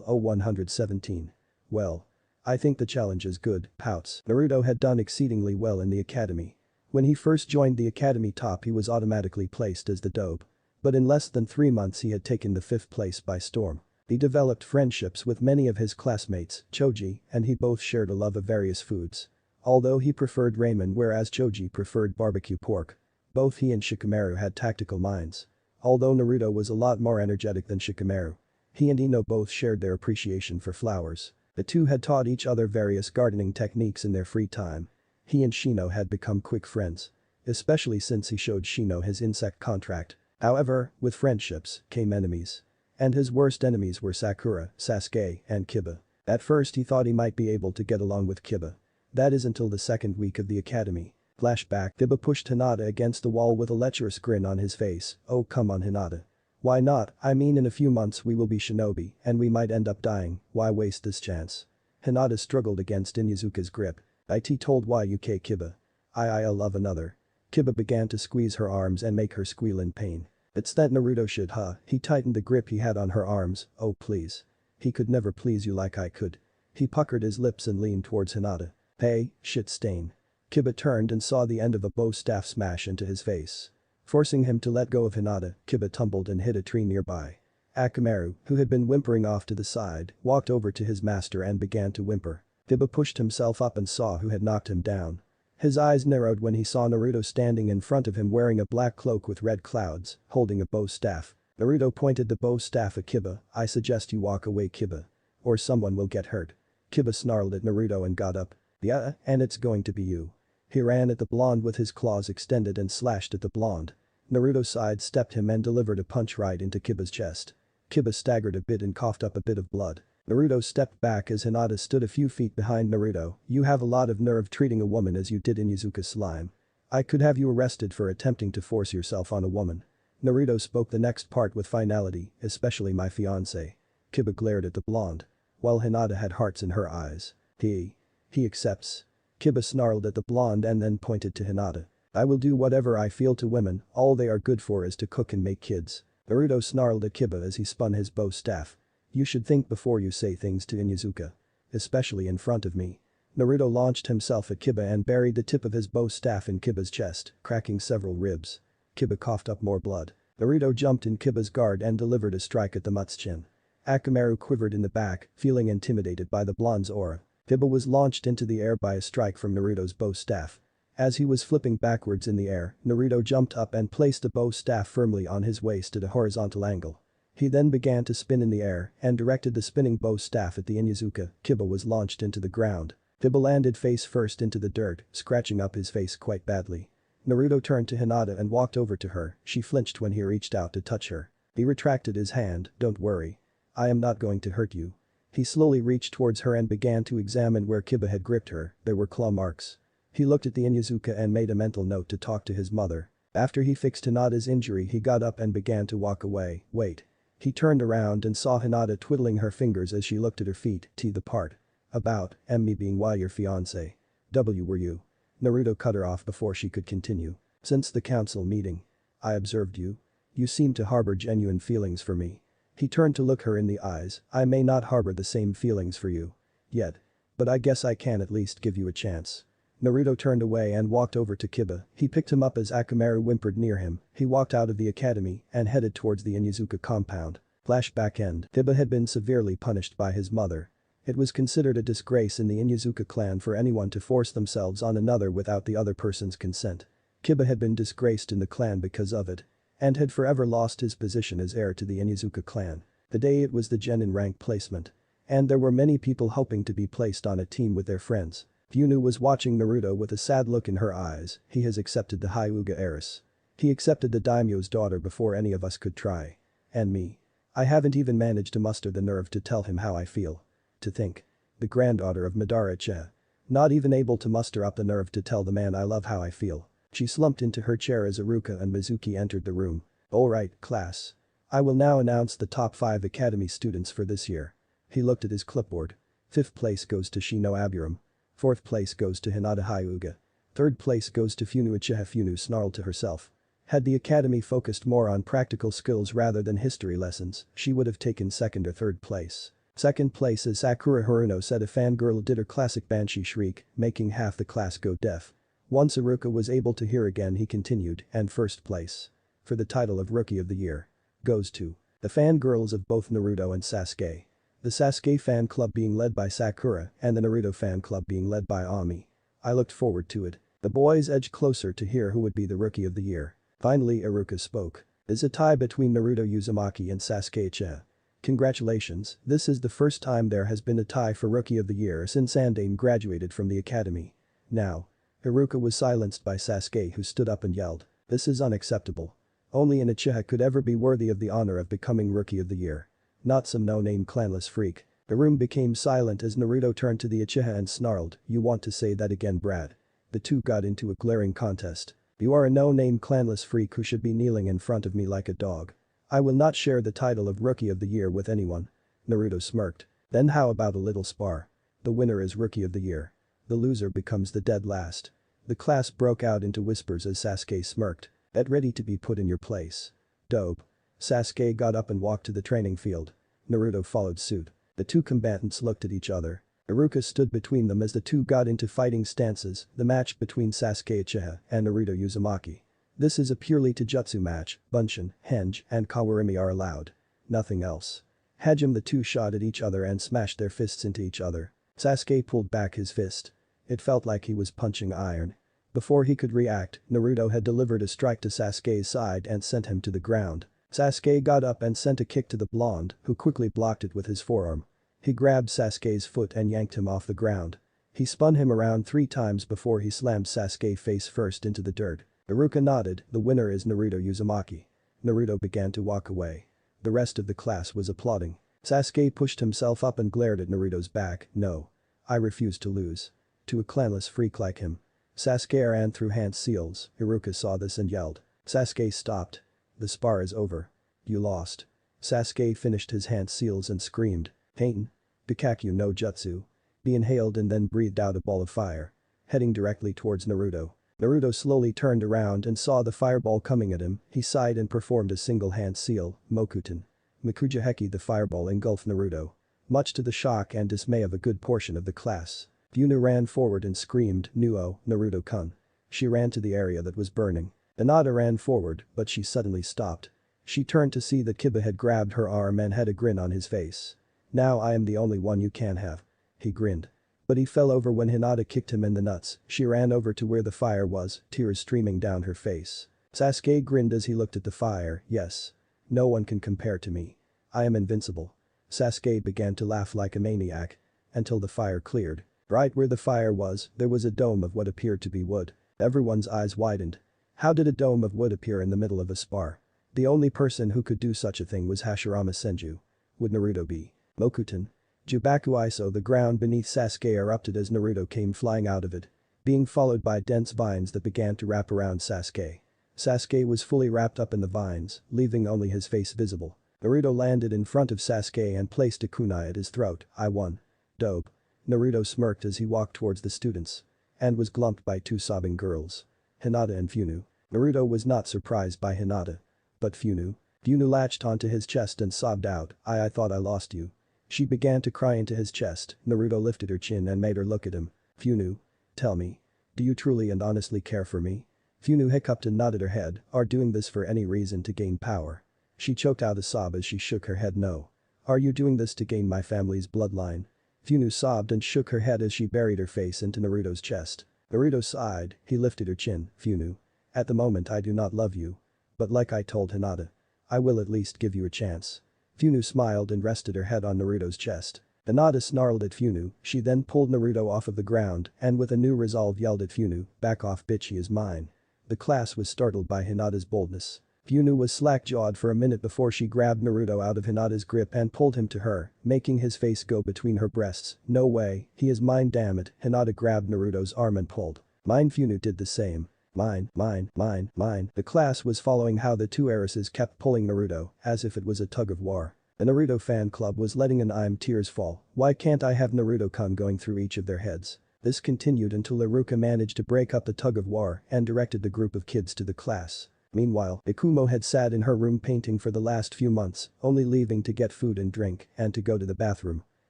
117. Well. I think the challenge is good, pouts. Naruto had done exceedingly well in the academy. When he first joined the academy top he was automatically placed as the dope. But in less than 3 months he had taken the 5th place by storm. He developed friendships with many of his classmates, Choji and he both shared a love of various foods. Although he preferred ramen whereas Choji preferred barbecue pork. Both he and Shikamaru had tactical minds. Although Naruto was a lot more energetic than Shikamaru. He and Ino both shared their appreciation for flowers. The two had taught each other various gardening techniques in their free time. He and Shino had become quick friends. Especially since he showed Shino his insect contract. However, with friendships came enemies. And his worst enemies were Sakura, Sasuke, and Kiba. At first he thought he might be able to get along with Kiba. That is until the second week of the academy. Flashback, Kiba pushed Hinata against the wall with a lecherous grin on his face, oh come on Hinata. Why not, I mean in a few months we will be shinobi and we might end up dying, why waste this chance? Hinata struggled against Inuzuka's grip. It told YUK Kiba. I love another. Kiba began to squeeze her arms and make her squeal in pain. It's that Naruto shit he tightened the grip he had on her arms, oh please. He could never please you like I could. He puckered his lips and leaned towards Hinata. Hey, shit stain. Kiba turned and saw the end of a bow staff smash into his face. Forcing him to let go of Hinata, Kiba tumbled and hit a tree nearby. Akamaru, who had been whimpering off to the side, walked over to his master and began to whimper. Kiba pushed himself up and saw who had knocked him down. His eyes narrowed when he saw Naruto standing in front of him wearing a black cloak with red clouds, holding a bow staff. Naruto pointed the bow staff at Kiba, I suggest you walk away Kiba. Or someone will get hurt. Kiba snarled at Naruto and got up. Yeah, and it's going to be you. He ran at the blonde with his claws extended and slashed at the blonde. Naruto sidestepped him and delivered a punch right into Kiba's chest. Kiba staggered a bit and coughed up a bit of blood. Naruto stepped back as Hinata stood a few feet behind Naruto, you have a lot of nerve treating a woman as you did in Inuzuka's slime. I could have you arrested for attempting to force yourself on a woman. Naruto spoke the next part with finality, especially my fiancé. Kiba glared at the blonde. While Hinata had hearts in her eyes. He accepts. Kiba snarled at the blonde and then pointed to Hinata. I will do whatever I feel to women, all they are good for is to cook and make kids. Naruto snarled at Kiba as he spun his bow staff. You should think before you say things to Inuzuka. Especially in front of me. Naruto launched himself at Kiba and buried the tip of his bow staff in Kiba's chest, cracking several ribs. Kiba coughed up more blood. Naruto jumped in Kiba's guard and delivered a strike at the mutt's chin. Akamaru quivered in the back, feeling intimidated by the blonde's aura. Kiba was launched into the air by a strike from Naruto's bow staff. As he was flipping backwards in the air, Naruto jumped up and placed the bow staff firmly on his waist at a horizontal angle. He then began to spin in the air and directed the spinning bow staff at the Inuzuka. Kiba was launched into the ground. Kiba landed face first into the dirt, scratching up his face quite badly. Naruto turned to Hinata and walked over to her. She flinched when he reached out to touch her. He retracted his hand. Don't worry. I am not going to hurt you. He slowly reached towards her and began to examine where Kiba had gripped her. There were claw marks. He looked at the Inuzuka and made a mental note to talk to his mother. After he fixed Hinata's injury, he got up and began to walk away. Wait. He turned around and saw Hinata twiddling her fingers as she looked at her feet, teeth apart. About, me being why your fiancé. Were you? Naruto cut her off before she could continue. Since the council meeting. I observed you. You seem to harbor genuine feelings for me. He turned to look her in the eyes. I may not harbor the same feelings for you. Yet. But I guess I can at least give you a chance. Naruto turned away and walked over to Kiba. He picked him up as Akamaru whimpered near him. He walked out of the academy and headed towards the Inuzuka compound. Flashback end. Kiba had been severely punished by his mother. It was considered a disgrace in the Inuzuka clan for anyone to force themselves on another without the other person's consent. Kiba had been disgraced in the clan because of it. And had forever lost his position as heir to the Inuzuka clan. The day it was the genin rank placement. And there were many people hoping to be placed on a team with their friends. Yunu was watching Naruto with a sad look in her eyes. He has accepted the Hyuga heiress. He accepted the daimyo's daughter before any of us could try. And me. I haven't even managed to muster the nerve to tell him how I feel. To think. The granddaughter of Madara Uchiha. Not even able to muster up the nerve to tell the man I love how I feel. She slumped into her chair as Iruka and Mizuki entered the room. Alright, class. I will now announce the top 5 academy students for this year. He looked at his clipboard. 5th place goes to Shino Aburam. 4th place goes to Hinata Hyuga. 3rd place goes to Funu Uchiha. Funu snarled to herself. Had the academy focused more on practical skills rather than history lessons, she would have taken 2nd or 3rd place. 2nd place is Sakura Haruno said a fangirl did her classic banshee shriek, making half the class go deaf. Once Iruka was able to hear again he continued, and 1st place. For the title of Rookie of the Year. Goes to the fangirls of both Naruto and Sasuke. The Sasuke fan club being led by Sakura and the Naruto fan club being led by Ami. I looked forward to it. The boys edged closer to hear who would be the Rookie of the Year. Finally Iruka spoke. There's a tie between Naruto Uzumaki and Sasuke Uchiha. Congratulations, this is the first time there has been a tie for Rookie of the Year since Andain graduated from the academy. Now. Iruka was silenced by Sasuke who stood up and yelled. This is unacceptable. Only an Uchiha could ever be worthy of the honor of becoming Rookie of the Year. Not some no-name clanless freak. The room became silent as Naruto turned to the Uchiha and snarled, you want to say that again, Brad? The two got into a glaring contest. You are a no-name clanless freak who should be kneeling in front of me like a dog. I will not share the title of Rookie of the Year with anyone. Naruto smirked. Then how about a little spar? The winner is Rookie of the Year. The loser becomes the dead last. The class broke out into whispers as Sasuke smirked. Get ready to be put in your place. Dope. Sasuke got up and walked to the training field. Naruto followed suit. The two combatants looked at each other. Iruka stood between them as the two got into fighting stances, the match between Sasuke Uchiha and Naruto Uzumaki. This is a purely Taijutsu match, Bunshin, Henge, and Kawarimi are allowed. Nothing else. Hajime the two shot at each other and smashed their fists into each other. Sasuke pulled back his fist. It felt like he was punching iron. Before he could react, Naruto had delivered a strike to Sasuke's side and sent him to the ground. Sasuke got up and sent a kick to the blonde, who quickly blocked it with his forearm. He grabbed Sasuke's foot and yanked him off the ground. He spun him around 3 times before he slammed Sasuke face first into the dirt. Iruka nodded, the winner is Naruto Uzumaki. Naruto began to walk away. The rest of the class was applauding. Sasuke pushed himself up and glared at Naruto's back, no. I refuse to lose. To a clanless freak like him. Sasuke ran through hand seals, Iruka saw this and yelled. Sasuke stopped. The spar is over. You lost. Sasuke finished his hand seals and screamed. Pain. Bikakyu no Jutsu. He inhaled and then breathed out a ball of fire. Heading directly towards Naruto. Naruto slowly turned around and saw the fireball coming at him, he sighed and performed a single hand seal, Mokuton. Mikuja Heki, the fireball engulfed Naruto. Much to the shock and dismay of a good portion of the class. Yuna ran forward and screamed, Nuo, Naruto-kun. She ran to the area that was burning. Hinata ran forward, but she suddenly stopped. She turned to see that Kiba had grabbed her arm and had a grin on his face. Now I am the only one you can have. He grinned. But he fell over when Hinata kicked him in the nuts. She ran over to where the fire was, tears streaming down her face. Sasuke grinned as he looked at the fire, yes. No one can compare to me. I am invincible. Sasuke began to laugh like a maniac. Until the fire cleared. Right where the fire was, there was a dome of what appeared to be wood. Everyone's eyes widened. How did a dome of wood appear in the middle of a spar? The only person who could do such a thing was Hashirama Senju. Would Naruto be? Mokuton? Jubaku Iso, the ground beneath Sasuke erupted as Naruto came flying out of it. Being followed by dense vines that began to wrap around Sasuke. Sasuke was fully wrapped up in the vines, leaving only his face visible. Naruto landed in front of Sasuke and placed a kunai at his throat. I won. Dope. Naruto smirked as he walked towards the students. And was glumped by two sobbing girls. Hinata and Funu. Naruto was not surprised by Hinata. But Funu? Funu latched onto his chest and sobbed out, I thought I lost you. She began to cry into his chest. Naruto lifted her chin and made her look at him. Funu. Tell me. Do you truly and honestly care for me? Funu hiccuped and nodded her head, are doing this for any reason to gain power. She choked out a sob as she shook her head no. Are you doing this to gain my family's bloodline? Funu sobbed and shook her head as she buried her face into Naruto's chest. Naruto sighed, he lifted her chin, Funu. At the moment I do not love you. But like I told Hinata. I will at least give you a chance. Funu smiled and rested her head on Naruto's chest. Hinata snarled at Funu, she then pulled Naruto off of the ground and with a new resolve yelled at Funu, back off bitch, he is mine. The class was startled by Hinata's boldness. Funu was slack-jawed for a minute before she grabbed Naruto out of Hinata's grip and pulled him to her, making his face go between her breasts. No way, he is mine, damn it. Hinata grabbed Naruto's arm and pulled. Mine. Funu did the same. Mine, mine, mine, mine. The class was following how the two heiresses kept pulling Naruto, as if it was a tug of war. The Naruto fan club was letting an I'm tears fall. Why can't I have Naruto-kun going through each of their heads? This continued until Iruka managed to break up the tug of war and directed the group of kids to the class. Meanwhile, Ikumo had sat in her room painting for the last few months, only leaving to get food and drink and to go to the bathroom.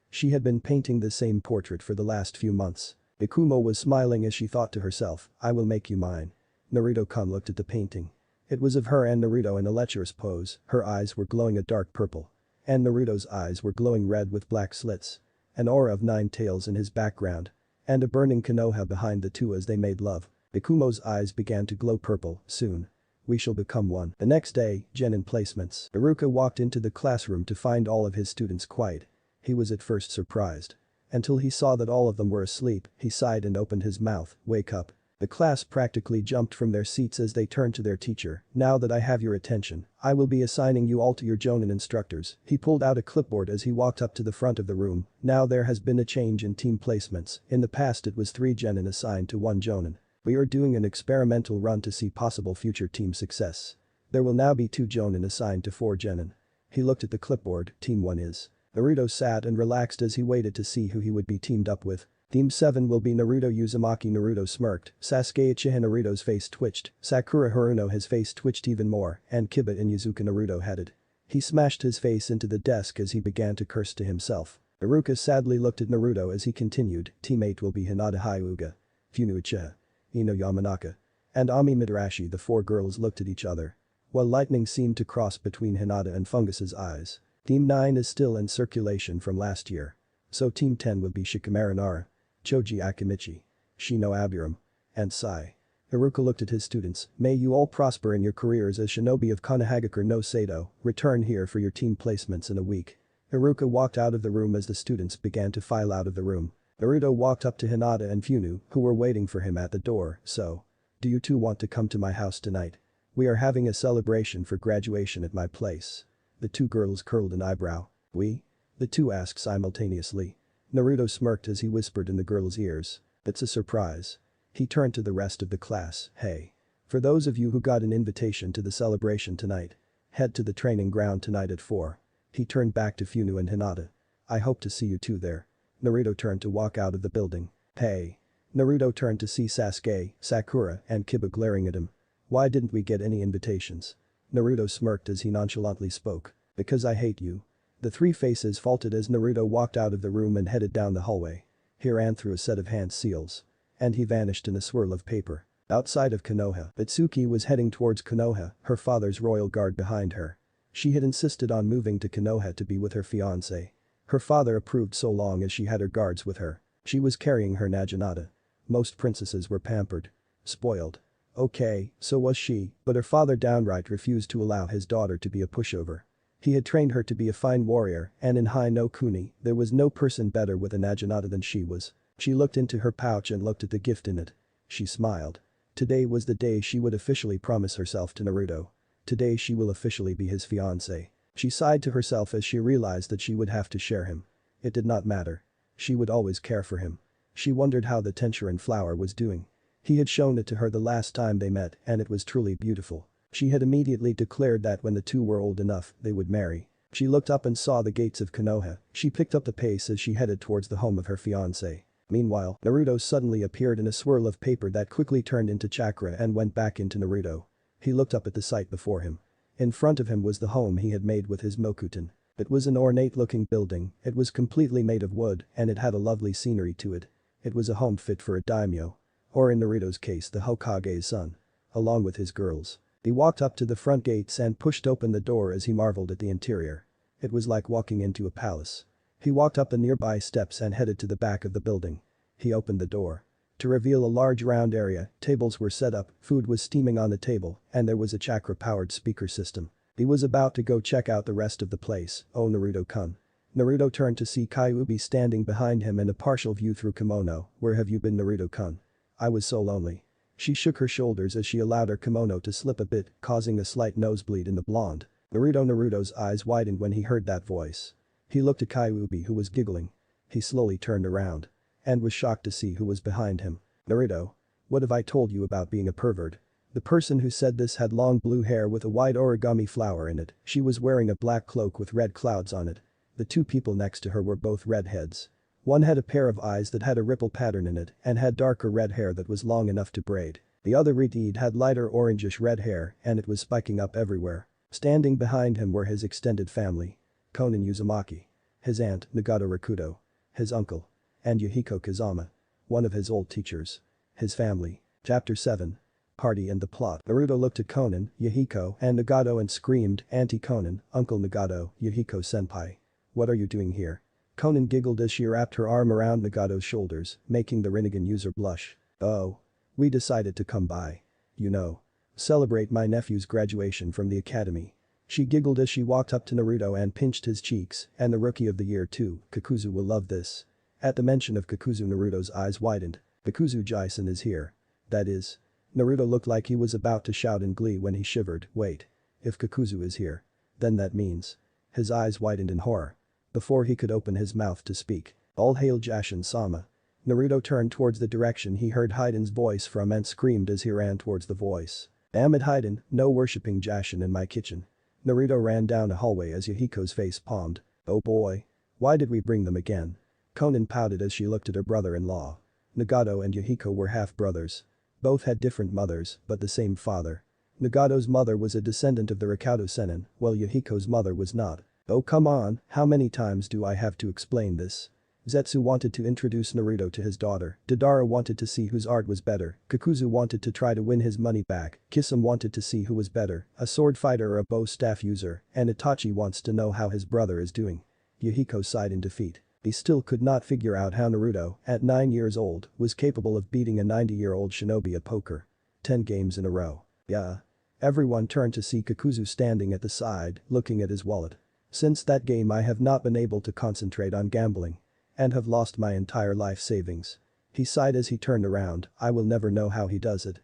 She had been painting the same portrait for the last few months. Ikumo was smiling as she thought to herself, I will make you mine. Naruto-kun looked at the painting. It was of her and Naruto in a lecherous pose, her eyes were glowing a dark purple. And Naruto's eyes were glowing red with black slits. An aura of 9 tails in his background. And a burning Konoha behind the two as they made love. Ikumo's eyes began to glow purple, soon. We shall become one. The next day, Genin placements. Iruka walked into the classroom to find all of his students quiet. He was at first surprised. Until he saw that all of them were asleep, he sighed and opened his mouth, wake up. The class practically jumped from their seats as they turned to their teacher. Now that I have your attention, I will be assigning you all to your Jonin instructors. He pulled out a clipboard as he walked up to the front of the room. Now there has been a change in team placements. In the past it was 3 Genin assigned to 1 Jonin. We are doing an experimental run to see possible future team success. There will now be 2 Jonin assigned to 4 Genin. He looked at the clipboard, team 1 is. Naruto sat and relaxed as he waited to see who he would be teamed up with. Team 7 will be Naruto Uzumaki. Naruto smirked, Sasuke Uchiha. Naruto's face twitched, Sakura Haruno his face twitched even more, and Kiba Inuzuka. Naruto headed. He smashed his face into the desk as he began to curse to himself. Iruka sadly looked at Naruto as he continued, Team 8 will be Hinata Hyuga, Funu Uchiha, Ino Yamanaka, and Ami Midarashi. The 4 girls looked at each other. While lightning seemed to cross between Hinata and Fungus's eyes. Team 9 is still in circulation from last year. So Team 10 will be Shikamaru Nara, Choji Akimichi, Shino Abiram, and Sai. Iruka looked at his students, may you all prosper in your careers as shinobi of Konohagakure no Sado, return here for your team placements in a week. Iruka walked out of the room as the students began to file out of the room. Naruto walked up to Hinata and Funu, who were waiting for him at the door, so. Do you two want to come to my house tonight? We are having a celebration for graduation at my place. The 2 girls curled an eyebrow. We? The 2 asked simultaneously. Naruto smirked as he whispered in the girls' ears. It's a surprise. He turned to the rest of the class, hey. For those of you who got an invitation to the celebration tonight, head to the training ground tonight at 4. He turned back to Funu and Hinata. I hope to see you two there. Naruto turned to walk out of the building. Hey. Naruto turned to see Sasuke, Sakura, and Kiba glaring at him. Why didn't we get any invitations? Naruto smirked as he nonchalantly spoke. Because I hate you. The three faces faltered as Naruto walked out of the room and headed down the hallway. He ran through a set of hand seals. And he vanished in a swirl of paper. Outside of Konoha, Itsuki was heading towards Konoha, her father's royal guard behind her. She had insisted on moving to Konoha to be with her fiancé. Her father approved so long as she had her guards with her. She was carrying her Naginata. Most princesses were pampered. Spoiled. Okay, so was she, but her father downright refused to allow his daughter to be a pushover. He had trained her to be a fine warrior, and in Hai no Kuni, there was no person better with a Naginata than she was. She looked into her pouch and looked at the gift in it. She smiled. Today was the day she would officially promise herself to Naruto. Today she will officially be his fiancé. She sighed to herself as she realized that she would have to share him. It did not matter. She would always care for him. She wondered how the Tenshurin flower was doing. He had shown it to her the last time they met and it was truly beautiful. She had immediately declared that when the two were old enough, they would marry. She looked up and saw the gates of Konoha. She picked up the pace as she headed towards the home of her fiancé. Meanwhile, Naruto suddenly appeared in a swirl of paper that quickly turned into chakra and went back into Naruto. He looked up at the sight before him. In front of him was the home he had made with his Mokuton. It was an ornate-looking building, it was completely made of wood and it had a lovely scenery to it. It was a home fit for a daimyo. Or in Naruto's case the Hokage's son. Along with his girls. He walked up to the front gates and pushed open the door as he marveled at the interior. It was like walking into a palace. He walked up the nearby steps and headed to the back of the building. He opened the door. To reveal a large round area, tables were set up, food was steaming on the table, and there was a chakra-powered speaker system. He was about to go check out the rest of the place. Oh Naruto-kun. Naruto turned to see Kyuubi standing behind him in a partial view through kimono. Where have you been Naruto-kun? I was so lonely. She shook her shoulders as she allowed her kimono to slip a bit, causing a slight nosebleed in the blonde. Naruto's eyes widened when he heard that voice. He looked at Kyuubi who was giggling. He slowly turned around. And was shocked to see who was behind him. Naruto. What have I told you about being a pervert? The person who said this had long blue hair with a white origami flower in it. She was wearing a black cloak with red clouds on it. The two people next to her were both redheads. One had a pair of eyes that had a ripple pattern in it and had darker red hair that was long enough to braid. The other redhead had lighter orangish red hair and it was spiking up everywhere. Standing behind him were his extended family. Konan Uzumaki. His aunt, Nagato Rakuto. His uncle. And Yuhiko Kazama. One of his old teachers. His family. Chapter 7. Party and the plot. Naruto looked at Konan, Yuhiko, and Nagato and screamed, Auntie Konan, Uncle Nagato, Yuhiko-senpai. What are you doing here? Konan giggled as she wrapped her arm around Nagato's shoulders, making the Rinnegan user blush. Oh. We decided to come by. You know. Celebrate my nephew's graduation from the academy. She giggled as she walked up to Naruto and pinched his cheeks, and the rookie of the year too, Kakuzu will love this. At the mention of Kakuzu Naruto's eyes widened. Kakuzu Jaisen is here. That is. Naruto looked like he was about to shout in glee when he shivered. Wait. If Kakuzu is here. Then that means. His eyes widened in horror. Before he could open his mouth to speak. All hail Jashin-sama. Naruto turned towards the direction he heard Haiden's voice from and screamed as he ran towards the voice. Damn it Haiden, no worshipping Jashin in my kitchen. Naruto ran down a hallway as Yuhiko's face palmed. Oh boy. Why did we bring them again? Konan pouted as she looked at her brother-in-law. Nagato and Yuhiko were half-brothers. Both had different mothers, but the same father. Nagato's mother was a descendant of the Rikado Sennin, while Yuhiko's mother was not. Oh come on, how many times do I have to explain this? Zetsu wanted to introduce Naruto to his daughter, Deidara wanted to see whose art was better, Kakuzu wanted to try to win his money back, Kisame wanted to see who was better, a sword fighter or a bow staff user, and Itachi wants to know how his brother is doing. Yuhiko sighed in defeat. He still could not figure out how Naruto, at 9 years old, was capable of beating a 90-year-old shinobi at poker. 10 games in a row. Yeah. Everyone turned to see Kakuzu standing at the side, looking at his wallet. Since that game I have not been able to concentrate on gambling. And have lost my entire life savings. He sighed as he turned around, I will never know how he does it.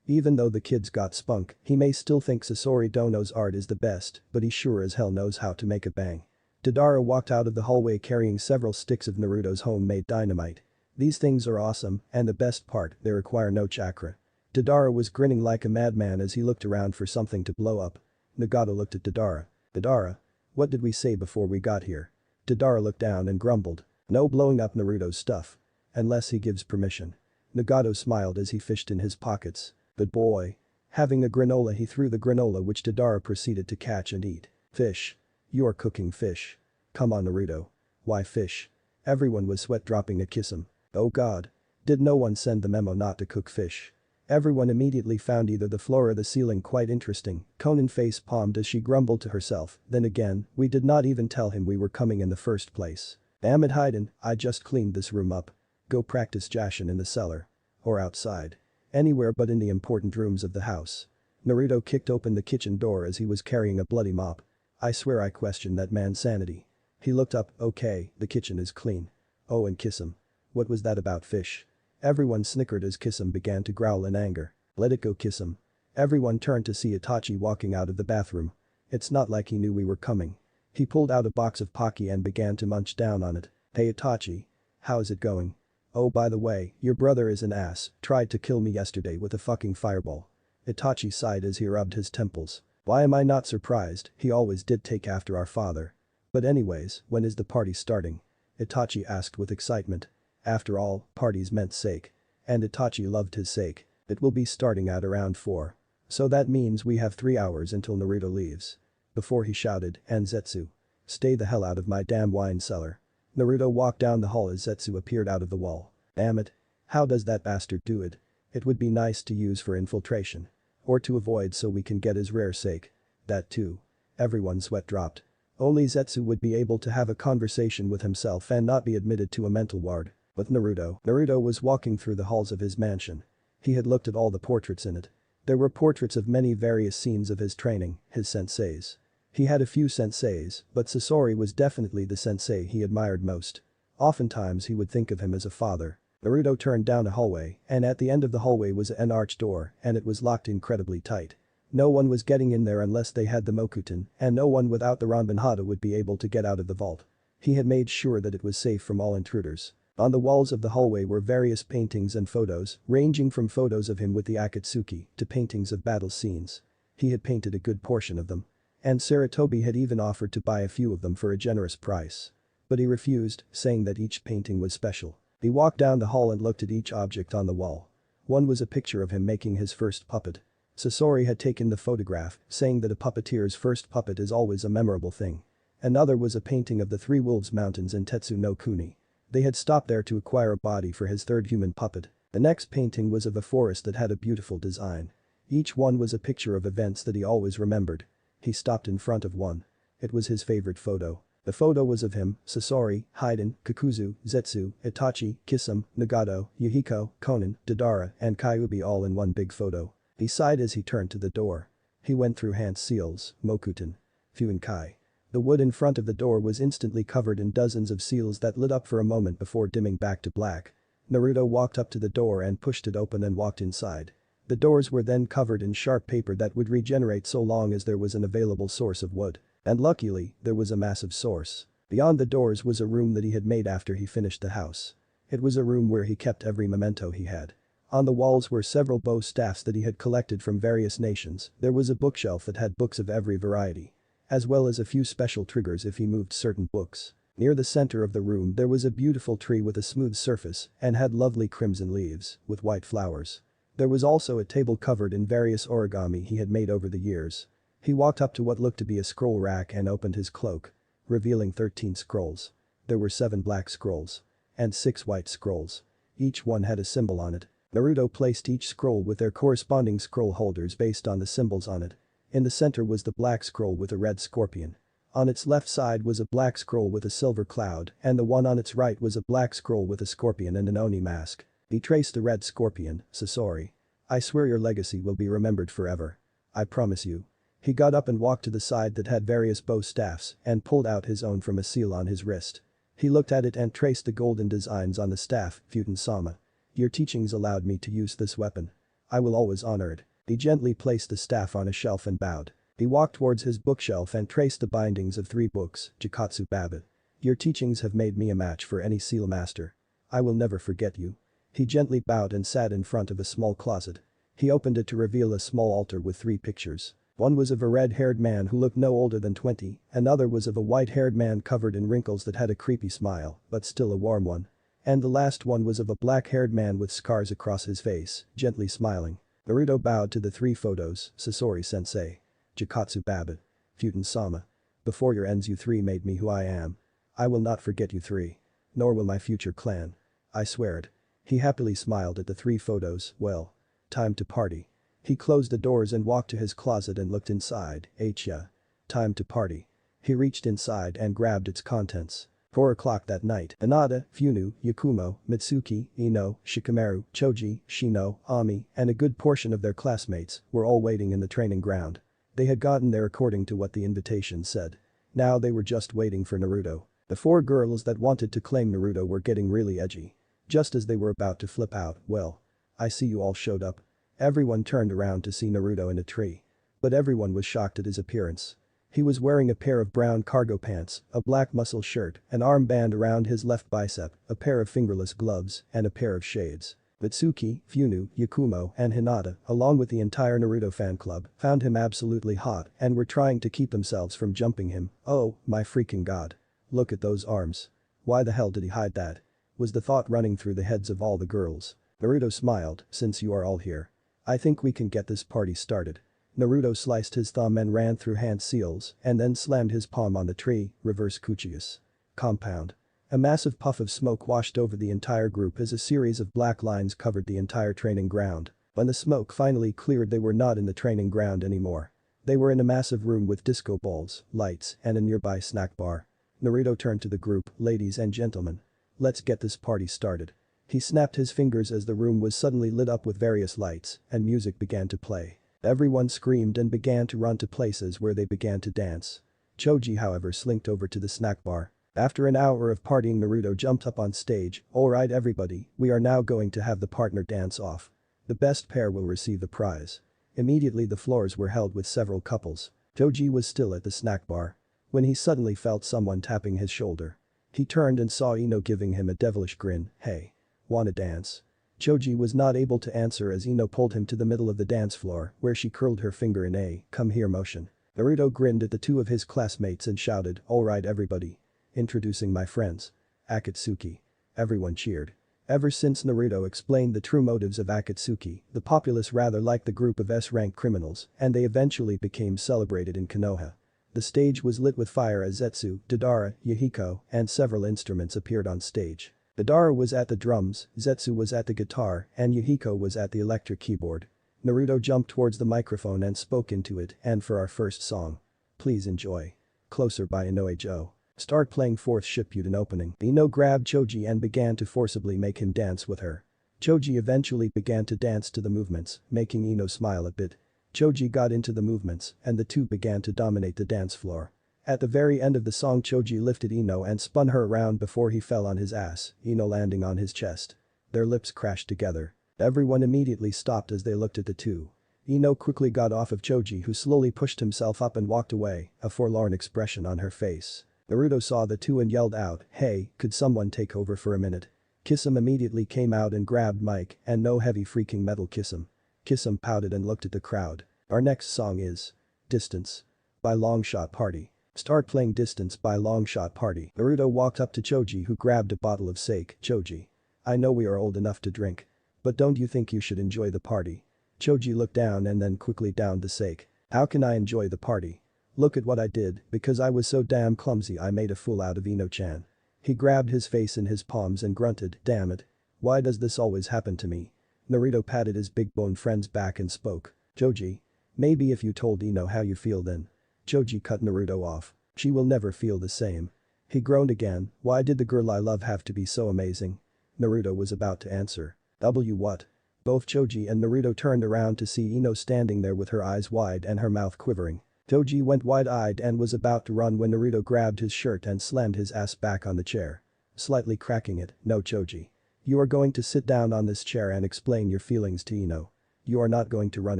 Even though the kid's got spunk, he may still think Sasori Dono's art is the best, but he sure as hell knows how to make a bang. Deidara walked out of the hallway carrying several sticks of Naruto's homemade dynamite. These things are awesome, and the best part, they require no chakra. Deidara was grinning like a madman as he looked around for something to blow up. Nagato looked at Deidara. Deidara? What did we say before we got here? Deidara looked down and grumbled. No blowing up Naruto's stuff. Unless he gives permission. Nagato smiled as he fished in his pockets. But boy. Having a granola, he threw the granola, which Deidara proceeded to catch and eat. Fish. You're cooking fish. Come on, Naruto. Why fish? Everyone was sweat dropping to kiss him. Oh god. Did no one send the memo not to cook fish? Everyone immediately found either the floor or the ceiling quite interesting. Conan face-palmed as she grumbled to herself. Then again, we did not even tell him we were coming in the first place. Damn it, Hayden, I just cleaned this room up. Go practice Jashin in the cellar. Or outside. Anywhere but in the important rooms of the house. Naruto kicked open the kitchen door as he was carrying a bloody mop. I swear I question that man's sanity. He looked up. Okay, the kitchen is clean. Oh, and kiss him. What was that about fish? Everyone snickered as Kisum began to growl in anger. Let it go, Kisum. Everyone turned to see Itachi walking out of the bathroom. It's not like he knew we were coming. He pulled out a box of Pocky and began to munch down on it. Hey Itachi. How's it going? Oh, by the way, your brother is an ass, tried to kill me yesterday with a fucking fireball. Itachi sighed as he rubbed his temples. Why am I not surprised, he always did take after our father. But anyways, when is the party starting? Itachi asked with excitement. After all, parties meant sake. And Itachi loved his sake. It will be starting at around 4. So that means we have 3 hours until Naruto leaves. Before he shouted, and Zetsu. Stay the hell out of my damn wine cellar. Naruto walked down the hall as Zetsu appeared out of the wall. Damn it. How does that bastard do it? It would be nice to use for infiltration. Or to avoid so we can get his rare sake. That too. Everyone's sweat dropped. Only Zetsu would be able to have a conversation with himself and not be admitted to a mental ward. With Naruto was walking through the halls of his mansion. He had looked at all the portraits in it. There were portraits of many various scenes of his training, his senseis. He had a few senseis, but Sasori was definitely the sensei he admired most. Oftentimes he would think of him as a father. Naruto turned down a hallway, and at the end of the hallway was an arched door, and it was locked incredibly tight. No one was getting in there unless they had the Mokuton, and no one without the Ranbanhata would be able to get out of the vault. He had made sure that it was safe from all intruders. On the walls of the hallway were various paintings and photos, ranging from photos of him with the Akatsuki to paintings of battle scenes. He had painted a good portion of them. And Saratobi had even offered to buy a few of them for a generous price. But he refused, saying that each painting was special. He walked down the hall and looked at each object on the wall. One was a picture of him making his first puppet. Sasori had taken the photograph, saying that a puppeteer's first puppet is always a memorable thing. Another was a painting of the Three Wolves Mountains in Tetsu no Kuni. They had stopped there to acquire a body for his third human puppet. The next painting was of a forest that had a beautiful design. Each one was a picture of events that he always remembered. He stopped in front of one. It was his favorite photo. The photo was of him, Sasori, Hayden, Kakuzu, Zetsu, Itachi, Kisum, Nagato, Yuhiko, Konan, Deidara, and Kyuubi all in one big photo. He sighed as he turned to the door. He went through hand seals, Mokuton, Fuinkai. The wood in front of the door was instantly covered in dozens of seals that lit up for a moment before dimming back to black. Naruto walked up to the door and pushed it open and walked inside. The doors were then covered in sharp paper that would regenerate so long as there was an available source of wood. And luckily, there was a massive source. Beyond the doors was a room that he had made after he finished the house. It was a room where he kept every memento he had. On the walls were several bow staffs that he had collected from various nations. There was a bookshelf that had books of every variety. As well as a few special triggers if he moved certain books. Near the center of the room there was a beautiful tree with a smooth surface and had lovely crimson leaves with white flowers. There was also a table covered in various origami he had made over the years. He walked up to what looked to be a scroll rack and opened his cloak, revealing 13 scrolls. There were 7 black scrolls. And 6 white scrolls. Each one had a symbol on it. Naruto placed each scroll with their corresponding scroll holders based on the symbols on it. In the center was the black scroll with a red scorpion. On its left side was a black scroll with a silver cloud, and the one on its right was a black scroll with a scorpion and an Oni mask. He traced the red scorpion, Sasori. I swear your legacy will be remembered forever. I promise you. He got up and walked to the side that had various bow staffs and pulled out his own from a seal on his wrist. He looked at it and traced the golden designs on the staff, Futen-sama. Your teachings allowed me to use this weapon. I will always honor it. He gently placed the staff on a shelf and bowed. He walked towards his bookshelf and traced the bindings of 3 books, Jikatsu Babbitt. Your teachings have made me a match for any seal master. I will never forget you. He gently bowed and sat in front of a small closet. He opened it to reveal a small altar with 3 pictures. One was of a red-haired man who looked no older than 20, another was of a white-haired man covered in wrinkles that had a creepy smile, but still a warm one. And the last one was of a black-haired man with scars across his face, gently smiling. Naruto bowed to the 3 photos, Sasori-sensei. Jikatsu Babbitt. Futen-sama. Before your ends you 3 made me who I am. I will not forget you 3. Nor will my future clan. I swear it. He happily smiled at the 3 photos. Well. Time to party. He closed the doors and walked to his closet and looked inside. Yeah. Time to party. He reached inside and grabbed its contents. 4 o'clock that night. Hinata, Funu, Yakumo, Mitsuki, Ino, Shikamaru, Choji, Shino, Ami, and a good portion of their classmates were all waiting in the training ground. They had gotten there according to what the invitation said. Now they were just waiting for Naruto. The 4 girls that wanted to claim Naruto were getting really edgy. Just as they were about to flip out, well. I see you all showed up. Everyone turned around to see Naruto in a tree. But everyone was shocked at his appearance. He was wearing a pair of brown cargo pants, a black muscle shirt, an armband around his left bicep, a pair of fingerless gloves, and a pair of shades. Mitsuki, Funu, Yakumo, and Hinata, along with the entire Naruto fan club, found him absolutely hot and were trying to keep themselves from jumping him. Oh, my freaking god. Look at those arms. Why the hell did he hide that? Was the thought running through the heads of all the girls. Naruto smiled, since you are all here. I think we can get this party started. Naruto sliced his thumb and ran through hand seals and then slammed his palm on the tree, reverse Kuchius. Compound. A massive puff of smoke washed over the entire group as a series of black lines covered the entire training ground. When the smoke finally cleared they were not in the training ground anymore. They were in a massive room with disco balls, lights, and a nearby snack bar. Naruto turned to the group, ladies and gentlemen. Let's get this party started. He snapped his fingers as the room was suddenly lit up with various lights and music began to play. Everyone screamed and began to run to places where they began to dance. Choji however slinked over to the snack bar. After an hour of partying Naruto jumped up on stage. Alright everybody, we are now going to have the partner dance off. The best pair will receive the prize. Immediately the floors were held with several couples. Choji was still at the snack bar. When he suddenly felt someone tapping his shoulder. He turned and saw Ino giving him a devilish grin. Hey. Wanna dance? Choji was not able to answer as Ino pulled him to the middle of the dance floor where she curled her finger in a come here motion. Naruto grinned at the 2 of his classmates and shouted, alright everybody. Introducing my friends. Akatsuki. Everyone cheered. Ever since Naruto explained the true motives of Akatsuki, the populace rather liked the group of S-rank criminals and they eventually became celebrated in Konoha. The stage was lit with fire as Zetsu, Deidara, Yahiko, and several instruments appeared on stage. Deidara was at the drums, Zetsu was at the guitar, and Yahiko was at the electric keyboard. Naruto jumped towards the microphone and spoke into it, and for our first song. Please enjoy. Closer by Inoue Joe. Start playing 4th Shippuden opening. Ino grabbed Choji and began to forcibly make him dance with her. Choji eventually began to dance to the movements, making Ino smile a bit. Choji got into the movements, and the 2 began to dominate the dance floor. At the very end of the song Choji lifted Ino and spun her around before he fell on his ass, Ino landing on his chest. Their lips crashed together. Everyone immediately stopped as they looked at the 2. Ino quickly got off of Choji who slowly pushed himself up and walked away, a forlorn expression on her face. Naruto saw the 2 and yelled out, hey, could someone take over for a minute? Kisame immediately came out and grabbed Mike and no heavy freaking metal Kisame. Kisame pouted and looked at the crowd. Our next song is Distance by Longshot Party. Start playing Distance by Longshot Party. Naruto walked up to Choji who grabbed a bottle of sake. Choji. I know we are old enough to drink. But don't you think you should enjoy the party? Choji looked down and then quickly downed the sake. How can I enjoy the party? Look at what I did, because I was so damn clumsy I made a fool out of Ino-chan. He grabbed his face in his palms and grunted, damn it. Why does this always happen to me? Naruto patted his big bone friend's back and spoke. Choji. Maybe if you told Ino how you feel then. Choji cut Naruto off. She will never feel the same. He groaned again, why did the girl I love have to be so amazing? Naruto was about to answer. What? Both Choji and Naruto turned around to see Ino standing there with her eyes wide and her mouth quivering. Choji went wide-eyed and was about to run when Naruto grabbed his shirt and slammed his ass back on the chair. Slightly cracking it, no Choji. You are going to sit down on this chair and explain your feelings to Ino. You are not going to run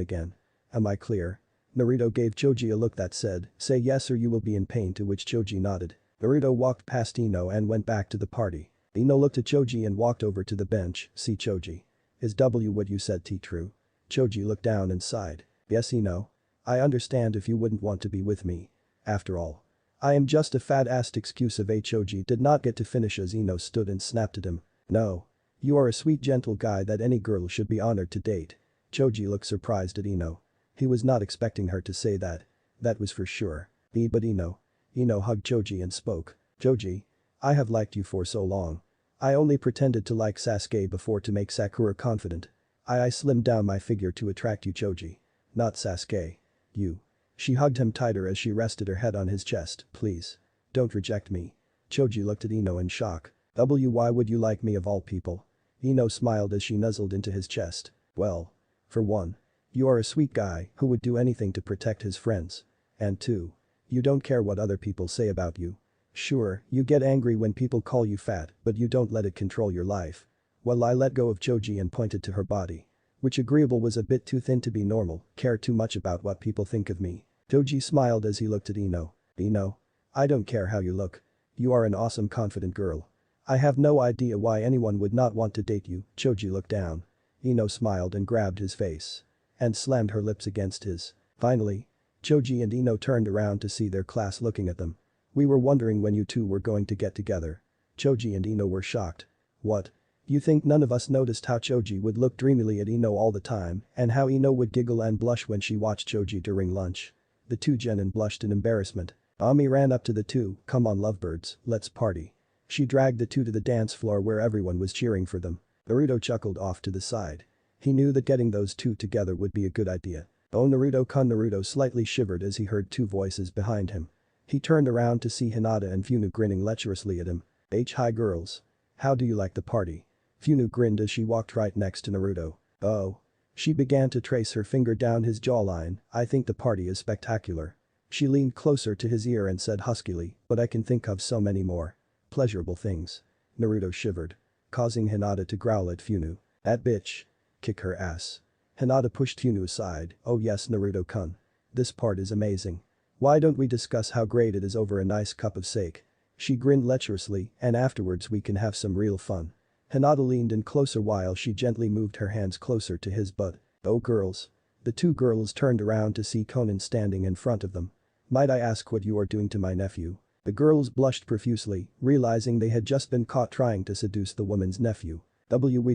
again. Am I clear? Naruto gave Choji a look that said, say yes or you will be in pain, to which Choji nodded. Naruto walked past Ino and went back to the party. Ino looked at Choji and walked over to the bench. See Choji. Is what you said true? Choji looked down and sighed. Yes, Ino. I understand if you wouldn't want to be with me. After all. I am just a fat-assed excuse of a Choji did not get to finish as Ino stood and snapped at him. No. You are a sweet gentle guy that any girl should be honored to date. Choji looked surprised at Ino. He was not expecting her to say that. That was for sure. But Ino. Ino hugged Choji and spoke. Choji. I have liked you for so long. I only pretended to like Sasuke before to make Sakura confident. I slimmed down my figure to attract you, Choji. Not Sasuke. You. She hugged him tighter as she rested her head on his chest. Please. Don't reject me. Choji looked at Ino in shock. Why would you like me of all people? Ino smiled as she nuzzled into his chest. Well. For one. You are a sweet guy who would do anything to protect his friends. And two. You don't care what other people say about you. Sure, you get angry when people call you fat, but you don't let it control your life. Well, I let go of Choji and pointed to her body. Which agreeable was a bit too thin to be normal, care too much about what people think of me. Choji smiled as he looked at Ino. Ino. I don't care how you look. You are an awesome confident girl. I have no idea why anyone would not want to date you. Choji looked down. Ino smiled and grabbed his face. And slammed her lips against his. Finally. Choji and Ino turned around to see their class looking at them. We were wondering when you two were going to get together. Choji and Ino were shocked. What? You think none of us noticed how Choji would look dreamily at Ino all the time and how Ino would giggle and blush when she watched Choji during lunch? The two genin blushed in embarrassment. Ami ran up to the two. Come on lovebirds, let's party. She dragged the two to the dance floor where everyone was cheering for them. Naruto chuckled off to the side. He knew that getting those two together would be a good idea. Oh Naruto-kun. Naruto slightly shivered as he heard two voices behind him. He turned around to see Hinata and Funu grinning lecherously at him. Hi girls. How do you like the party? Funu grinned as she walked right next to Naruto. Oh. She began to trace her finger down his jawline. I think the party is spectacular. She leaned closer to his ear and said huskily, but I can think of so many more pleasurable things. Naruto shivered. Causing Hinata to growl at Funu. That bitch. Kick her ass. Hinata pushed Funu aside. Oh yes Naruto-kun. This part is amazing. Why don't we discuss how great it is over a nice cup of sake? She grinned lecherously and afterwards we can have some real fun. Hinata leaned in closer while she gently moved her hands closer to his butt. Oh girls. The two girls turned around to see Conan standing in front of them. Might I ask what you are doing to my nephew? The girls blushed profusely, realizing they had just been caught trying to seduce the woman's nephew. We were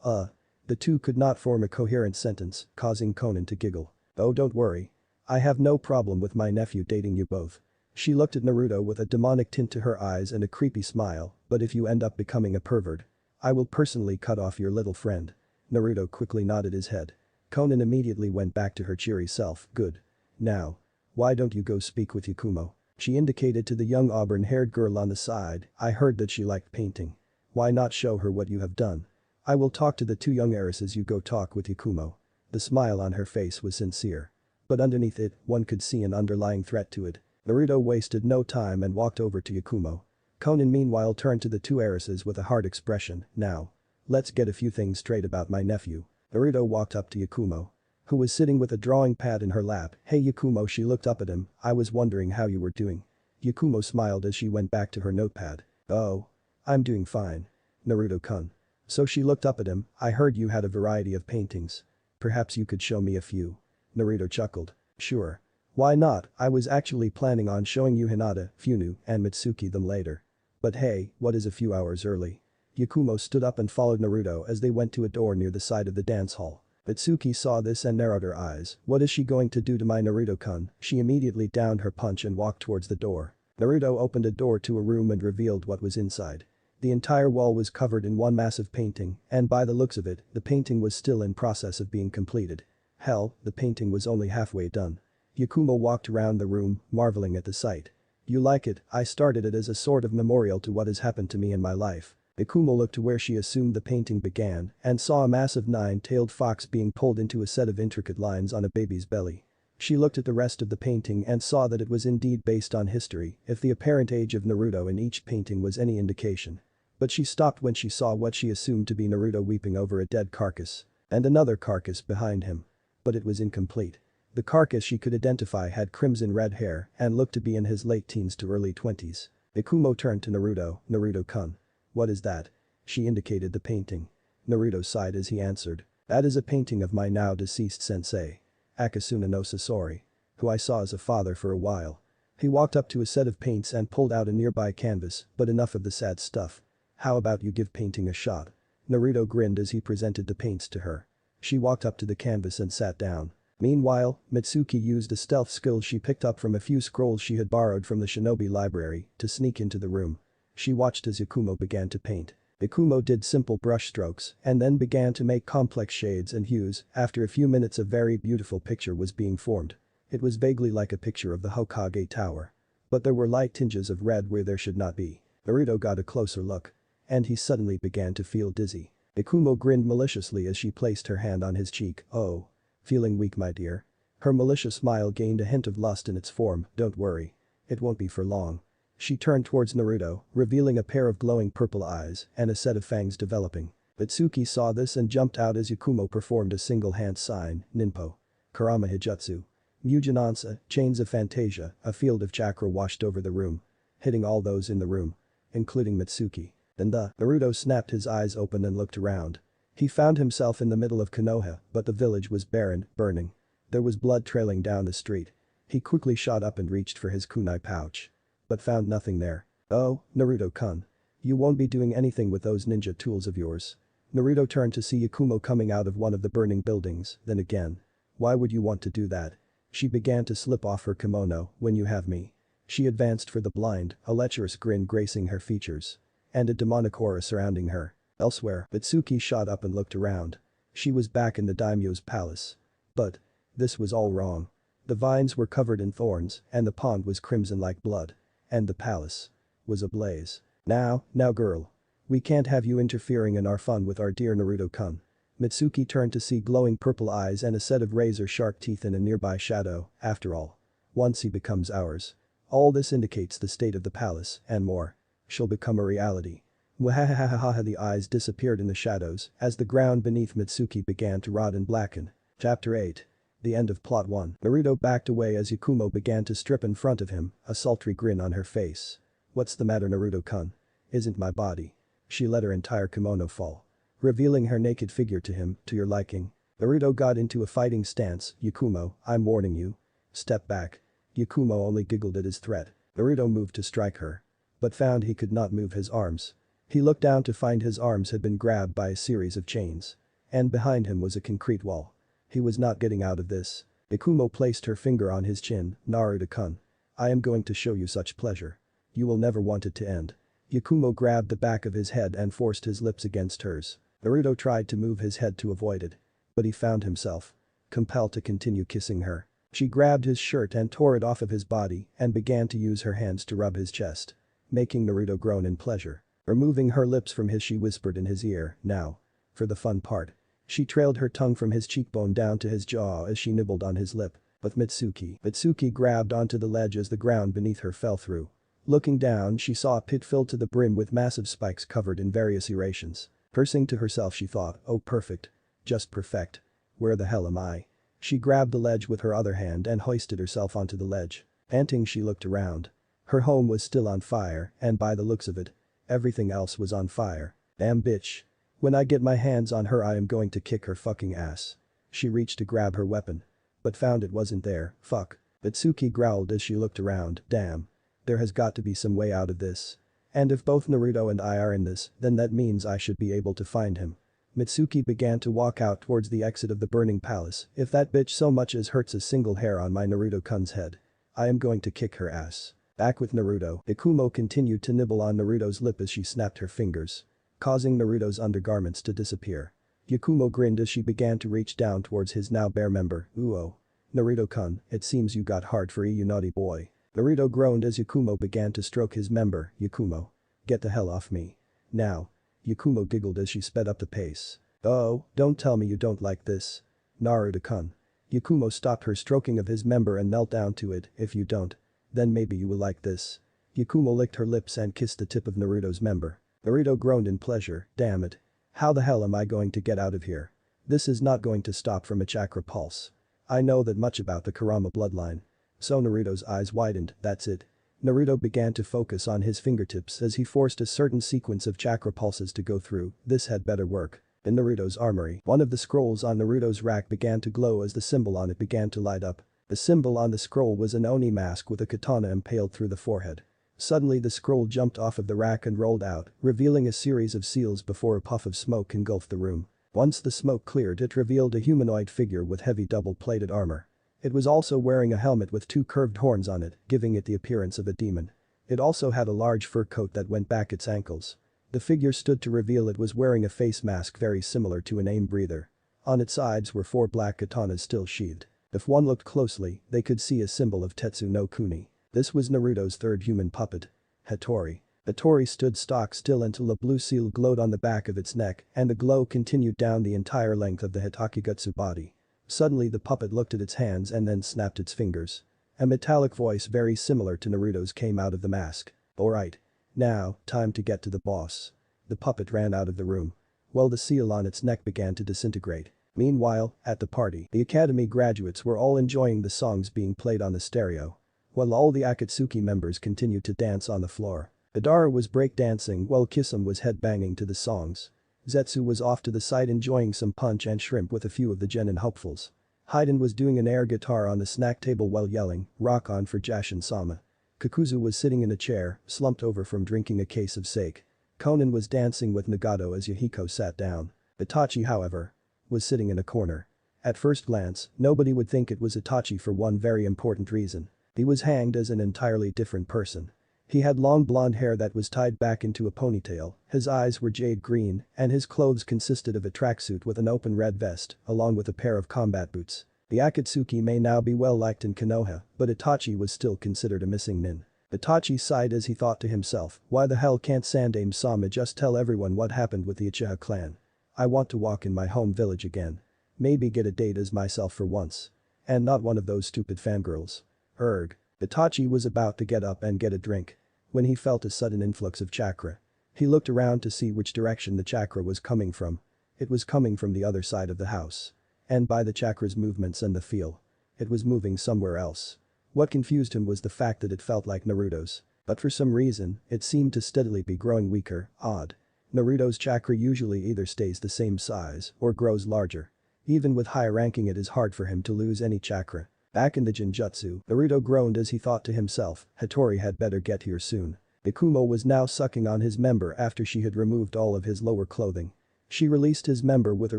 The two could not form a coherent sentence, causing Conan to giggle. Oh don't worry. I have no problem with my nephew dating you both. She looked at Naruto with a demonic tint to her eyes and a creepy smile, but if you end up becoming a pervert, I will personally cut off your little friend. Naruto quickly nodded his head. Conan immediately went back to her cheery self. Good. Now. Why don't you go speak with Yakumo? She indicated to the young auburn-haired girl on the side. I heard that she liked painting. Why not show her what you have done? I will talk to the two young heiresses. You go talk with Yakumo. The smile on her face was sincere. But underneath it, one could see an underlying threat to it. Naruto wasted no time and walked over to Yakumo. Conan meanwhile turned to the two heiresses with a hard expression. Now. Let's get a few things straight about my nephew. Naruto walked up to Yakumo. Who was sitting with a drawing pad in her lap. Hey Yakumo, she looked up at him. I was wondering how you were doing. Yakumo smiled as she went back to her notepad. Oh. I'm doing fine. Naruto-kun. So she looked up at him. I heard you had a variety of paintings. Perhaps you could show me a few. Naruto chuckled. Sure. Why not, I was actually planning on showing you Hinata, Funu, and Mitsuki them later. But hey, what is a few hours early? Yakumo stood up and followed Naruto as they went to a door near the side of the dance hall. Mitsuki saw this and narrowed her eyes. What is she going to do to my Naruto-kun? She immediately downed her punch and walked towards the door. Naruto opened a door to a room and revealed what was inside. The entire wall was covered in one massive painting, and by the looks of it, the painting was still in process of being completed. Hell, the painting was only halfway done. Yakumo walked around the room, marveling at the sight. You like it? I started it as a sort of memorial to what has happened to me in my life. Yakumo looked to where she assumed the painting began and saw a massive nine-tailed fox being pulled into a set of intricate lines on a baby's belly. She looked at the rest of the painting and saw that it was indeed based on history, if the apparent age of Naruto in each painting was any indication. But she stopped when she saw what she assumed to be Naruto weeping over a dead carcass. And another carcass behind him. But it was incomplete. The carcass she could identify had crimson red hair and looked to be in his late teens to early 20s. Yakumo turned to Naruto. Naruto-kun. What is that? She indicated the painting. Naruto sighed as he answered. That is a painting of my now deceased sensei. Akasuna no Sasori. Who I saw as a father for a while. He walked up to a set of paints and pulled out a nearby canvas, but enough of the sad stuff. How about you give painting a shot? Naruto grinned as he presented the paints to her. She walked up to the canvas and sat down. Meanwhile, Mitsuki used a stealth skill she picked up from a few scrolls she had borrowed from the shinobi library to sneak into the room. She watched as Yakumo began to paint. Yakumo did simple brush strokes and then began to make complex shades and hues. After a few minutes a very beautiful picture was being formed. It was vaguely like a picture of the Hokage Tower. But there were light tinges of red where there should not be. Naruto got a closer look. And he suddenly began to feel dizzy. Yakumo grinned maliciously as she placed her hand on his cheek. Oh. Feeling weak, my dear? Her malicious smile gained a hint of lust in its form. Don't worry. It won't be for long. She turned towards Naruto, revealing a pair of glowing purple eyes and a set of fangs developing. Mitsuki saw this and jumped out as Yakumo performed a single hand sign, Ninpo. Karama Hijutsu. Mujanansa, Chains of Fantasia, a field of chakra washed over the room. Hitting all those in the room. Including Mitsuki. Naruto snapped his eyes open and looked around. He found himself in the middle of Konoha, but the village was barren, burning. There was blood trailing down the street. He quickly shot up and reached for his kunai pouch. But found nothing there. Oh, Naruto-kun. You won't be doing anything with those ninja tools of yours. Naruto turned to see Yakumo coming out of one of the burning buildings, then again. Why would you want to do that? She began to slip off her kimono. When you have me. She advanced for the blind, a lecherous grin gracing her features. And a demonic aura surrounding her. Elsewhere, Mitsuki shot up and looked around. She was back in the daimyo's palace. But. This was all wrong. The vines were covered in thorns, and the pond was crimson like blood. And the palace. Was ablaze. Now girl. We can't have you interfering in our fun with our dear Naruto-kun. Mitsuki turned to see glowing purple eyes and a set of razor-sharp teeth in a nearby shadow. After all. Once he becomes ours. All this indicates the state of the palace, and more. She'll become a reality. Mwahahahaha. The eyes disappeared in the shadows as the ground beneath Mitsuki began to rot and blacken. Chapter 8. The end of Plot 1. Naruto backed away as Yakumo began to strip in front of him, a sultry grin on her face. What's the matter, Naruto-kun? Isn't my body? She let her entire kimono fall. Revealing her naked figure to him, to your liking. Naruto got into a fighting stance. Yakumo, I'm warning you. Step back. Yakumo only giggled at his threat. Naruto moved to strike her. But found he could not move his arms. He looked down to find his arms had been grabbed by a series of chains. And behind him was a concrete wall. He was not getting out of this. Yakumo placed her finger on his chin. Naruto-kun. I am going to show you such pleasure. You will never want it to end. Yakumo grabbed the back of his head and forced his lips against hers. Naruto tried to move his head to avoid it. But he found himself compelled to continue kissing her. She grabbed his shirt and tore it off of his body and began to use her hands to rub his chest. Making Naruto groan in pleasure. Removing her lips from his, she whispered in his ear, now. For the fun part. She trailed her tongue from his cheekbone down to his jaw as she nibbled on his lip. But Mitsuki grabbed onto the ledge as the ground beneath her fell through. Looking down, she saw a pit filled to the brim with massive spikes covered in various serrations. Cursing to herself, she thought, oh perfect. Just perfect. Where the hell am I? She grabbed the ledge with her other hand and hoisted herself onto the ledge. Panting, she looked around. Her home was still on fire, and by the looks of it, everything else was on fire. Damn bitch. When I get my hands on her, I am going to kick her fucking ass. She reached to grab her weapon. But found it wasn't there. Fuck. Mitsuki growled as she looked around. Damn. There has got to be some way out of this. And if both Naruto and I are in this, then that means I should be able to find him. Mitsuki began to walk out towards the exit of the burning palace. If that bitch so much as hurts a single hair on my Naruto-kun's head, I am going to kick her ass. Back with Naruto, Ikumo continued to nibble on Naruto's lip as she snapped her fingers. Causing Naruto's undergarments to disappear. Yakumo grinned as she began to reach down towards his now bare member. Ooh. Naruto-kun, it seems you got hard for you naughty boy. Naruto groaned as Yakumo began to stroke his member. Yakumo. Get the hell off me. Now. Yakumo giggled as she sped up the pace. Oh, don't tell me you don't like this. Naruto-kun. Yakumo stopped her stroking of his member and knelt down to it. If you don't, then maybe you will like this. Yakumo licked her lips and kissed the tip of Naruto's member. Naruto groaned in pleasure. Damn it. How the hell am I going to get out of here? This is not going to stop from a chakra pulse. I know that much about the Kurama bloodline. So Naruto's eyes widened. That's it. Naruto began to focus on his fingertips as he forced a certain sequence of chakra pulses to go through. This had better work. In Naruto's armory, one of the scrolls on Naruto's rack began to glow as the symbol on it began to light up. The symbol on the scroll was an Oni mask with a katana impaled through the forehead. Suddenly the scroll jumped off of the rack and rolled out, revealing a series of seals before a puff of smoke engulfed the room. Once the smoke cleared, it revealed a humanoid figure with heavy double-plated armor. It was also wearing a helmet with two curved horns on it, giving it the appearance of a demon. It also had a large fur coat that went back its ankles. The figure stood to reveal it was wearing a face mask very similar to an aim breather. On its sides were 4 black katanas still sheathed. If one looked closely, they could see a symbol of Tetsu no Kuni. This was Naruto's third human puppet. Hattori. Hattori stood stock still until a blue seal glowed on the back of its neck and the glow continued down the entire length of the Hitakigutsu body. Suddenly the puppet looked at its hands and then snapped its fingers. A metallic voice very similar to Naruto's came out of the mask. "Alright. Now, time to get to the boss." The puppet ran out of the room. While the seal on its neck began to disintegrate. Meanwhile, at the party, the academy graduates were all enjoying the songs being played on the stereo. While all the Akatsuki members continued to dance on the floor. Madara was breakdancing while Kisame was headbanging to the songs. Zetsu was off to the side enjoying some punch and shrimp with a few of the genin hopefuls. Haiden was doing an air guitar on the snack table while yelling, "Rock on for Jashin-sama." Kakuzu was sitting in a chair, slumped over from drinking a case of sake. Konan was dancing with Nagato as Yahiko sat down. Itachi, however, was sitting in a corner. At first glance, nobody would think it was Itachi for one very important reason. He was hanged as an entirely different person. He had long blonde hair that was tied back into a ponytail, his eyes were jade green, and his clothes consisted of a tracksuit with an open red vest, along with a pair of combat boots. The Akatsuki may now be well liked in Konoha, but Itachi was still considered a missing nin. Itachi sighed as he thought to himself, why the hell can't Sandaime-sama just tell everyone what happened with the Uchiha clan? I want to walk in my home village again. Maybe get a date as myself for once. And not one of those stupid fangirls. Erg. Itachi was about to get up and get a drink. When he felt a sudden influx of chakra. He looked around to see which direction the chakra was coming from. It was coming from the other side of the house. And by the chakra's movements and the feel. It was moving somewhere else. What confused him was the fact that it felt like Naruto's. But for some reason, it seemed to steadily be growing weaker, odd. Naruto's chakra usually either stays the same size or grows larger. Even with high ranking, it is hard for him to lose any chakra. Back in the Jinjutsu, Naruto groaned as he thought to himself, Hattori had better get here soon. Bikumo was now sucking on his member after she had removed all of his lower clothing. She released his member with a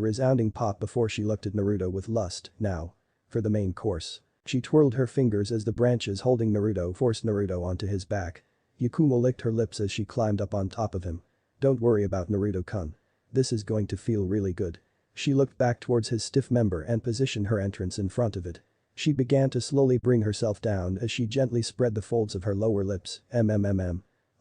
resounding pop before she looked at Naruto with lust. Now. For the main course. She twirled her fingers as the branches holding Naruto forced Naruto onto his back. Yakumo licked her lips as she climbed up on top of him. Don't worry about Naruto-kun. This is going to feel really good. She looked back towards his stiff member and positioned her entrance in front of it. She began to slowly bring herself down as she gently spread the folds of her lower lips.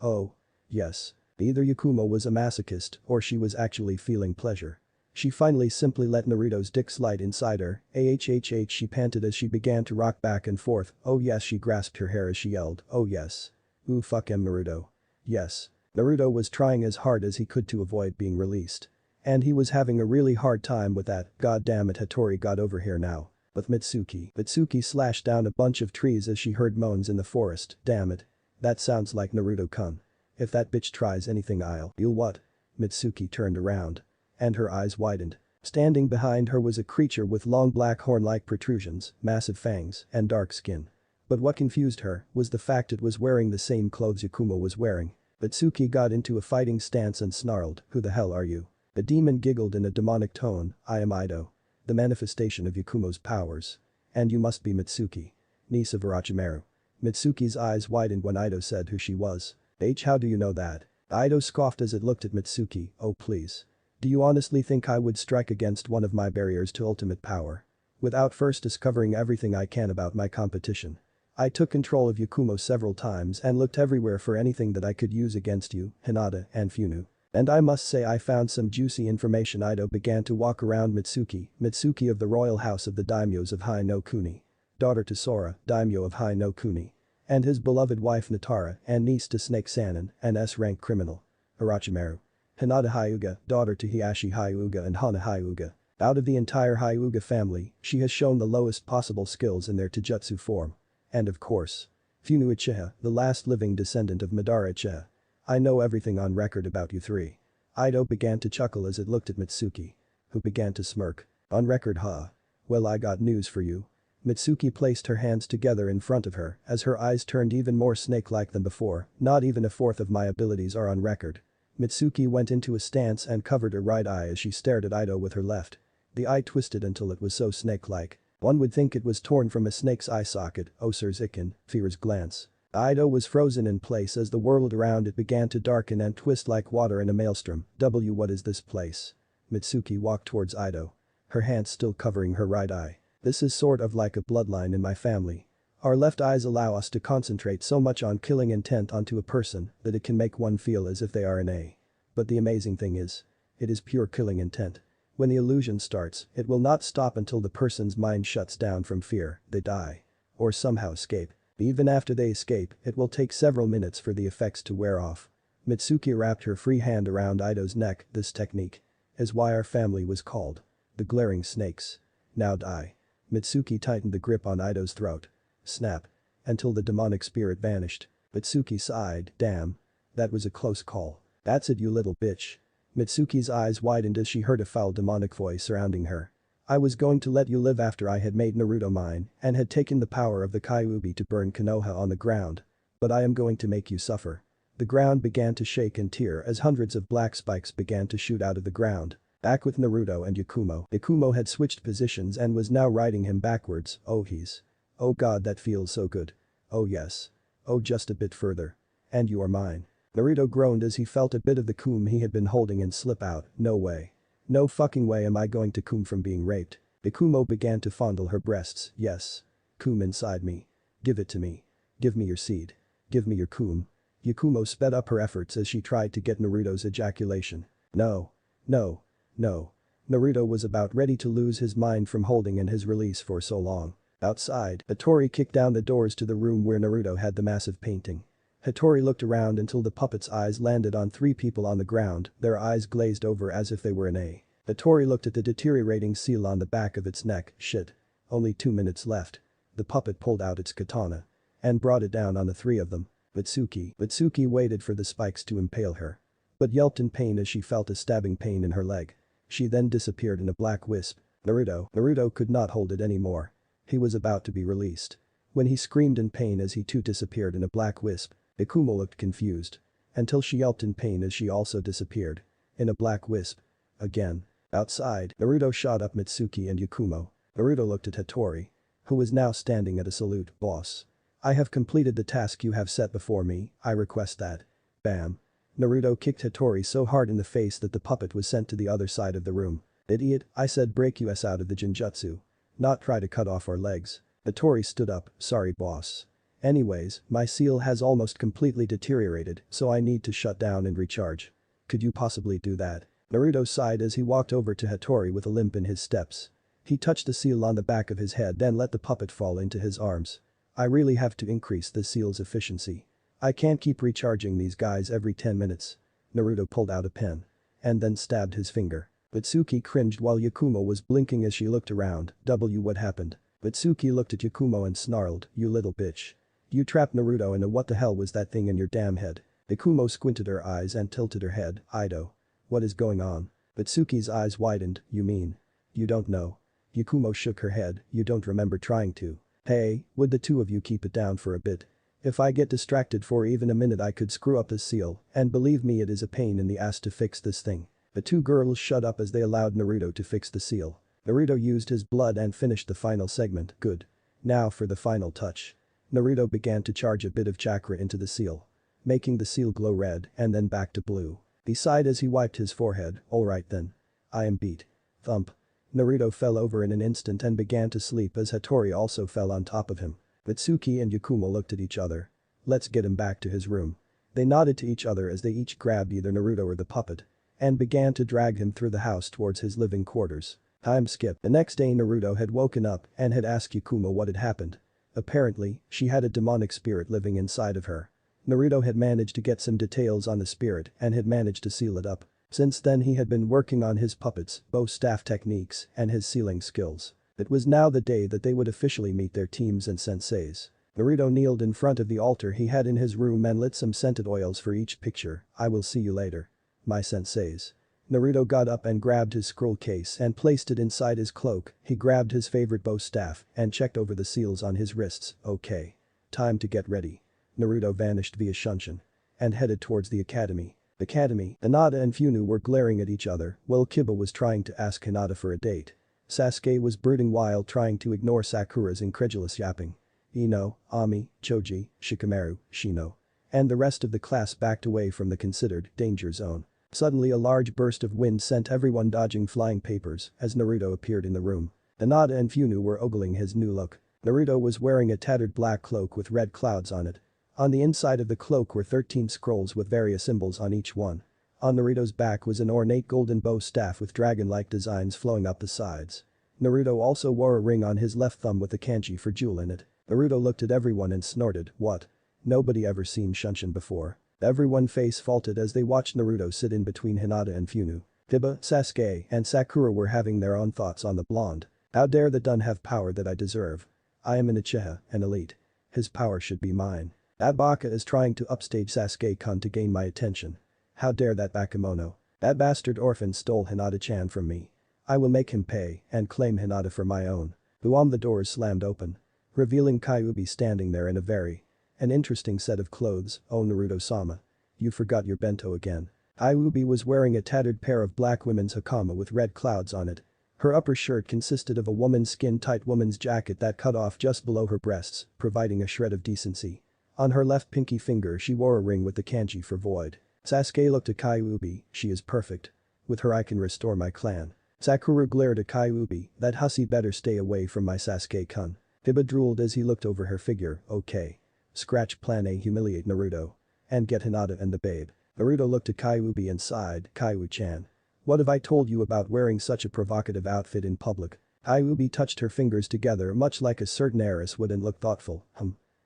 Oh. Yes. Either Yakumo was a masochist or she was actually feeling pleasure. She finally simply let Naruto's dick slide inside her. Ahhh, she panted as she began to rock back and forth. Oh yes, she grasped her hair as she yelled. Oh yes. Ooh fuck Naruto. Yes. Naruto was trying as hard as he could to avoid being released. And he was having a really hard time with that. God damn it, Hattori got over here now. With Mitsuki slashed down a bunch of trees as she heard moans in the forest. Damn it. That sounds like Naruto-kun. If that bitch tries anything you'll what? Mitsuki turned around. And her eyes widened. Standing behind her was a creature with long black horn-like protrusions, massive fangs, and dark skin. But what confused her was the fact it was wearing the same clothes Yakumo was wearing. Mitsuki got into a fighting stance and snarled, "Who the hell are you?" The demon giggled in a demonic tone, "I am Ido. The manifestation of Yakumo's powers. And you must be Mitsuki. Niece of Orochimaru." Mitsuki's eyes widened when Ido said who she was. How do you know that? Ido scoffed as it looked at Mitsuki, "Oh please. Do you honestly think I would strike against one of my barriers to ultimate power? Without first discovering everything I can about my competition. I took control of Yakumo several times and looked everywhere for anything that I could use against you, Hinata, and Funu. And I must say I found some juicy information." Ido began to walk around Mitsuki of the royal house of the Daimyos of Hai no Kuni. Daughter to Sora, Daimyo of Hai no Kuni. And his beloved wife Natara and niece to Snake Sanin, an S-rank criminal. Orochimaru. Hinata Hyuga, daughter to Hiashi Hyuga and Hana Hyuga. Out of the entire Hyuga family, she has shown the lowest possible skills in their taijutsu form. And of course. Funu Uchiha, the last living descendant of Madara Uchiha. I know everything on record about you three. Ido began to chuckle as it looked at Mitsuki, who began to smirk. On record, huh? Well, I got news for you. Mitsuki placed her hands together in front of her as her eyes turned even more snake-like than before. Not even a fourth of my abilities are on record. Mitsuki went into a stance and covered her right eye as she stared at Ido with her left. The eye twisted until it was so snake-like. One would think it was torn from a snake's eye socket. Oh, Sir Zikin, Fear's glance. Ido was frozen in place as the world around it began to darken and twist like water in a maelstrom. What is this place? Mitsuki walked towards Ido, her hands still covering her right eye. This is sort of like a bloodline in my family. Our left eyes allow us to concentrate so much on killing intent onto a person that it can make one feel as if they are an A. But the amazing thing is, it is pure killing intent. When the illusion starts, it will not stop until the person's mind shuts down from fear, they die. Or somehow escape. Even after they escape, it will take several minutes for the effects to wear off. Mitsuki wrapped her free hand around Ido's neck. This technique is why our family was called the Glaring Snakes. Now die. Mitsuki tightened the grip on Ido's throat. Snap. Until the demonic spirit vanished. Mitsuki sighed. Damn. That was a close call. That's it, you little bitch. Mitsuki's eyes widened as she heard a foul demonic voice surrounding her. I was going to let you live after I had made Naruto mine and had taken the power of the Kyuubi to burn Konoha on the ground. But I am going to make you suffer. The ground began to shake and tear as hundreds of black spikes began to shoot out of the ground. Back with Naruto and Yakumo. Yakumo had switched positions and was now riding him backwards. Oh god, that feels so good. Oh yes. Oh, just a bit further. And you are mine. Naruto groaned as he felt a bit of the coom he had been holding and slip out. No way. No fucking way am I going to coom from being raped. Yakumo began to fondle her breasts. Yes. Coom inside me. Give it to me. Give me your seed. Give me your coom. Yakumo sped up her efforts as she tried to get Naruto's ejaculation. No. No. No. Naruto was about ready to lose his mind from holding in his release for so long. Outside, Hattori kicked down the doors to the room where Naruto had the massive painting. Hattori looked around until the puppet's eyes landed on three people on the ground, their eyes glazed over as if they were an A. Hattori looked at the deteriorating seal on the back of its neck. Shit. Only 2 minutes left. The puppet pulled out its katana and brought it down on the three of them. Mitsuki waited for the spikes to impale her, but yelped in pain as she felt a stabbing pain in her leg. She then disappeared in a black wisp. Naruto could not hold it anymore. He was about to be released when he screamed in pain as he too disappeared in a black wisp. Ikumo looked confused until she yelped in pain as she also disappeared in a black wisp. Again. Outside, Naruto shot up Mitsuki and Yakumo. Naruto looked at Hattori, who was now standing at a salute. Boss. I have completed the task you have set before me, I request that. Bam. Naruto kicked Hattori so hard in the face that the puppet was sent to the other side of the room. Idiot, I said break us out of the genjutsu. Not try to cut off our legs. Hattori stood up. Sorry, boss. Anyways, my seal has almost completely deteriorated, so I need to shut down and recharge. Could you possibly do that? Naruto sighed as he walked over to Hattori with a limp in his steps. He touched the seal on the back of his head, then let the puppet fall into his arms. I really have to increase the seal's efficiency. I can't keep recharging these guys every 10 minutes. Naruto pulled out a pen and then stabbed his finger. Mitsuki cringed while Yakumo was blinking as she looked around. What happened? Mitsuki looked at Yakumo and snarled, you little bitch. You trapped Naruto in a what the hell was that thing in your damn head? Yakumo squinted her eyes and tilted her head. Ido. What is going on? Mitsuki's eyes widened. You mean? You don't know? Yakumo shook her head. You don't remember trying to. Hey, would the two of you keep it down for a bit? If I get distracted for even a minute I could screw up this seal, and believe me it is a pain in the ass to fix this thing. The two girls shut up as they allowed Naruto to fix the seal. Naruto used his blood and finished the final segment. Good. Now for the final touch. Naruto began to charge a bit of chakra into the seal, making the seal glow red and then back to blue. He sighed as he wiped his forehead. Alright then. I am beat. Thump. Naruto fell over in an instant and began to sleep as Hattori also fell on top of him. Mitsuki and Yakumo looked at each other. Let's get him back to his room. They nodded to each other as they each grabbed either Naruto or the puppet and began to drag him through the house towards his living quarters. Time skip. The next day Naruto had woken up and had asked Yakumo what had happened. Apparently, she had a demonic spirit living inside of her. Naruto had managed to get some details on the spirit and had managed to seal it up. Since then he had been working on his puppets, bow staff techniques, and his sealing skills. It was now the day that they would officially meet their teams and senseis. Naruto kneeled in front of the altar he had in his room and lit some scented oils for each picture. I will see you later. my senseis. Naruto got up and grabbed his scroll case and placed it inside his cloak. He grabbed his favorite bow staff and checked over the seals on his wrists. Okay. Time to get ready. Naruto vanished via Shunshin and headed towards the academy. Hinata and Funu were glaring at each other while Kiba was trying to ask Hinata for a date. Sasuke was brooding while trying to ignore Sakura's incredulous yapping. Ino, Ami, Choji, Shikamaru, Shino, and the rest of the class backed away from the considered danger zone. Suddenly a large burst of wind sent everyone dodging flying papers as Naruto appeared in the room. Hinata and Funu were ogling his new look. Naruto was wearing a tattered black cloak with red clouds on it. On the inside of the cloak were 13 scrolls with various symbols on each one. On Naruto's back was an ornate golden bow staff with dragon-like designs flowing up the sides. Naruto also wore a ring on his left thumb with a kanji for jewel in it. Naruto looked at everyone and snorted, "What? Nobody ever seen Shunshin before." Everyone face faulted as they watched Naruto sit in between Hinata and Funu. Kiba, Sasuke, and Sakura were having their own thoughts on the blonde. How dare the Dun have power that I deserve? I am an Uchiha, an elite. His power should be mine. That Baka is trying to upstage Sasuke-kun to gain my attention. How dare that Bakemono? That bastard orphan stole Hinata-chan from me. I will make him pay and claim Hinata for my own. Boom, the doors slammed open, revealing Kyuubi standing there in a very interesting set of clothes. "Oh Naruto-sama. You forgot your bento again." Kyuubi was wearing a tattered pair of black women's hakama with red clouds on it. Her upper shirt consisted of a woman's skin-tight woman's jacket that cut off just below her breasts, providing a shred of decency. On her left pinky finger she wore a ring with the kanji for void. Sasuke looked at Kyuubi, "She is perfect. With her I can restore my clan." Sakura glared at Kyuubi, "That hussy better stay away from my Sasuke-kun." Kiba drooled as he looked over her figure, "Okay. Scratch plan A, humiliate Naruto. And get Hinata and the babe." Naruto looked at Kyuubi and sighed, "Kaiu-chan. What have I told you about wearing such a provocative outfit in public?" Kyuubi touched her fingers together much like a certain heiress would and looked thoughtful.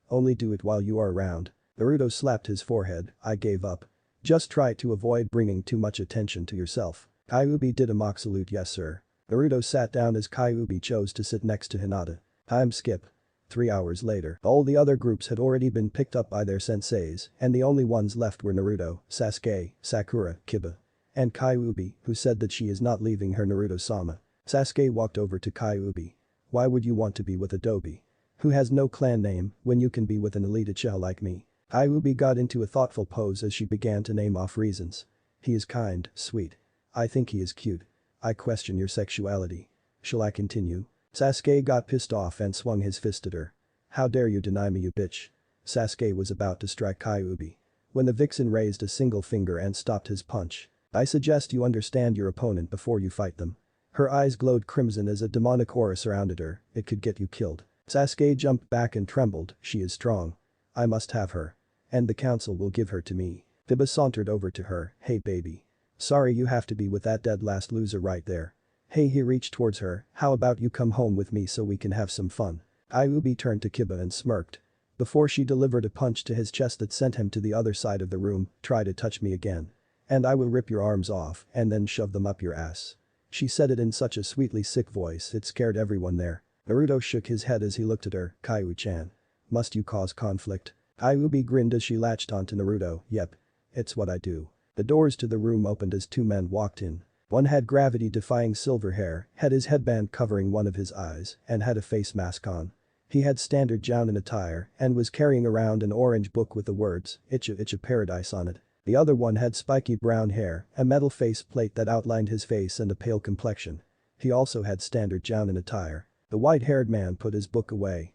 Only do it while you are around." Naruto slapped his forehead, "I gave up. Just try to avoid bringing too much attention to yourself." Kyuubi did a mock salute, "Yes sir." Naruto sat down as Kyuubi chose to sit next to Hinata. Time skip. 3 hours later, all the other groups had already been picked up by their senseis and the only ones left were Naruto, Sasuke, Sakura, Kiba, and Kyuubi, who said that she is not leaving her Naruto-sama. Sasuke walked over to Kyuubi. "Why would you want to be with Adobe, who has no clan name, when you can be with an elite Uchiha like me?" Kyuubi got into a thoughtful pose as she began to name off reasons. "He is kind, sweet. I think he is cute. I question your sexuality. Shall I continue?" Sasuke got pissed off and swung his fist at her. "How dare you deny me, you bitch." Sasuke was about to strike Kyuubi when the vixen raised a single finger and stopped his punch. "I suggest you understand your opponent before you fight them." Her eyes glowed crimson as a demonic aura surrounded her, "It could get you killed." Sasuke jumped back and trembled, "She is strong. I must have her. And the council will give her to me." Kiba sauntered over to her, "Hey baby. Sorry you have to be with that dead last loser right there. Hey," he reached towards her, "how about you come home with me so we can have some fun?" Kyuubi turned to Kiba and smirked. Before she delivered a punch to his chest that sent him to the other side of the room, "Try to touch me again. And I will rip your arms off and then shove them up your ass." She said it in such a sweetly sick voice it scared everyone there. Naruto shook his head as he looked at her, "Kaiu-chan. Must you cause conflict?" Kyuubi grinned as she latched onto Naruto, "Yep. It's what I do." The doors to the room opened as 2 men walked in. One had gravity-defying silver hair, had his headband covering one of his eyes, and had a face mask on. He had standard Jounin attire and was carrying around an orange book with the words, "Icha Icha Paradise" on it. The other one had spiky brown hair, a metal face plate that outlined his face and a pale complexion. He also had standard Jounin attire. The white-haired man put his book away,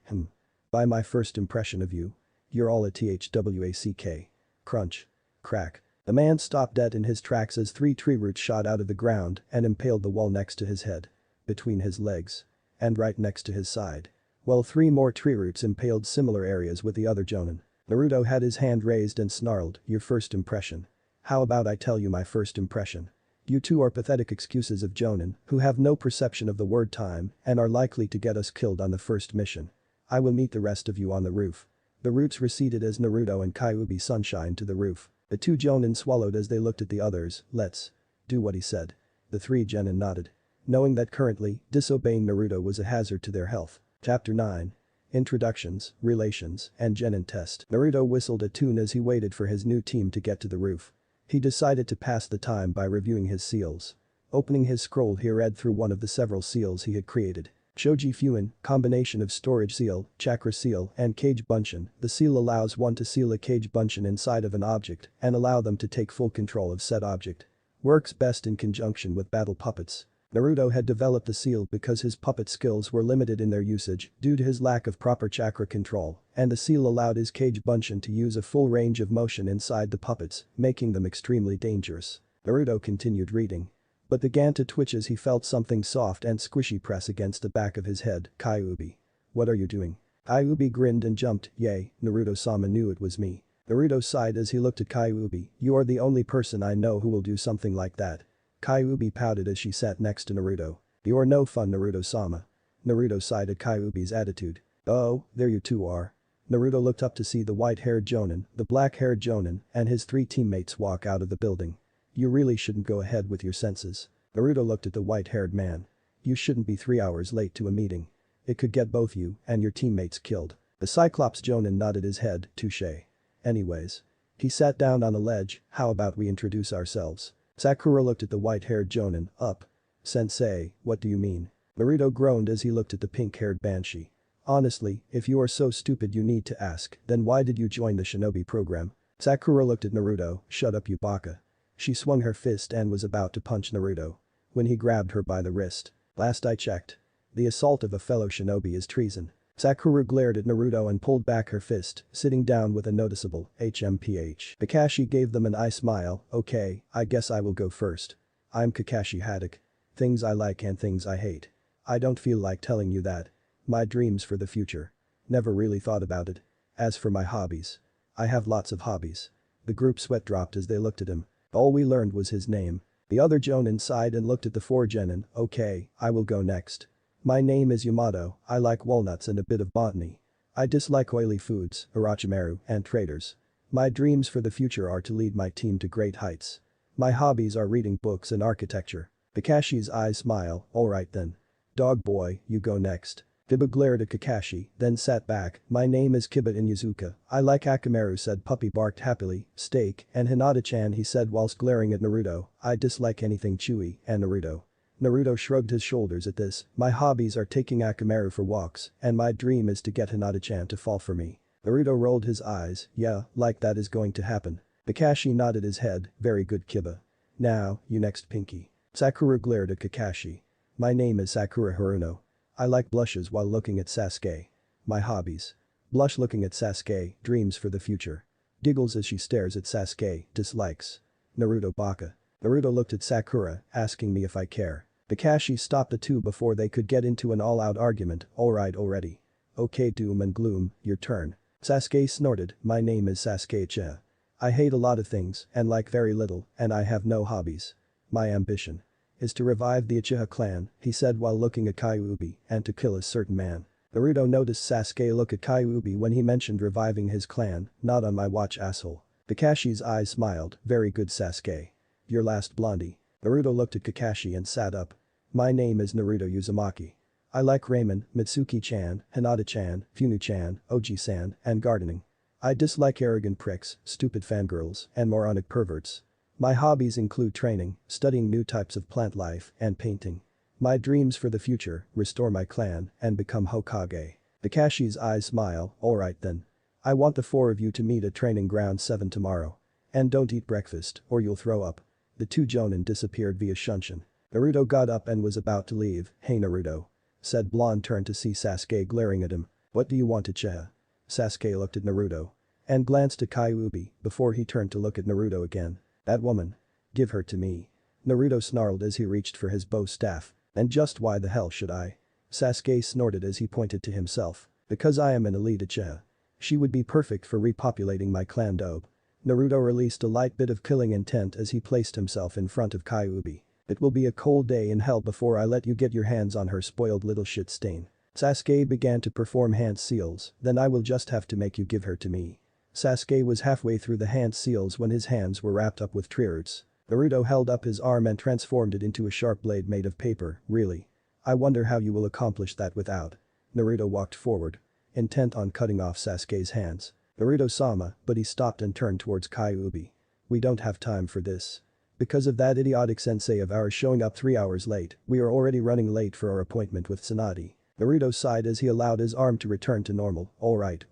"By my first impression of you. You're all a THWACK. Crunch. Crack." The man stopped dead in his tracks as 3 tree roots shot out of the ground and impaled the wall next to his head, between his legs, and right next to his side. While 3 more tree roots impaled similar areas with the other Jonin. Naruto had his hand raised and snarled, "Your first impression. How about I tell you my first impression? You two are pathetic excuses of Jonin who have no perception of the word time and are likely to get us killed on the first mission. I will meet the rest of you on the roof." The roots receded as Naruto and Kyuubi sunshine to the roof. The 2 Jonin swallowed as they looked at the others, "Let's do what he said." The 3 genin nodded, knowing that currently, disobeying Naruto was a hazard to their health. Chapter 9. Introductions, Relations, and Genin Test. Naruto whistled a tune as he waited for his new team to get to the roof. He decided to pass the time by reviewing his seals. Opening his scroll, he read through one of the several seals he had created. Shoji Fuin, combination of storage seal, chakra seal, and cage bunshin. The seal allows one to seal a cage bunshin inside of an object and allow them to take full control of said object. Works best in conjunction with battle puppets. Naruto had developed the seal because his puppet skills were limited in their usage due to his lack of proper chakra control, and the seal allowed his cage bunshin to use a full range of motion inside the puppets, making them extremely dangerous. Naruto continued reading, but began to twitch as he felt something soft and squishy press against the back of his head. Kyuubi. What are you doing? Kyuubi grinned and jumped. Yay, Naruto-sama knew it was me. Naruto sighed as he looked at Kyuubi. You are the only person I know who will do something like that. Kyuubi pouted as she sat next to Naruto. You're no fun, Naruto-sama. Naruto sighed at Kyuubi's attitude. Oh, there you two are. Naruto looked up to see the white-haired Jonin, the black-haired Jonin, and his three teammates walk out of the building. You really shouldn't go ahead with your senses. Naruto looked at the white-haired man. You shouldn't be 3 hours late to a meeting. It could get both you and your teammates killed. The Cyclops Jonin nodded his head. Touché. Anyways. He sat down on a ledge. How about we introduce ourselves? Sakura looked at the white-haired Jonin. Up. Sensei, what do you mean? Naruto groaned as he looked at the pink-haired Banshee. Honestly, if you are so stupid you need to ask, then why did you join the shinobi program? Sakura looked at Naruto. Shut up, you baka. She swung her fist and was about to punch Naruto when he grabbed her by the wrist. Last I checked. The assault of a fellow shinobi is treason. Sakura glared at Naruto and pulled back her fist, sitting down with a noticeable HMPH. Kakashi gave them an eye smile. Okay, I guess I will go first. I'm Kakashi Haddock. Things I like and things I hate. I don't feel like telling you that. My dreams for the future. Never really thought about it. As for my hobbies. I have lots of hobbies. The group sweat dropped as they looked at him. All we learned was his name. The other Jonin sighed and looked at the four genin. Okay, I will go next. My name is Yamato. I like walnuts and a bit of botany. I dislike oily foods, Orochimaru, and traders. My dreams for the future are to lead my team to great heights. My hobbies are reading books and architecture. Kakashi's eyes smile. Alright then. Dog boy, you go next. Kiba glared at Kakashi, then sat back. My name is Kiba Inuzuka. I like Akamaru, said Puppy barked happily. Steak, and Hinata-chan, he said whilst glaring at Naruto. I dislike anything chewy, and Naruto. Naruto shrugged his shoulders at this. My hobbies are taking Akamaru for walks, and my dream is to get Hinata-chan to fall for me. Naruto rolled his eyes. Yeah, like that is going to happen. Kakashi nodded his head. Very good, Kiba. Now, you next, Pinky. Sakura glared at Kakashi. My name is Sakura Haruno. I like blushes while looking at Sasuke. My hobbies. Blush looking at Sasuke, dreams for the future. Giggles as she stares at Sasuke, dislikes. Naruto baka. Naruto looked at Sakura, asking me if I care. Kakashi stopped the two before they could get into an all-out argument. Alright already. Okay, doom and gloom, your turn. Sasuke snorted. My name is Sasuke Uchiha. I hate a lot of things and like very little, and I have no hobbies. My ambition is to revive the Uchiha clan, he said while looking at Kyuubi, and to kill a certain man. Naruto noticed Sasuke look at Kyuubi when he mentioned reviving his clan. Not on my watch, asshole. Kakashi's eyes smiled. Very good, Sasuke. Your last, blondie. Naruto looked at Kakashi and sat up. My name is Naruto Uzumaki. I like ramen, Mitsuki-chan, Hinata-chan, Funu-chan, Oji-san, and gardening. I dislike arrogant pricks, stupid fangirls, and moronic perverts. My hobbies include training, studying new types of plant life, and painting. My dreams for the future, restore my clan, and become Hokage. Kakashi's eyes smile. Alright then. I want the four of you to meet at Training Ground 7 tomorrow. And don't eat breakfast, or you'll throw up. The two Jonin disappeared via Shunshin. Naruto got up and was about to leave. Hey Naruto. Said Blonde turned to see Sasuke glaring at him. What do you want, Uchiha? Sasuke looked at Naruto. And glanced at Kyuubi before he turned to look at Naruto again. That woman. Give her to me. Naruto snarled as he reached for his bow staff. And just why the hell should I? Sasuke snorted as he pointed to himself. Because I am an elite Uchiha. She would be perfect for repopulating my clan dope. Naruto released a light bit of killing intent as he placed himself in front of Kyuubi. It will be a cold day in hell before I let you get your hands on her spoiled little shit stain. Sasuke began to perform hand seals, then I will just have to make you give her to me. Sasuke was halfway through the hand seals when his hands were wrapped up with triggers. Naruto held up his arm and transformed it into a sharp blade made of paper. Really? I wonder how you will accomplish that without. Naruto walked forward, intent on cutting off Sasuke's hands. Naruto-sama, but he stopped and turned towards Kyuubi. We don't have time for this. Because of that idiotic sensei of ours showing up 3 hours late, we are already running late for our appointment with Tsunade. Naruto sighed as he allowed his arm to return to normal. Alright.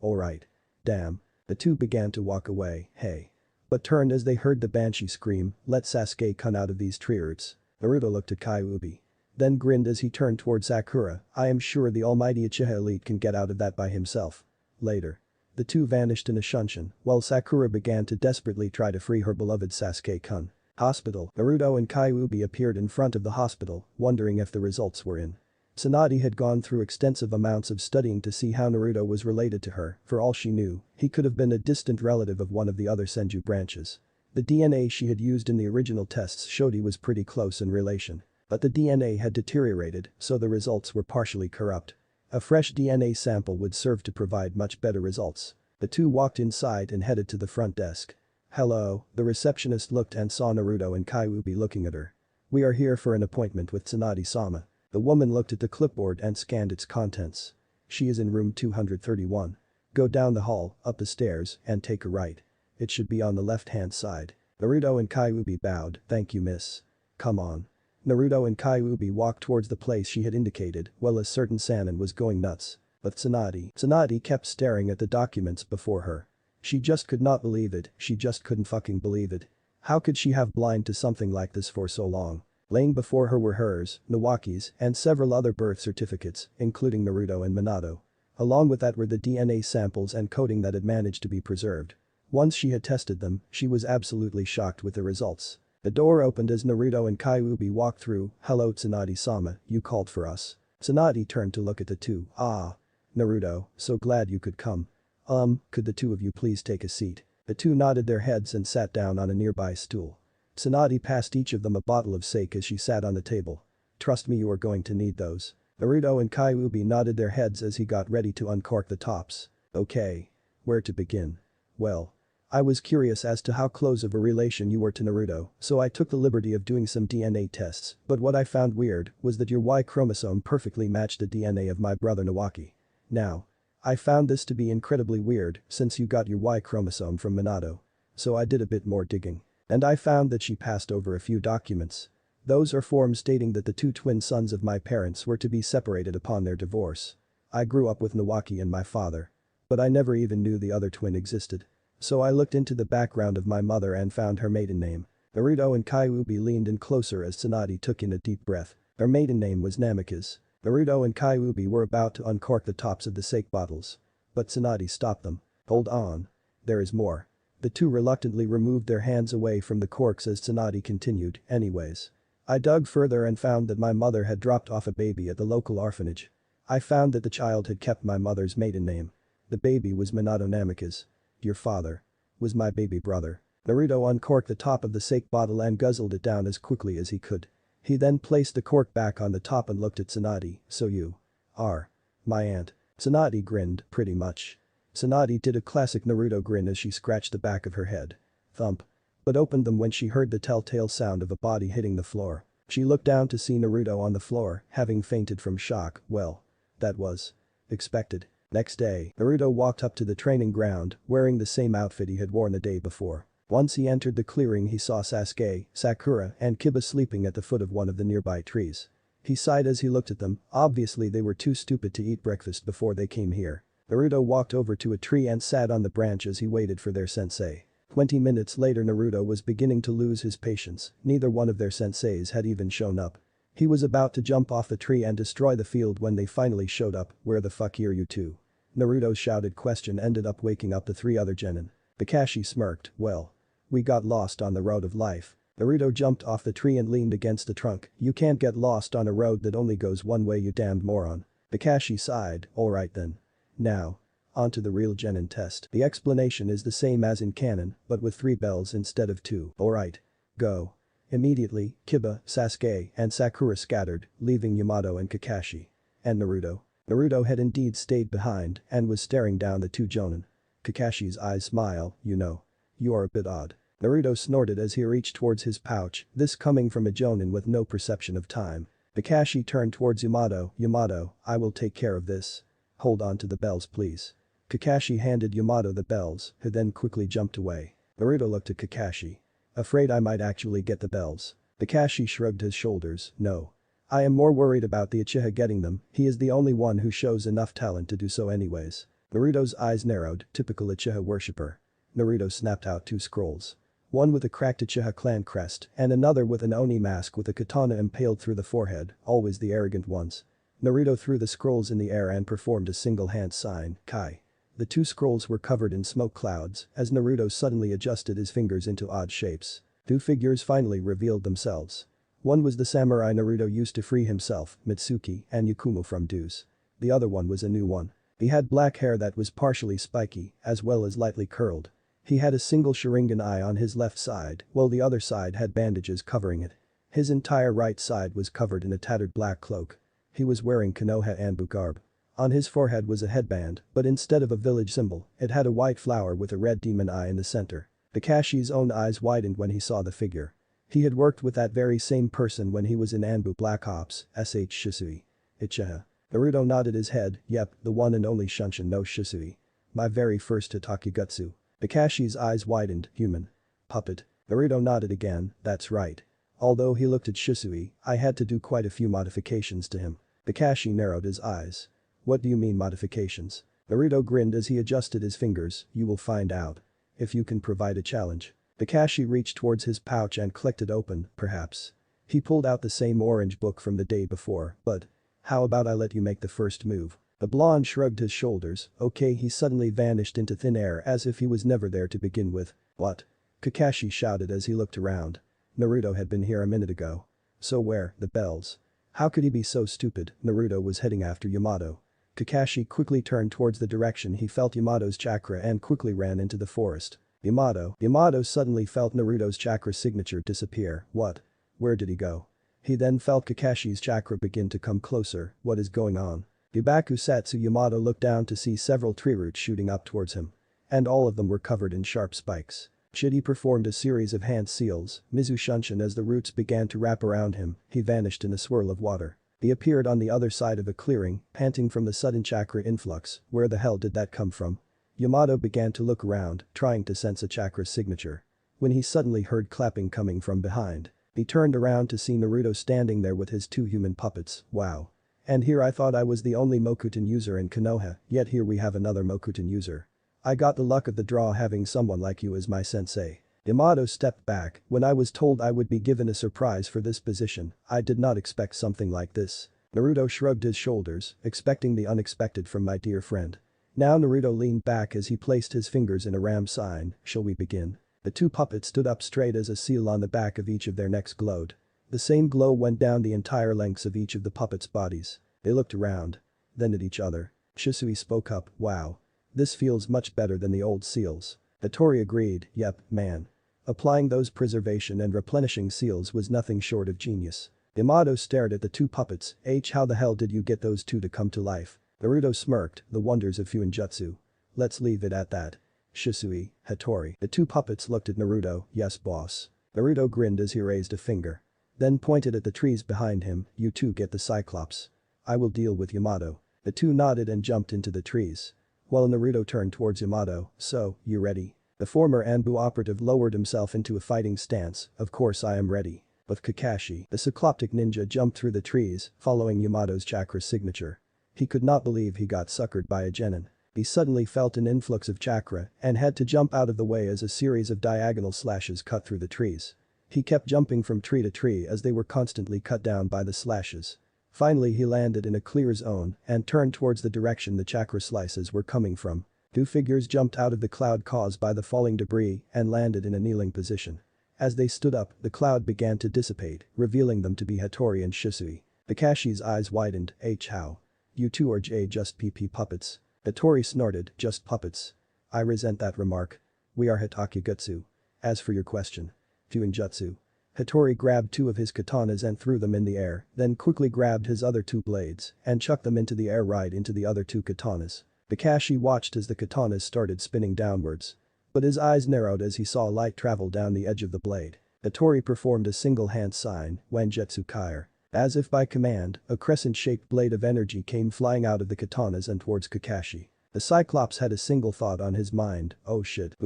Damn. The two began to walk away, hey. But turned as they heard the Banshee scream, let Sasuke come out of these tree roots. Naruto looked at Kyuubi. Then grinned as he turned toward Sakura, I am sure the almighty Uchiha elite can get out of that by himself. Later. The two vanished in a shunshin, while Sakura began to desperately try to free her beloved Sasuke-kun. Hospital. Naruto and Kyuubi appeared in front of the hospital, wondering if the results were in. Tsunade had gone through extensive amounts of studying to see how Naruto was related to her, for all she knew, he could have been a distant relative of one of the other Senju branches. The DNA she had used in the original tests showed he was pretty close in relation. But the DNA had deteriorated, so the results were partially corrupt. A fresh DNA sample would serve to provide much better results. The two walked inside and headed to the front desk. Hello, the receptionist looked and saw Naruto and Kyuubi looking at her. We are here for an appointment with Tsunade-sama. The woman looked at the clipboard and scanned its contents. She is in room 231. Go down the hall, up the stairs, and take a right. It should be on the left-hand side. Naruto and Kyuubi bowed, thank you miss. Come on. Naruto and Kyuubi walked towards the place she had indicated, while a certain Sannin was going nuts. But Tsunade kept staring at the documents before her. She just could not believe it, she just couldn't fucking believe it. How could she have blind to something like this for so long? Laying before her were hers, Nawaki's, and several other birth certificates, including Naruto and Minato. Along with that were the DNA samples and coding that had managed to be preserved. Once she had tested them, she was absolutely shocked with the results. The door opened as Naruto and Kyuubi walked through. Hello Tsunade-sama, you called for us. Tsunade turned to look at the two. Ah. Naruto, so glad you could come. Could the two of you please take a seat? The two nodded their heads and sat down on a nearby stool. Tsunade passed each of them a bottle of sake as she sat on the table. Trust me, you are going to need those. Naruto and Kyuubi nodded their heads as he got ready to uncork the tops. Okay. Where to begin? Well. I was curious as to how close of a relation you were to Naruto, so I took the liberty of doing some DNA tests, but what I found weird was that your Y chromosome perfectly matched the DNA of my brother Nawaki. Now. I found this to be incredibly weird since you got your Y chromosome from Minato. So I did a bit more digging. And I found that she passed over a few documents. Those are forms stating that the two twin sons of my parents were to be separated upon their divorce. I grew up with Nawaki and my father. But I never even knew the other twin existed. So I looked into the background of my mother and found her maiden name. Naruto and Kyuubi leaned in closer as Tsunade took in a deep breath. Her maiden name was Namikaze. Naruto and Kyuubi were about to uncork the tops of the sake bottles. But Tsunade stopped them. Hold on. There is more. The two reluctantly removed their hands away from the corks as Tsunade continued, anyways. I dug further and found that my mother had dropped off a baby at the local orphanage. I found that the child had kept my mother's maiden name. The baby was Minato Namikaze. Your father. Was my baby brother. Naruto uncorked the top of the sake bottle and guzzled it down as quickly as he could. He then placed the cork back on the top and looked at Tsunade, so you are my aunt. Tsunade grinned, pretty much. Tsunade did a classic Naruto grin as she scratched the back of her head. Thump. But opened them when she heard the telltale sound of a body hitting the floor. She looked down to see Naruto on the floor, having fainted from shock. Well. That was expected. Next day, Naruto walked up to the training ground, wearing the same outfit he had worn the day before. Once he entered the clearing he saw Sasuke, Sakura, and Kiba sleeping at the foot of one of the nearby trees. He sighed as he looked at them, obviously they were too stupid to eat breakfast before they came here. Naruto walked over to a tree and sat on the branch as he waited for their sensei. 20 minutes later Naruto was beginning to lose his patience, neither one of their senseis had even shown up. He was about to jump off the tree and destroy the field when they finally showed up. Where the fuck are you two? Naruto's shouted question ended up waking up the three other genin. Kakashi smirked, well. We got lost on the road of life. Naruto jumped off the tree and leaned against the trunk. You can't get lost on a road that only goes one way, you damned moron. Kakashi sighed, alright then. Now. On to the real genin test. The explanation is the same as in canon, but with 3 bells instead of 2. Alright. Go. Immediately, Kiba, Sasuke, and Sakura scattered, leaving Yamato and Kakashi. And Naruto. Naruto had indeed stayed behind and was staring down the two jonin. Kakashi's eyes smile, you know. You are a bit odd. Naruto snorted as he reached towards his pouch, this coming from a jonin with no perception of time. Kakashi turned towards Yamato, Yamato, I will take care of this. Hold on to the bells please. Kakashi handed Yamato the bells, who then quickly jumped away. Naruto looked at Kakashi. Afraid I might actually get the bells. Kakashi shrugged his shoulders, no. I am more worried about the Uchiha getting them, he is the only one who shows enough talent to do so anyways. Naruto's eyes narrowed, typical Uchiha worshipper. Naruto snapped out 2 scrolls. One with a cracked Uchiha clan crest and another with an Oni mask with a katana impaled through the forehead, always the arrogant ones. Naruto threw the scrolls in the air and performed a single hand sign, Kai. The 2 scrolls were covered in smoke clouds as Naruto suddenly adjusted his fingers into odd shapes. 2 figures finally revealed themselves. One was the samurai Naruto used to free himself, Mitsuki and Yakumo from Deuce. The other one was a new one. He had black hair that was partially spiky, as well as lightly curled. He had a single Sharingan eye on his left side, while the other side had bandages covering it. His entire right side was covered in a tattered black cloak. He was wearing Konoha Anbu garb. On his forehead was a headband, but instead of a village symbol, it had a white flower with a red demon eye in the center. Kakashi's own eyes widened when he saw the figure. He had worked with that very same person when he was in Anbu Black Ops, SH Shisui. Uchiha. Naruto nodded his head, yep, the one and only Shunshin no Shisui. My very first Hitakigutsu. Kakashi's eyes widened, human. Puppet. Naruto nodded again, that's right. Although he looked at Shisui, I had to do quite a few modifications to him. Kakashi narrowed his eyes. What do you mean modifications? Naruto grinned as he adjusted his fingers, you will find out. If you can provide a challenge. Kakashi reached towards his pouch and clicked it open, perhaps. He pulled out the same orange book from the day before, but. How about I let you make the first move? The blonde shrugged his shoulders, okay he suddenly vanished into thin air as if he was never there to begin with. What? Kakashi shouted as he looked around. Naruto had been here a minute ago. So where, the bells? How could he be so stupid? Naruto was heading after Yamato. Kakashi quickly turned towards the direction he felt Yamato's chakra and quickly ran into the forest. Yamato suddenly felt Naruto's chakra signature disappear, what? Where did he go? He then felt Kakashi's chakra begin to come closer, what is going on? Ibaku Satsu Yamato looked down to see several tree roots shooting up towards him. And all of them were covered in sharp spikes. Chidi performed a series of hand seals, Mizu Shunshin as the roots began to wrap around him, he vanished in a swirl of water. He appeared on the other side of a clearing, panting from the sudden chakra influx, where the hell did that come from? Yamato began to look around, trying to sense a chakra signature. When he suddenly heard clapping coming from behind. He turned around to see Naruto standing there with his 2 human puppets, wow. And here I thought I was the only Mokuton user in Konoha, yet here we have another Mokuton user. I got the luck of the draw having someone like you as my sensei. Yamato stepped back, when I was told I would be given a surprise for this position, I did not expect something like this. Naruto shrugged his shoulders, expecting the unexpected from my dear friend. Now Naruto leaned back as he placed his fingers in a ram sign, shall we begin? The 2 puppets stood up straight as a seal on the back of each of their necks glowed. The same glow went down the entire lengths of each of the puppets' bodies. They looked around. Then at each other. Shisui spoke up, wow. This feels much better than the old seals. Hattori agreed, yep, man. Applying those preservation and replenishing seals was nothing short of genius. Yamato stared at the 2 puppets, how the hell did you get those 2 to come to life? Naruto smirked, the wonders of Fuinjutsu. Let's leave it at that. Shisui, Hattori. The 2 puppets looked at Naruto, yes boss. Naruto grinned as he raised a finger. Then pointed at the trees behind him, you 2 get the Cyclops. I will deal with Yamato. The 2 nodded and jumped into the trees. While Naruto turned towards Yamato, so, you ready? The former Anbu operative lowered himself into a fighting stance, of course I am ready. But Kakashi, the cycloptic ninja jumped through the trees, following Yamato's chakra signature. He could not believe he got suckered by a genin. He suddenly felt an influx of chakra and had to jump out of the way as a series of diagonal slashes cut through the trees. He kept jumping from tree to tree as they were constantly cut down by the slashes. Finally he landed in a clear zone and turned towards the direction the chakra slices were coming from. 2 figures jumped out of the cloud caused by the falling debris and landed in a kneeling position. As they stood up, the cloud began to dissipate, revealing them to be Hattori and Shisui. Kakashi's eyes widened, how? You 2 are just PP puppets. Hattori snorted, just puppets. I resent that remark. We are Hitakigutsu. As for your question. Fuinjutsu. Hattori grabbed 2 of his katanas and threw them in the air, then quickly grabbed his other 2 blades and chucked them into the air right into the other 2 katanas. Kakashi watched as the katanas started spinning downwards. But his eyes narrowed as he saw light travel down the edge of the blade. Hattori performed a single hand sign, Wanjetsu Kair. As if by command, a crescent-shaped blade of energy came flying out of the katanas and towards Kakashi. The Cyclops had a single thought on his mind, oh shit,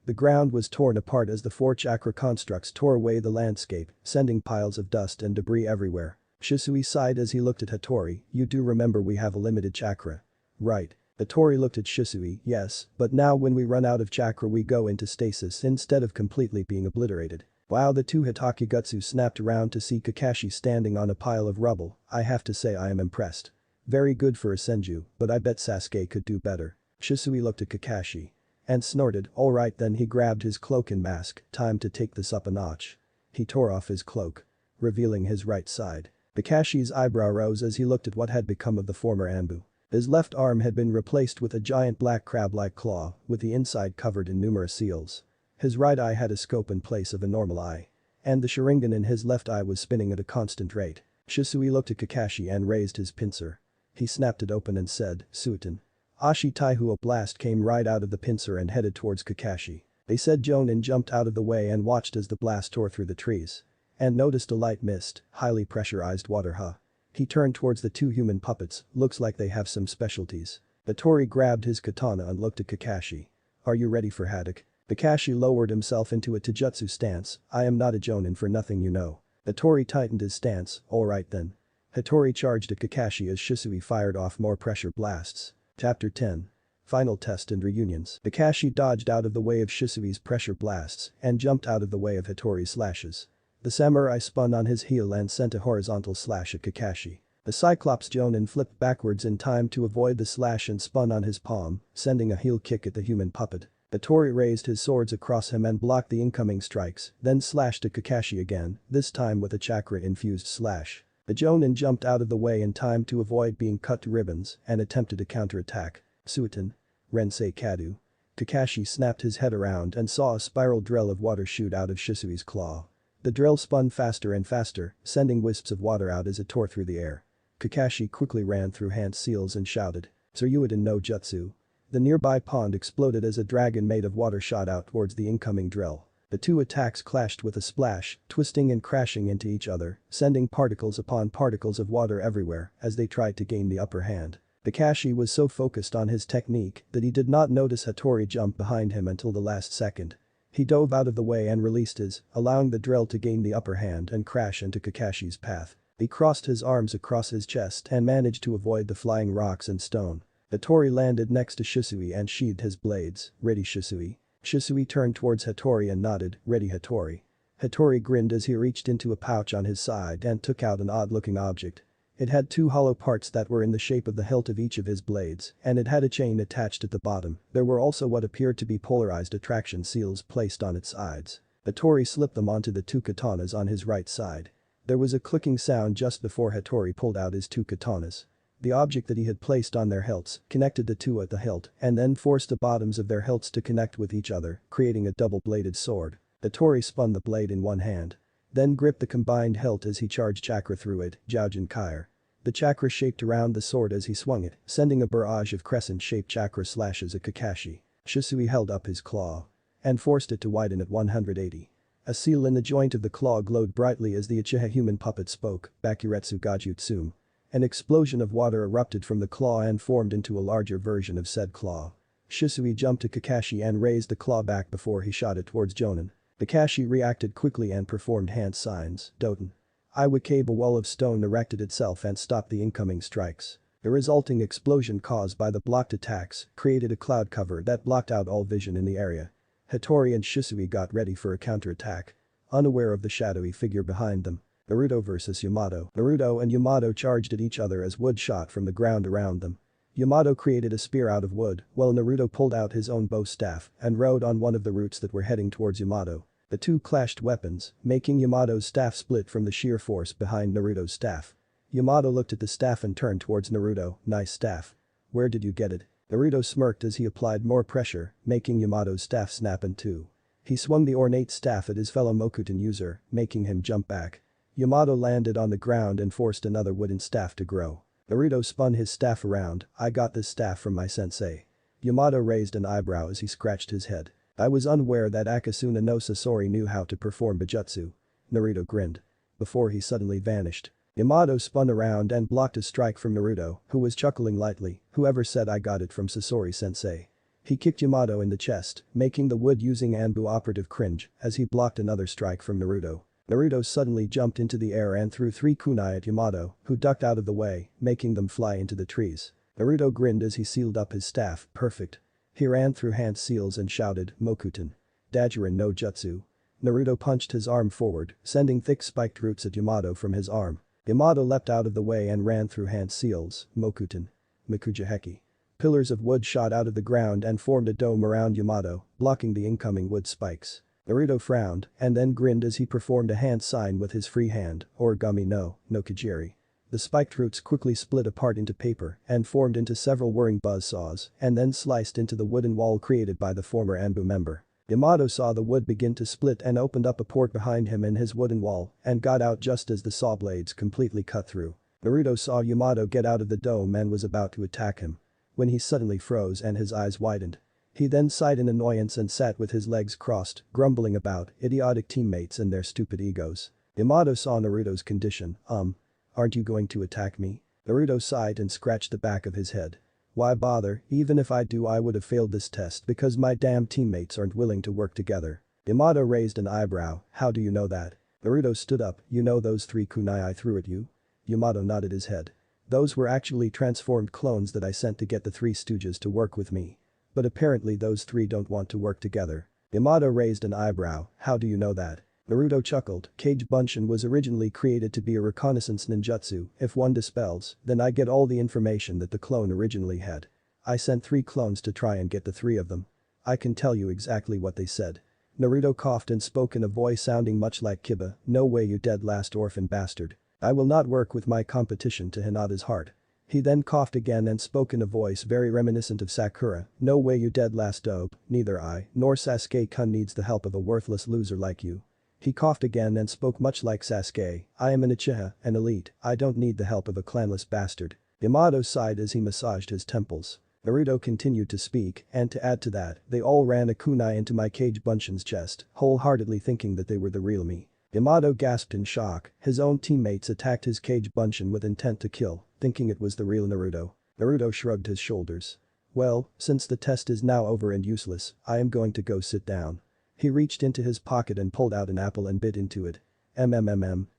The ground was torn apart as the four chakra constructs tore away the landscape, sending piles of dust and debris everywhere. Shisui sighed as he looked at Hattori, you do remember we have a limited chakra. Right. Hattori looked at Shisui, yes, but now when we run out of chakra we go into stasis instead of completely being obliterated. Wow, the two Hitachi snapped around to see Kakashi standing on a pile of rubble. I have to say I am impressed. Very good for a Senju, but I bet Sasuke could do better. Shisui looked at Kakashi. And snorted, alright then he grabbed his cloak and mask, time to take this up a notch. He tore off his cloak, revealing his right side. Kakashi's eyebrow rose as he looked at what had become of the former Anbu. His left arm had been replaced with a giant black crab-like claw, with the inside covered in numerous seals. His right eye had a scope in place of a normal eye. And the Sharingan in his left eye was spinning at a constant rate. Shisui looked at Kakashi and raised his pincer. He snapped it open and said, Suiton. Ashi Taihuo blast came right out of the pincer and headed towards Kakashi. They said Jonin jumped out of the way and watched as the blast tore through the trees. And noticed a light mist, highly pressurized water. He turned towards the two human puppets, looks like they have some specialties. Hattori grabbed his katana and looked at Kakashi. Are you ready for Haddock? Kakashi lowered himself into a taijutsu stance, I am not a Jonin for nothing you know. Hattori tightened his stance, alright then. Hattori charged at Kakashi as Shisui fired off more pressure blasts. Chapter 10. Final Test and Reunions. Kakashi dodged out of the way of Shisui's pressure blasts and jumped out of the way of Hattori's slashes. The samurai spun on his heel and sent a horizontal slash at Kakashi. The Cyclops Jonin flipped backwards in time to avoid the slash and spun on his palm, sending a heel kick at the human puppet. Hattori raised his swords across him and blocked the incoming strikes, then slashed at Kakashi again, this time with a chakra-infused slash. The Jonin jumped out of the way in time to avoid being cut to ribbons and attempted a counterattack. Suiton. Rensei Kadu. Kakashi snapped his head around and saw a spiral drill of water shoot out of Shisui's claw. The drill spun faster and faster, sending wisps of water out as it tore through the air. Kakashi quickly ran through hand seals and shouted, Tsuryuiden no Jutsu. The nearby pond exploded as a dragon made of water shot out towards the incoming drill. The two attacks clashed with a splash, twisting and crashing into each other, sending particles upon particles of water everywhere as they tried to gain the upper hand. Kakashi was so focused on his technique that he did not notice Hattori jump behind him until the last second. He dove out of the way and released his, allowing the drill to gain the upper hand and crash into Kakashi's path. He crossed his arms across his chest and managed to avoid the flying rocks and stone. Hattori landed next to Shisui and sheathed his blades, ready Shisui. Shisui turned towards Hattori and nodded, ready Hattori. Hattori grinned as he reached into a pouch on his side and took out an odd-looking object. It had two hollow parts that were in the shape of the hilt of each of his blades, and it had a chain attached at the bottom. There were also what appeared to be polarized attraction seals placed on its sides. Hattori slipped them onto the two katanas on his right side. There was a clicking sound just before Hattori pulled out his two katanas. The object that he had placed on their hilts connected the two at the hilt and then forced the bottoms of their hilts to connect with each other, creating a double-bladed sword. Hattori spun the blade in one hand. Then gripped the combined hilt as he charged chakra through it, Joujin Kair. The chakra shaped around the sword as he swung it, sending a barrage of crescent-shaped chakra slashes at Kakashi. Shisui held up his claw and forced it to widen at 180. A seal in the joint of the claw glowed brightly as the Uchiha human puppet spoke, Bakuretsu Gajutsu. An explosion of water erupted from the claw and formed into a larger version of said claw. Shisui jumped to Kakashi and raised the claw back before he shot it towards Jonin. Kakashi reacted quickly and performed hand signs, Doten. Iwakabe, a wall of stone erected itself and stopped the incoming strikes. The resulting explosion caused by the blocked attacks created a cloud cover that blocked out all vision in the area. Hattori and Shisui got ready for a counterattack, unaware of the shadowy figure behind them. Naruto vs Yamato. Naruto and Yamato charged at each other as wood shot from the ground around them. Yamato created a spear out of wood, while Naruto pulled out his own bow staff and rode on one of the roots that were heading towards Yamato. The two clashed weapons, making Yamato's staff split from the sheer force behind Naruto's staff. Yamato looked at the staff and turned towards Naruto, nice staff. Where did you get it? Naruto smirked as he applied more pressure, making Yamato's staff snap in two. He swung the ornate staff at his fellow Mokuton user, making him jump back. Yamato landed on the ground and forced another wooden staff to grow. Naruto spun his staff around, I got this staff from my sensei. Yamato raised an eyebrow as he scratched his head. I was unaware that Akasuna no Sasori knew how to perform Bijutsu. Naruto grinned. Before he suddenly vanished. Yamato spun around and blocked a strike from Naruto, who was chuckling lightly, whoever said I got it from Sasori sensei. He kicked Yamato in the chest, making the wood using Anbu operative cringe as he blocked another strike from Naruto. Naruto suddenly jumped into the air and threw 3 kunai at Yamato, who ducked out of the way, making them fly into the trees. Naruto grinned as he sealed up his staff, perfect. He ran through hand seals and shouted, Mokuten. Dajirin no Jutsu. Naruto punched his arm forward, sending thick spiked roots at Yamato from his arm. Yamato leapt out of the way and ran through hand seals, Mokuten. Mikujaheki. Pillars of wood shot out of the ground and formed a dome around Yamato, blocking the incoming wood spikes. Naruto frowned and then grinned as he performed a hand sign with his free hand, origami no Kajiri. The spiked roots quickly split apart into paper and formed into several whirring buzzsaws and then sliced into the wooden wall created by the former Anbu member. Yamato saw the wood begin to split and opened up a port behind him in his wooden wall and got out just as the saw blades completely cut through. Naruto saw Yamato get out of the dome and was about to attack him. When he suddenly froze and his eyes widened. He then sighed in annoyance and sat with his legs crossed, grumbling about idiotic teammates and their stupid egos. Yamato saw Naruto's condition, aren't you going to attack me? Naruto sighed and scratched the back of his head. Why bother, even if I do I would have failed this test because my damn teammates aren't willing to work together. Yamato raised an eyebrow, how do you know that? Naruto stood up, you know those 3 kunai I threw at you? Yamato nodded his head. Those were actually transformed clones that I sent to get the 3 stooges to work with me. But apparently those 3 don't want to work together. Yamato raised an eyebrow, how do you know that? Naruto chuckled, Kage Bunshin was originally created to be a reconnaissance ninjutsu, if one dispels, then I get all the information that the clone originally had. I sent 3 clones to try and get the 3 of them. I can tell you exactly what they said. Naruto coughed and spoke in a voice sounding much like Kiba, no way you dead last orphan bastard. I will not work with my competition to Hinata's heart. He then coughed again and spoke in a voice very reminiscent of Sakura, no way you dead last dope, neither I nor Sasuke-kun needs the help of a worthless loser like you. He coughed again and spoke much like Sasuke, I am an Uchiha, an elite, I don't need the help of a clanless bastard. Yamato sighed as he massaged his temples. Naruto continued to speak, and to add to that, they all ran a kunai into my Kage Bunshin's chest, wholeheartedly thinking that they were the real me. Yamato gasped in shock, his own teammates attacked his Kage Bunshin with intent to kill, thinking it was the real Naruto. Naruto shrugged his shoulders. Well, since the test is now over and useless, I am going to go sit down. He reached into his pocket and pulled out an apple and bit into it.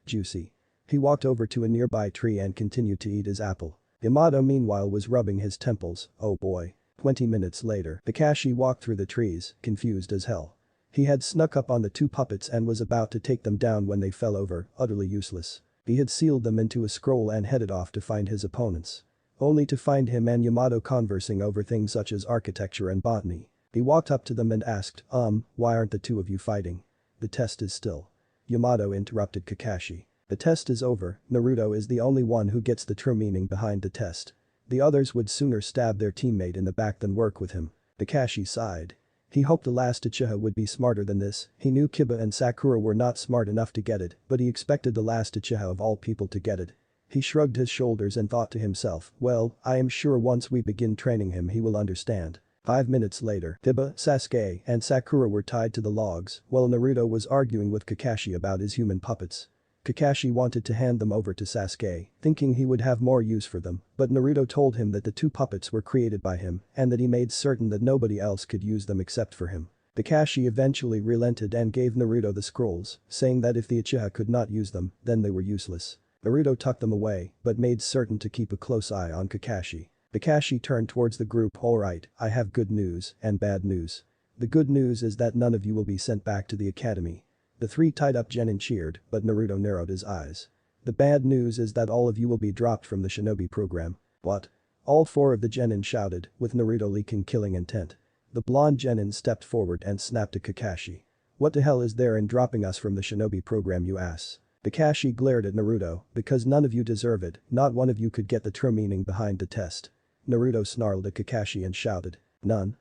Juicy. He walked over to a nearby tree and continued to eat his apple. Yamato meanwhile was rubbing his temples, oh boy. 20 minutes later, Kakashi walked through the trees, confused as hell. He had snuck up on the 2 puppets and was about to take them down when they fell over, utterly useless. He had sealed them into a scroll and headed off to find his opponents. Only to find him and Yamato conversing over things such as architecture and botany. He walked up to them and asked, why aren't the 2 of you fighting? The test is still. Yamato interrupted Kakashi. The test is over, Naruto is the only one who gets the true meaning behind the test. The others would sooner stab their teammate in the back than work with him. Kakashi sighed. He hoped the last Uchiha would be smarter than this, he knew Kiba and Sakura were not smart enough to get it, but he expected the last Uchiha of all people to get it. He shrugged his shoulders and thought to himself, well, I am sure once we begin training him he will understand. 5 minutes later, Kiba, Sasuke, and Sakura were tied to the logs, while Naruto was arguing with Kakashi about his human puppets. Kakashi wanted to hand them over to Sasuke, thinking he would have more use for them, but Naruto told him that the 2 puppets were created by him and that he made certain that nobody else could use them except for him. Kakashi eventually relented and gave Naruto the scrolls, saying that if the Uchiha could not use them, then they were useless. Naruto tucked them away, but made certain to keep a close eye on Kakashi. Kakashi turned towards the group, alright, I have good news and bad news. The good news is that none of you will be sent back to the academy. The 3 tied up genin cheered, but Naruto narrowed his eyes. The bad news is that all of you will be dropped from the shinobi program. What? All 4 of the genin shouted, with Naruto leaking killing intent. The blonde genin stepped forward and snapped at Kakashi. What the hell is there in dropping us from the shinobi program, you ass? Kakashi glared at Naruto, because none of you deserve it, not one of you could get the true meaning behind the test. Naruto snarled at Kakashi and shouted. None?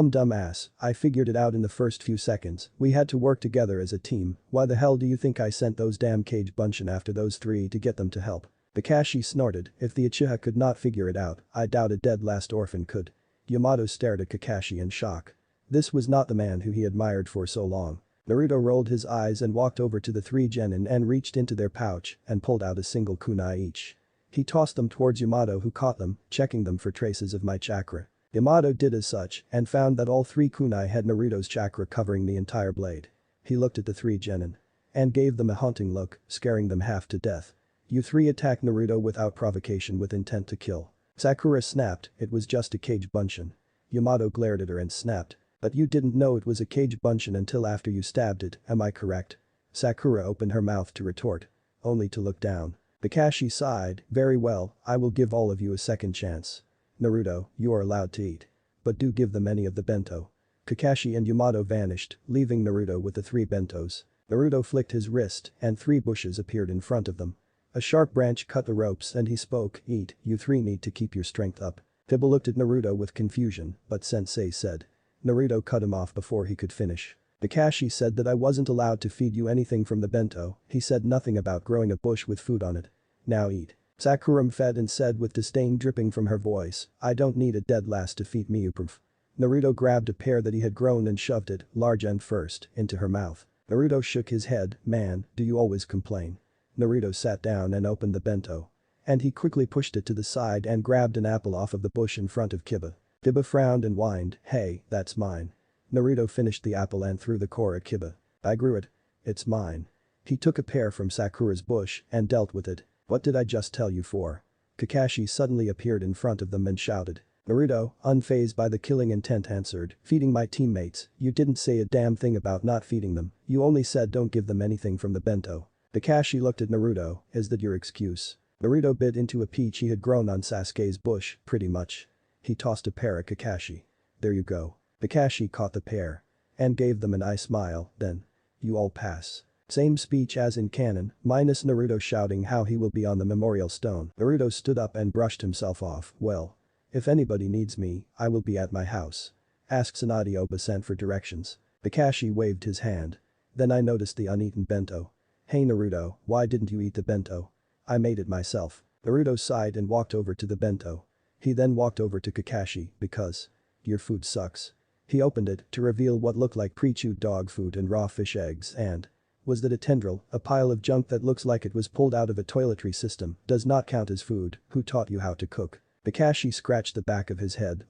Dumb ass, I figured it out in the first few seconds, we had to work together as a team, why the hell do you think I sent those damn Kage Bunshin after those 3 to get them to help? Kakashi snorted, if the Uchiha could not figure it out, I doubt a dead last orphan could. Yamato stared at Kakashi in shock. This was not the man who he admired for so long. Naruto rolled his eyes and walked over to the 3 genin and reached into their pouch and pulled out a single kunai each. He tossed them towards Yamato who caught them, checking them for traces of my chakra. Yamato did as such and found that all 3 kunai had Naruto's chakra covering the entire blade. He looked at the 3 genin and gave them a haunting look, scaring them half to death. You 3 attacked Naruto without provocation with intent to kill. Sakura snapped, it was just a cage bunshin. Yamato glared at her and snapped. But you didn't know it was a cage bunshin until after you stabbed it, am I correct? Sakura opened her mouth to retort. Only to look down. Kakashi sighed, very well, I will give all of you a second chance. Naruto, you are allowed to eat. But do give them any of the bento. Kakashi and Yamato vanished, leaving Naruto with the 3 bentos. Naruto flicked his wrist and 3 bushes appeared in front of them. A sharp branch cut the ropes and he spoke, eat, you 3 need to keep your strength up. Hibble looked at Naruto with confusion, but Sensei said. Naruto cut him off before he could finish. Kakashi said that I wasn't allowed to feed you anything from the bento, he said nothing about growing a bush with food on it. Now eat. Sakura fed and said with disdain dripping from her voice, I don't need a dead lass to feed me uprf. Naruto grabbed a pear that he had grown and shoved it, large end first, into her mouth. Naruto shook his head, man, do you always complain? Naruto sat down and opened the bento. And he quickly pushed it to the side and grabbed an apple off of the bush in front of Kiba. Kiba frowned and whined, hey, that's mine. Naruto finished the apple and threw the core at Kiba. I grew it. It's mine. He took a pear from Sakura's bush and dealt with it. What did I just tell you for? Kakashi suddenly appeared in front of them and shouted. Naruto, unfazed by the killing intent answered, feeding my teammates, you didn't say a damn thing about not feeding them, you only said don't give them anything from the bento. Kakashi looked at Naruto, is that your excuse? Naruto bit into a peach he had grown on Sasuke's bush, pretty much. He tossed a pear at Kakashi. There you go. Kakashi caught the pear. And gave them an eye smile, then. You all pass. Same speech as in canon, minus Naruto shouting how he will be on the memorial stone. Naruto stood up and brushed himself off, well. If anybody needs me, I will be at my house. Asked Tsunade Oba sent for directions. Kakashi waved his hand. Then I noticed the uneaten bento. Hey Naruto, why didn't you eat the bento? I made it myself. Naruto sighed and walked over to the bento. He then walked over to Kakashi, because. Your food sucks. He opened it to reveal what looked like pre-chewed dog food and raw fish eggs and. Was that a tendril, a pile of junk that looks like it was pulled out of a toiletry system, does not count as food, who taught you how to cook? Kakashi scratched the back of his head,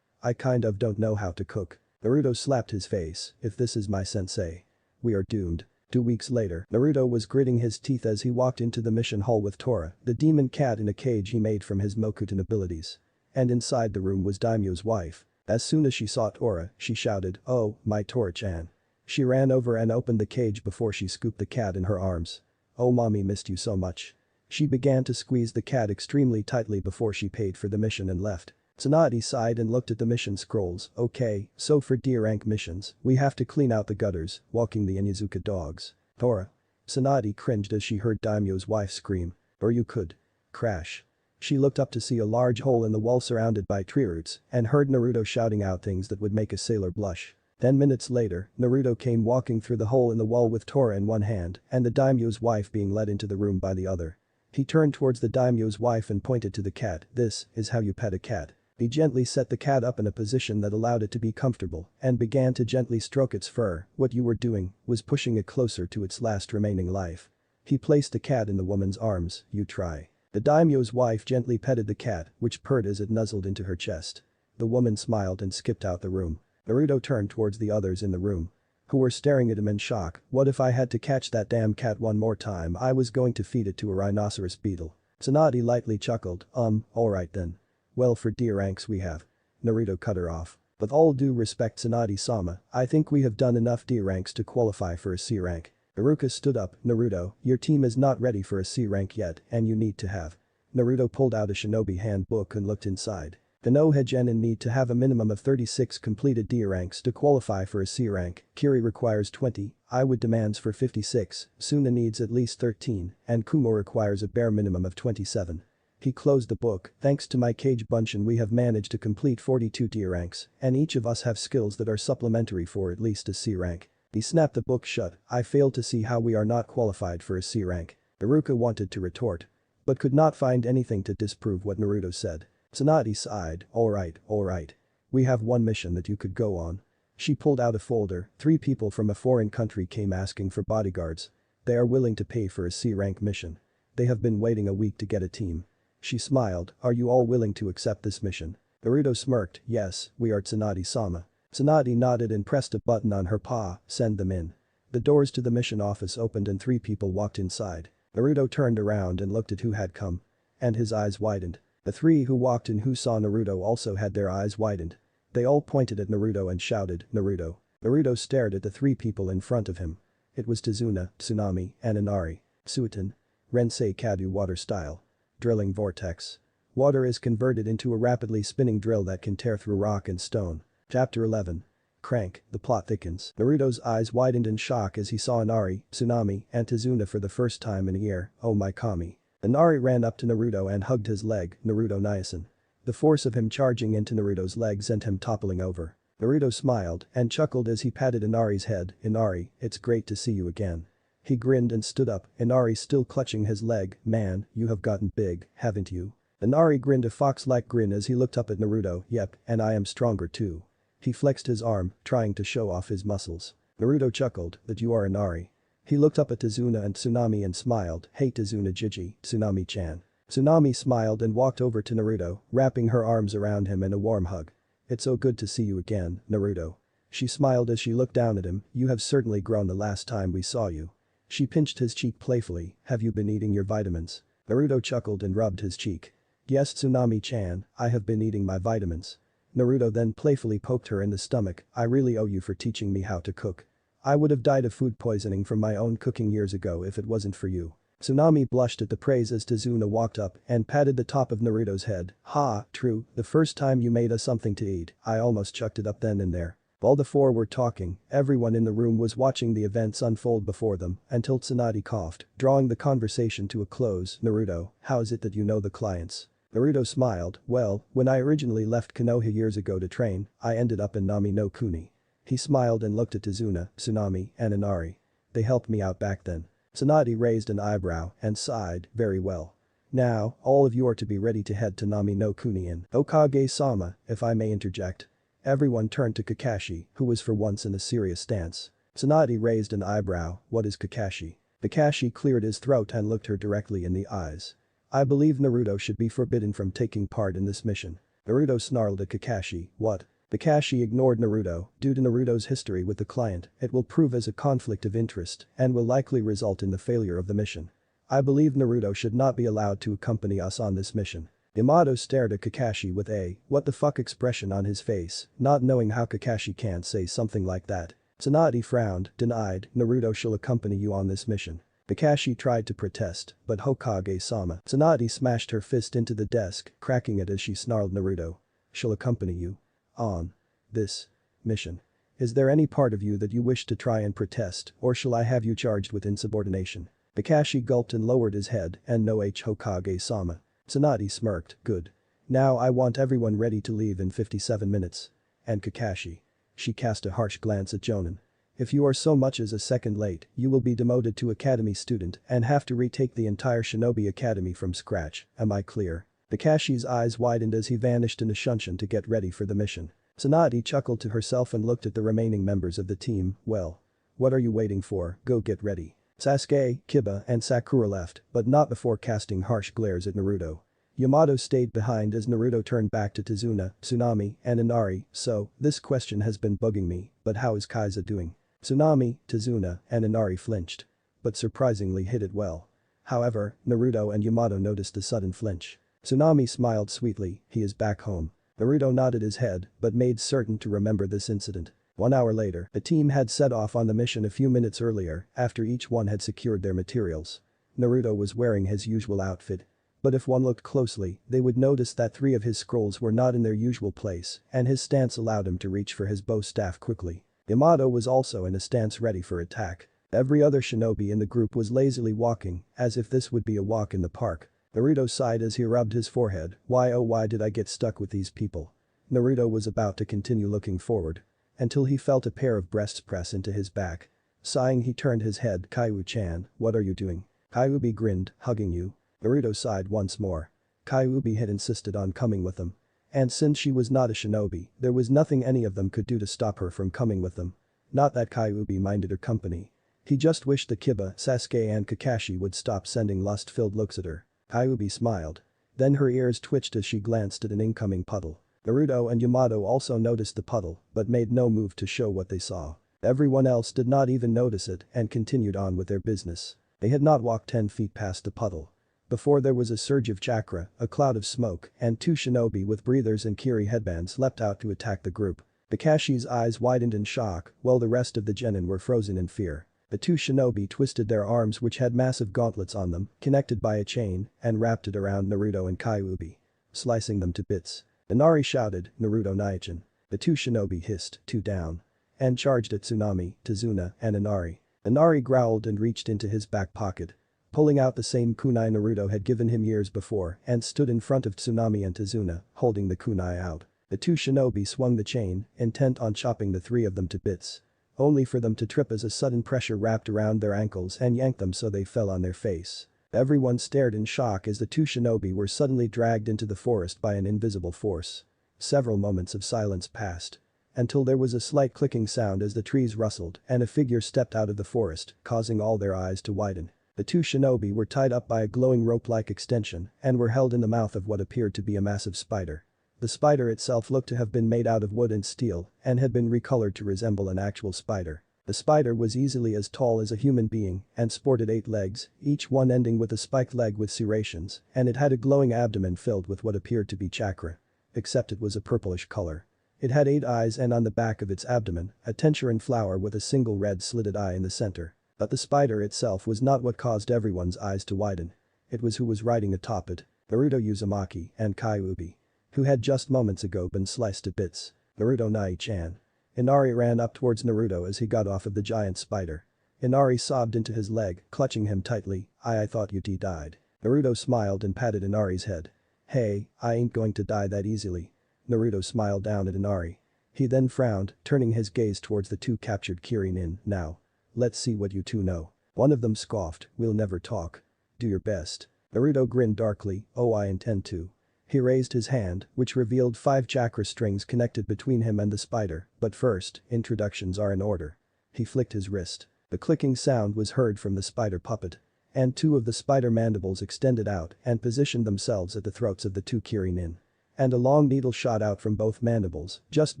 I kind of don't know how to cook. Naruto slapped his face, if this is my sensei. We are doomed. 2 weeks later, Naruto was gritting his teeth as he walked into the mission hall with Tora, the demon cat in a cage he made from his Mokuton abilities. And inside the room was Daimyo's wife. As soon as she saw Tora, she shouted, oh, my Tora-chan. She ran over and opened the cage before she scooped the cat in her arms. Oh mommy missed you so much. She began to squeeze the cat extremely tightly before she paid for the mission and left. Tsunade sighed and looked at the mission scrolls, okay, so for D-rank missions, we have to clean out the gutters, walking the Inyazuka dogs. Tora. Tsunade cringed as she heard Daimyo's wife scream. Or you could. Crash. She looked up to see a large hole in the wall surrounded by tree roots and heard Naruto shouting out things that would make a sailor blush. 10 minutes later, Naruto came walking through the hole in the wall with Tora in one hand and the daimyo's wife being led into the room by the other. He turned towards the daimyo's wife and pointed to the cat, this is how you pet a cat. He gently set the cat up in a position that allowed it to be comfortable and began to gently stroke its fur, what you were doing was pushing it closer to its last remaining life. He placed the cat in the woman's arms, you try. The daimyo's wife gently petted the cat, which purred as it nuzzled into her chest. The woman smiled and skipped out the room. Naruto turned towards the others in the room. Who were staring at him in shock, what if I had to catch that damn cat one more time I was going to feed it to a rhinoceros beetle. Tsunade lightly chuckled, alright then. Well for D ranks we have. Naruto cut her off. With all due respect Tsunade-sama, I think we have done enough D ranks to qualify for a C rank. Iruka stood up, Naruto, your team is not ready for a C rank yet and you need to have. Naruto pulled out a shinobi handbook and looked inside. The no-Genin need to have a minimum of 36 completed D ranks to qualify for a C rank, Kiri requires 20, Iwood demands for 56, Suna needs at least 13, and Kumo requires a bare minimum of 27. He closed the book, thanks to my cage bunshin we have managed to complete 42 D ranks, and each of us have skills that are supplementary for at least a C rank. He snapped the book shut, I fail to see how we are not qualified for a C rank. Iruka wanted to retort. But could not find anything to disprove what Naruto said. Tsunade sighed, alright. We have one mission that you could go on. She pulled out a folder, 3 people from a foreign country came asking for bodyguards. They are willing to pay for a C rank mission. They have been waiting a week to get a team. She smiled, are you all willing to accept this mission? Naruto smirked, yes, we are Tsunade-sama. Tsunade nodded and pressed a button on her paw, send them in. The doors to the mission office opened and 3 people walked inside. Naruto turned around and looked at who had come. And his eyes widened. The 3 who walked in who saw Naruto also had their eyes widened. They all pointed at Naruto and shouted, Naruto. Naruto stared at the 3 people in front of him. It was Tazuna, Tsunami, and Inari. Suiton. Rensei Kadu water style. Drilling vortex. Water is converted into a rapidly spinning drill that can tear through rock and stone. Chapter 11. Crank, the plot thickens. Naruto's eyes widened in shock as he saw Inari, Tsunami, and Tazuna for the first time in a year, oh my kami. Inari ran up to Naruto and hugged his leg, Naruto Niasen. The force of him charging into Naruto's leg sent him toppling over. Naruto smiled and chuckled as he patted Inari's head, Inari, it's great to see you again. He grinned and stood up, Inari still clutching his leg, man, you have gotten big, haven't you? Inari grinned a fox-like grin as he looked up at Naruto, yep, and I am stronger too. He flexed his arm, trying to show off his muscles. Naruto chuckled, that you are Inari. He looked up at Tazuna and Tsunami and smiled, hey Tazuna Jiji, Tsunami-chan. Tsunami smiled and walked over to Naruto, wrapping her arms around him in a warm hug. It's so good to see you again, Naruto. She smiled as she looked down at him, you have certainly grown the last time we saw you. She pinched his cheek playfully, have you been eating your vitamins? Naruto chuckled and rubbed his cheek. Yes Tsunami-chan, I have been eating my vitamins. Naruto then playfully poked her in the stomach, I really owe you for teaching me how to cook. I would have died of food poisoning from my own cooking years ago if it wasn't for you. Tsunami blushed at the praise as Tazuna walked up and patted the top of Naruto's head, ha, true, the first time you made us something to eat, I almost chucked it up then and there. While the 4 were talking, everyone in the room was watching the events unfold before them until Tsunade coughed, drawing the conversation to a close, Naruto, how is it that you know the clients? Naruto smiled, well, when I originally left Konoha years ago to train, I ended up in Nami no Kuni. He smiled and looked at Tazuna, Tsunami, and Inari. They helped me out back then. Tsunade raised an eyebrow and sighed, very well. Now, all of you are to be ready to head to Nami no Kuni in Hokage-sama, if I may interject. Everyone turned to Kakashi, who was for once in a serious stance. Tsunade raised an eyebrow, what is Kakashi? Kakashi cleared his throat and looked her directly in the eyes. I believe Naruto should be forbidden from taking part in this mission. Naruto snarled at Kakashi, what? Kakashi ignored Naruto, due to Naruto's history with the client, it will prove as a conflict of interest and will likely result in the failure of the mission. I believe Naruto should not be allowed to accompany us on this mission. Yamato stared at Kakashi with a what the fuck expression on his face, not knowing how Kakashi can't say something like that. Tsunade frowned, denied, Naruto shall accompany you on this mission. Kakashi tried to protest, but Hokage-sama. Tsunade smashed her fist into the desk, cracking it as she snarled Naruto. Shall accompany you. On. This. Mission. Is there any part of you that you wish to try and protest, or shall I have you charged with insubordination? Kakashi gulped and lowered his head, and no Hokage-sama. Tsunade smirked, good. Now I want everyone ready to leave in 57 minutes. And Kakashi. She cast a harsh glance at Jonin. If you are so much as a second late, you will be demoted to academy student and have to retake the entire Shinobi Academy from scratch, am I clear? Kakashi's eyes widened as he vanished in a shunshin to get ready for the mission. Tsunade chuckled to herself and looked at the remaining members of the team, well. What are you waiting for, go get ready. Sasuke, Kiba and Sakura left, but not before casting harsh glares at Naruto. Yamato stayed behind as Naruto turned back to Tazuna, Tsunami, and Inari, so, this question has been bugging me, but how is Kaiza doing? Tsunami, Tazuna, and Inari flinched. But surprisingly hit it well. However, Naruto and Yamato noticed a sudden flinch. Tsunami smiled sweetly, he is back home. Naruto nodded his head, but made certain to remember this incident. 1 hour later, the team had set off on the mission a few minutes earlier, after each one had secured their materials. Naruto was wearing his usual outfit. But if one looked closely, they would notice that 3 of his scrolls were not in their usual place, and his stance allowed him to reach for his bow staff quickly. Yamato was also in a stance ready for attack. Every other shinobi in the group was lazily walking, as if this would be a walk in the park. Naruto sighed as he rubbed his forehead, why oh why did I get stuck with these people? Naruto was about to continue looking forward. Until he felt a pair of breasts press into his back. Sighing he turned his head, Kaiu-chan, what are you doing? Kyuubi grinned, hugging you. Naruto sighed once more. Kyuubi had insisted on coming with them. And since she was not a shinobi, there was nothing any of them could do to stop her from coming with them. Not that Kyuubi minded her company. He just wished that Kiba, Sasuke and Kakashi would stop sending lust-filled looks at her. Kyuubi smiled. Then her ears twitched as she glanced at an incoming puddle. Naruto and Yamato also noticed the puddle but made no move to show what they saw. Everyone else did not even notice it and continued on with their business. They had not walked 10 feet past the puddle before there was a surge of chakra, a cloud of smoke, and 2 shinobi with breathers and kiri headbands leapt out to attack the group. Kakashi's eyes widened in shock while the rest of the genin were frozen in fear. The 2 shinobi twisted their arms which had massive gauntlets on them, connected by a chain, and wrapped it around Naruto and Kyuubi, slicing them to bits. Inari shouted, "Naruto Naichin." The 2 shinobi hissed, "2 down," and charged at Tsunami, Tazuna, and Inari. Inari growled and reached into his back pocket, pulling out the same kunai Naruto had given him years before and stood in front of Tsunami and Tazuna, holding the kunai out. The 2 shinobi swung the chain, intent on chopping the 3 of them to bits. Only for them to trip as a sudden pressure wrapped around their ankles and yanked them so they fell on their face. Everyone stared in shock as the 2 shinobi were suddenly dragged into the forest by an invisible force. Several moments of silence passed until there was a slight clicking sound as the trees rustled and a figure stepped out of the forest, causing all their eyes to widen. The 2 shinobi were tied up by a glowing rope-like extension and were held in the mouth of what appeared to be a massive spider. The spider itself looked to have been made out of wood and steel and had been recolored to resemble an actual spider. The spider was easily as tall as a human being and sported 8 legs, each one ending with a spiked leg with serrations, and it had a glowing abdomen filled with what appeared to be chakra. Except it was a purplish color. It had 8 eyes and on the back of its abdomen, a tenchurin flower with a single red slitted eye in the center. But the spider itself was not what caused everyone's eyes to widen. It was who was riding atop it, Naruto Uzumaki and Kyuubi, who had just moments ago been sliced to bits. Naruto Nai-chan. Inari ran up towards Naruto as he got off of the giant spider. Inari sobbed into his leg, clutching him tightly. I thought you died. Naruto smiled and patted Inari's head. Hey, I ain't going to die that easily. Naruto smiled down at Inari. He then frowned, turning his gaze towards the 2 captured Kirin. Now, let's see what you 2 know. One of them scoffed, we'll never talk. Do your best. Naruto grinned darkly, oh I intend to. He raised his hand, which revealed 5 chakra strings connected between him and the spider, but first, introductions are in order. He flicked his wrist. The clicking sound was heard from the spider puppet. And 2 of the spider mandibles extended out and positioned themselves at the throats of the 2 Kirin. And a long needle shot out from both mandibles, just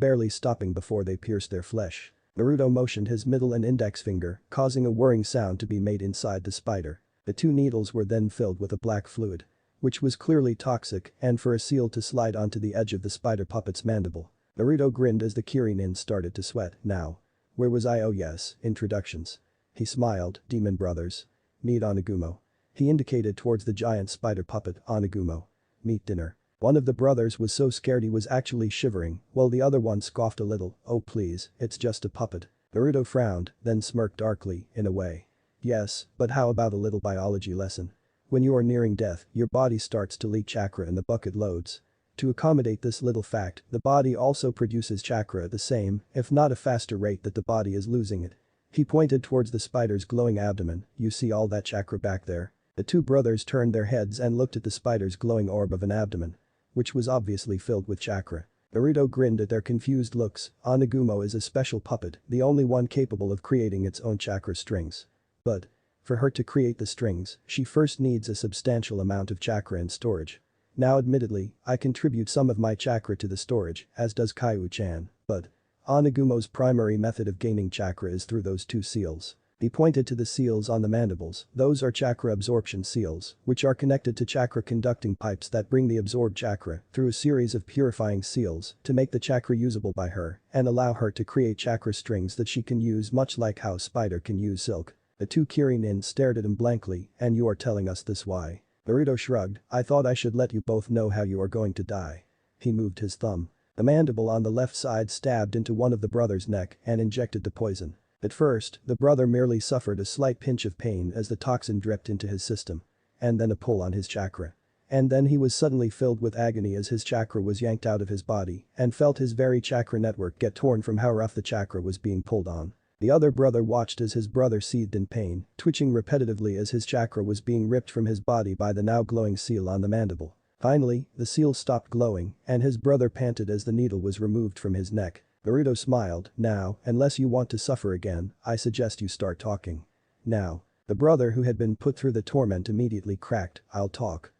barely stopping before they pierced their flesh. Naruto motioned his middle and index finger, causing a whirring sound to be made inside the spider. The 2 needles were then filled with a black fluid, which was clearly toxic, and for a seal to slide onto the edge of the spider puppet's mandible. Naruto grinned as the Kirin started to sweat. Now. Where was I? Oh yes, introductions. He smiled, Demon Brothers. Meet Onagumo. He indicated towards the giant spider puppet, Onagumo. Meet dinner. One of the brothers was so scared he was actually shivering, while the other one scoffed a little, oh please, it's just a puppet. Naruto frowned, then smirked darkly, in a way. Yes, but how about a little biology lesson? When you are nearing death, your body starts to leak chakra in the bucket loads. To accommodate this little fact, the body also produces chakra at the same, if not a faster rate that the body is losing it. He pointed towards the spider's glowing abdomen, you see all that chakra back there? The 2 brothers turned their heads and looked at the spider's glowing orb of an abdomen, which was obviously filled with chakra. Naruto grinned at their confused looks. Onagumo is a special puppet, the only one capable of creating its own chakra strings. But, for her to create the strings, she first needs a substantial amount of chakra in storage. Now admittedly, I contribute some of my chakra to the storage, as does Kaiu-chan, but Onagumo's primary method of gaining chakra is through those 2 seals. He pointed to the seals on the mandibles, those are chakra absorption seals, which are connected to chakra conducting pipes that bring the absorbed chakra through a series of purifying seals to make the chakra usable by her and allow her to create chakra strings that she can use much like how spider can use silk. The 2 Kirin stared at him blankly, and you are telling us this why? Naruto shrugged, I thought I should let you both know how you are going to die. He moved his thumb. The mandible on the left side stabbed into one of the brother's neck and injected the poison. At first, the brother merely suffered a slight pinch of pain as the toxin dripped into his system. And then a pull on his chakra. And then he was suddenly filled with agony as his chakra was yanked out of his body and felt his very chakra network get torn from how rough the chakra was being pulled on. The other brother watched as his brother seethed in pain, twitching repetitively as his chakra was being ripped from his body by the now glowing seal on the mandible. Finally, the seal stopped glowing and his brother panted as the needle was removed from his neck. Naruto smiled, now, unless you want to suffer again, I suggest you start talking. Now. The brother who had been put through the torment immediately cracked, I'll talk.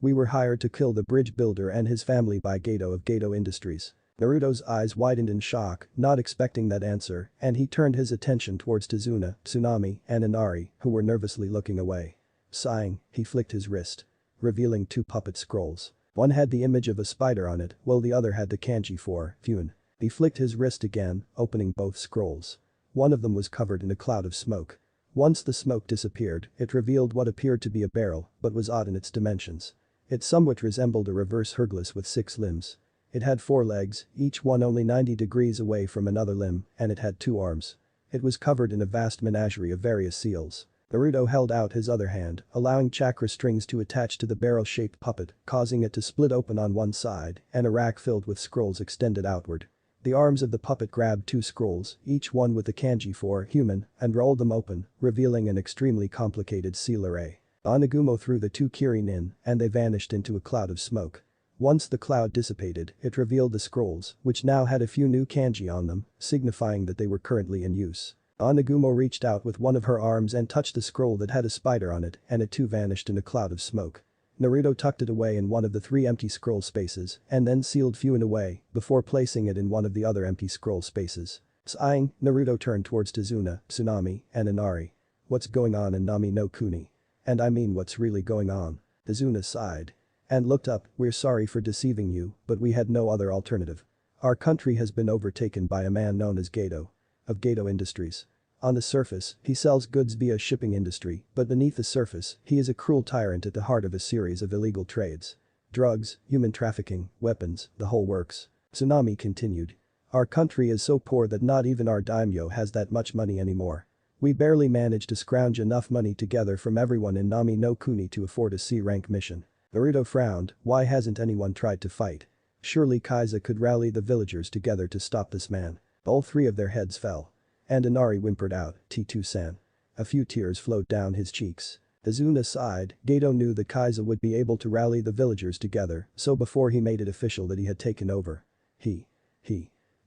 We were hired to kill the bridge builder and his family by Gato of Gato Industries. Naruto's eyes widened in shock, not expecting that answer, and he turned his attention towards Tazuna, Tsunami, and Inari, who were nervously looking away. Sighing, he flicked his wrist, revealing two puppet scrolls. One had the image of a spider on it, while the other had the kanji for Fun. He flicked his wrist again, opening both scrolls. One of them was covered in a cloud of smoke. Once the smoke disappeared, it revealed what appeared to be a barrel, but was odd in its dimensions. It somewhat resembled a reverse Hercules with 6 limbs. It had 4 legs, each one only 90 degrees away from another limb, and it had 2 arms. It was covered in a vast menagerie of various seals. Naruto held out his other hand, allowing chakra strings to attach to the barrel-shaped puppet, causing it to split open on one side, and a rack filled with scrolls extended outward. The arms of the puppet grabbed 2 scrolls, each one with the kanji for human, and rolled them open, revealing an extremely complicated seal array. Anagumo threw the 2 kirin in, and they vanished into a cloud of smoke. Once the cloud dissipated, it revealed the scrolls, which now had a few new kanji on them, signifying that they were currently in use. Anagumo reached out with one of her arms and touched the scroll that had a spider on it, and it too vanished in a cloud of smoke. Naruto tucked it away in one of the 3 empty scroll spaces and then sealed Fun away before placing it in one of the other empty scroll spaces. Sighing, Naruto turned towards Tazuna, Tsunami, and Inari. What's going on in Nami no Kuni? And I mean what's really going on? Tazuna sighed. And looked up, we're sorry for deceiving you, but we had no other alternative. Our country has been overtaken by a man known as Gato. Of Gato Industries. On the surface, he sells goods via shipping industry, but beneath the surface, he is a cruel tyrant at the heart of a series of illegal trades. Drugs, human trafficking, weapons, the whole works. Tsunami continued. Our country is so poor that not even our daimyo has that much money anymore. We barely manage to scrounge enough money together from everyone in Nami no Kuni to afford a C-rank mission. Naruto frowned, why hasn't anyone tried to fight? Surely Kaiza could rally the villagers together to stop this man. All 3 of their heads fell. And Inari whimpered out, T2-san. A few tears flowed down his cheeks. Tazuna sighed, Gato knew that Kaiza would be able to rally the villagers together, so before he made it official that he had taken over. He.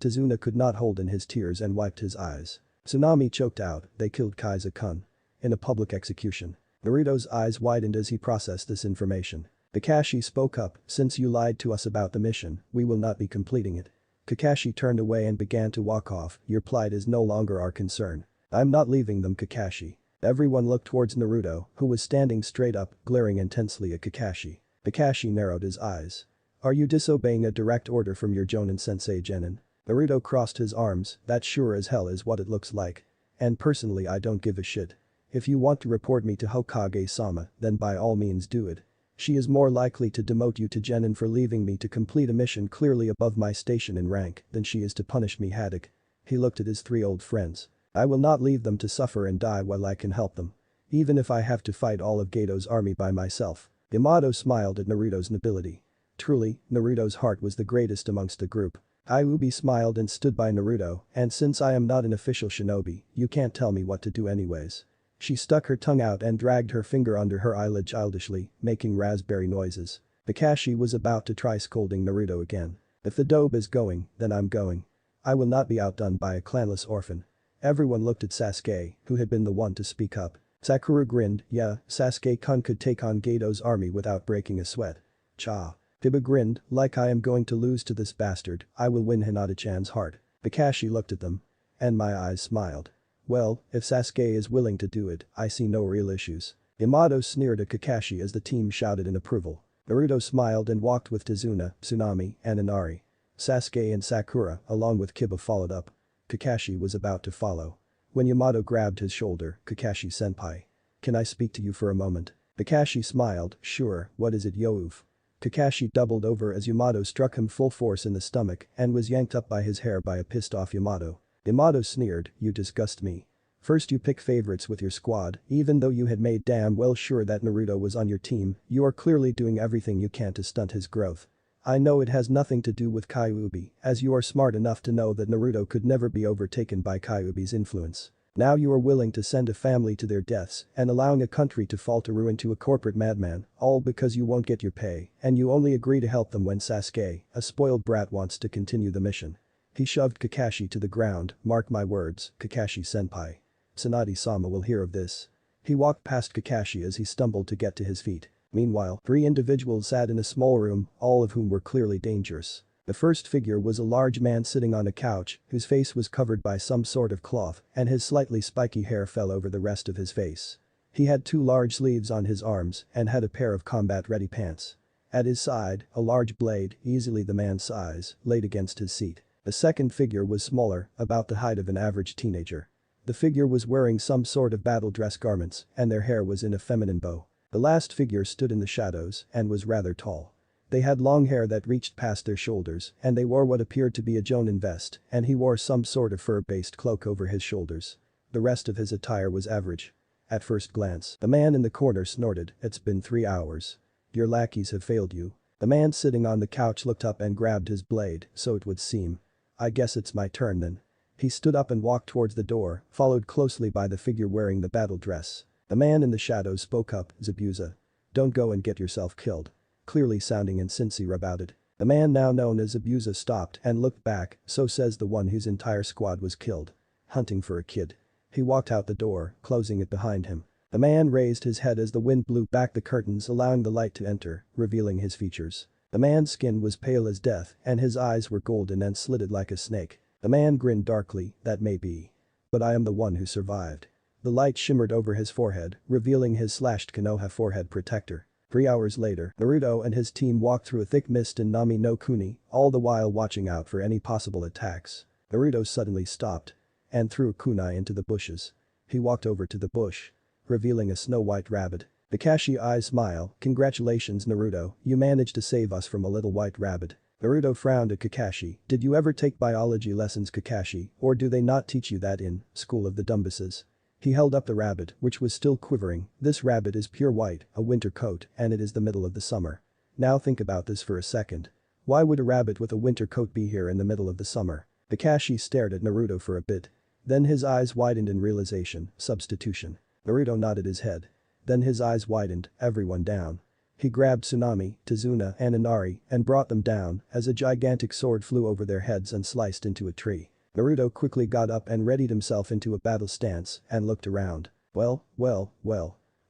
Tazuna could not hold in his tears and wiped his eyes. Tsunami choked out, they killed Kaiza-kun. In a public execution. Naruto's eyes widened as he processed this information. Kakashi spoke up, since you lied to us about the mission, we will not be completing it. Kakashi turned away and began to walk off, your plight is no longer our concern. I'm not leaving them, Kakashi. Everyone looked towards Naruto, who was standing straight up, glaring intensely at Kakashi. Kakashi narrowed his eyes. Are you disobeying a direct order from your Jonin-sensei Genin? Naruto crossed his arms, that sure as hell is what it looks like. And personally I don't give a shit. If you want to report me to Hokage-sama, then by all means do it. She is more likely to demote you to Genin for leaving me to complete a mission clearly above my station in rank than she is to punish me Haddock. He looked at his 3 old friends. I will not leave them to suffer and die while I can help them. Even if I have to fight all of Gato's army by myself. Yamato smiled at Naruto's nobility. Truly, Naruto's heart was the greatest amongst the group. Kyuubi smiled and stood by Naruto, and since I am not an official shinobi, you can't tell me what to do anyways. She stuck her tongue out and dragged her finger under her eyelid childishly, making raspberry noises. Kakashi was about to try scolding Naruto again. If the dobe is going, then I'm going. I will not be outdone by a clanless orphan. Everyone looked at Sasuke, who had been the one to speak up. Sakura grinned, yeah, Sasuke-kun could take on Gato's army without breaking a sweat. Cha. Hiba grinned, like I am going to lose to this bastard, I will win Hinata-chan's heart. Kakashi looked at them. And my eyes smiled. Well, if Sasuke is willing to do it, I see no real issues. Yamato sneered at Kakashi as the team shouted in approval. Naruto smiled and walked with Tazuna, Tsunami, and Inari. Sasuke and Sakura, along with Kiba followed up. Kakashi was about to follow. When Yamato grabbed his shoulder, Kakashi-senpai. Can I speak to you for a moment? Kakashi smiled, sure, what is it You've? Kakashi doubled over as Yamato struck him full force in the stomach and was yanked up by his hair by a pissed-off Yamato. Yamato sneered, you disgust me. First you pick favorites with your squad, even though you had made damn well sure that Naruto was on your team, you are clearly doing everything you can to stunt his growth. I know it has nothing to do with Kyuubi, as you are smart enough to know that Naruto could never be overtaken by Kyuubi's influence. Now you are willing to send a family to their deaths and allowing a country to fall to ruin to a corporate madman, all because you won't get your pay, and you only agree to help them when Sasuke, a spoiled brat, wants to continue the mission. He shoved Kakashi to the ground, mark my words, Kakashi-senpai. Tsunade-sama will hear of this. He walked past Kakashi as he stumbled to get to his feet. Meanwhile, 3 individuals sat in a small room, all of whom were clearly dangerous. The first figure was a large man sitting on a couch, whose face was covered by some sort of cloth, and his slightly spiky hair fell over the rest of his face. He had 2 large sleeves on his arms and had a pair of combat-ready pants. At his side, a large blade, easily the man's size, laid against his seat. The second figure was smaller, about the height of an average teenager. The figure was wearing some sort of battle dress garments, and their hair was in a feminine bow. The last figure stood in the shadows and was rather tall. They had long hair that reached past their shoulders, and they wore what appeared to be a Jonin vest, and he wore some sort of fur-based cloak over his shoulders. The rest of his attire was average. At first glance, the man in the corner snorted, "It's been 3 hours. Your lackeys have failed you." The man sitting on the couch looked up and grabbed his blade, so it would seem. "I guess it's my turn then." He stood up and walked towards the door, followed closely by the figure wearing the battle dress. The man in the shadows spoke up, "Zabuza. Don't go and get yourself killed." Clearly sounding insincere about it. The man now known as Zabuza stopped and looked back, "So says the one whose entire squad was killed. Hunting for a kid." He walked out the door, closing it behind him. The man raised his head as the wind blew back the curtains, allowing the light to enter, revealing his features. The man's skin was pale as death and his eyes were golden and slitted like a snake. The man grinned darkly, "That may be. But I am the one who survived." The light shimmered over his forehead, revealing his slashed Konoha forehead protector. 3 hours later, Naruto and his team walked through a thick mist in Nami no Kuni, all the while watching out for any possible attacks. Naruto suddenly stopped and threw a kunai into the bushes. He walked over to the bush, revealing a snow-white rabbit. Kakashi's eyes smile, "Congratulations Naruto, you managed to save us from a little white rabbit." Naruto frowned at Kakashi. "Did you ever take biology lessons, Kakashi, or do they not teach you that in School of the Dumbuses?" He held up the rabbit, which was still quivering. "This rabbit is pure white, a winter coat, and it is the middle of the summer. Now think about this for a second. Why would a rabbit with a winter coat be here in the middle of the summer?" Kakashi stared at Naruto for a bit. Then his eyes widened in realization, "Substitution." Naruto nodded his head. Then his eyes widened, "Everyone down." He grabbed Tsunami, Tazuna and Inari and brought them down as a gigantic sword flew over their heads and sliced into a tree. Naruto quickly got up and readied himself into a battle stance and looked around. Well.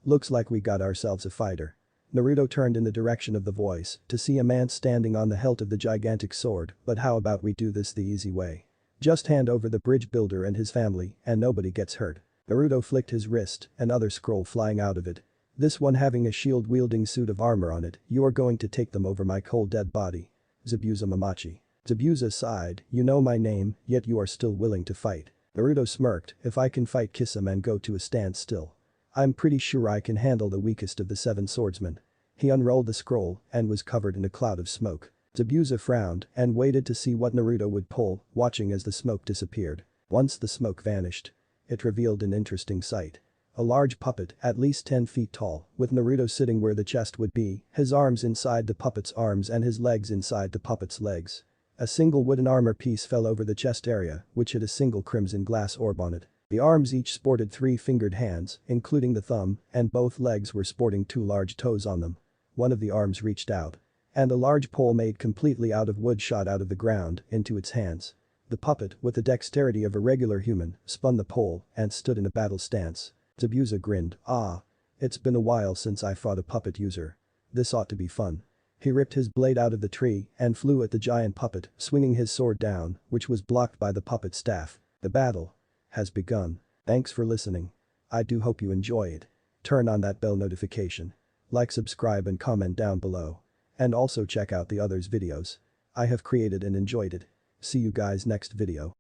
Looks like we got ourselves a fighter." Naruto turned in the direction of the voice to see a man standing on the hilt of the gigantic sword, "But how about we do this the easy way? Just hand over the bridge builder and his family and nobody gets hurt." Naruto flicked his wrist, another scroll flying out of it. "This one having a shield-wielding suit of armor on it, you are going to take them over my cold dead body. Zabuza Mamachi." Zabuza sighed, "You know my name, yet you are still willing to fight." Naruto smirked, "If I can fight kiss him and go to a standstill. I'm pretty sure I can handle the weakest of the 7 swordsmen." He unrolled the scroll and was covered in a cloud of smoke. Zabuza frowned and waited to see what Naruto would pull, watching as the smoke disappeared. Once the smoke vanished, it revealed an interesting sight. A large puppet, at least 10 feet tall, with Naruto sitting where the chest would be, his arms inside the puppet's arms and his legs inside the puppet's legs. A single wooden armor piece fell over the chest area, which had a single crimson glass orb on it. The arms each sported 3-fingered hands, including the thumb, and both legs were sporting 2 large toes on them. One of the arms reached out, and a large pole made completely out of wood shot out of the ground into its hands. The puppet, with the dexterity of a regular human, spun the pole and stood in a battle stance. Zabuza grinned, "Ah. It's been a while since I fought a puppet user. This ought to be fun." He ripped his blade out of the tree and flew at the giant puppet, swinging his sword down, which was blocked by the puppet's staff. The battle has begun. Thanks for listening. I do hope you enjoy it. Turn on that bell notification. Like, subscribe and comment down below. And also check out the others' videos I have created and enjoyed it. See you guys next video.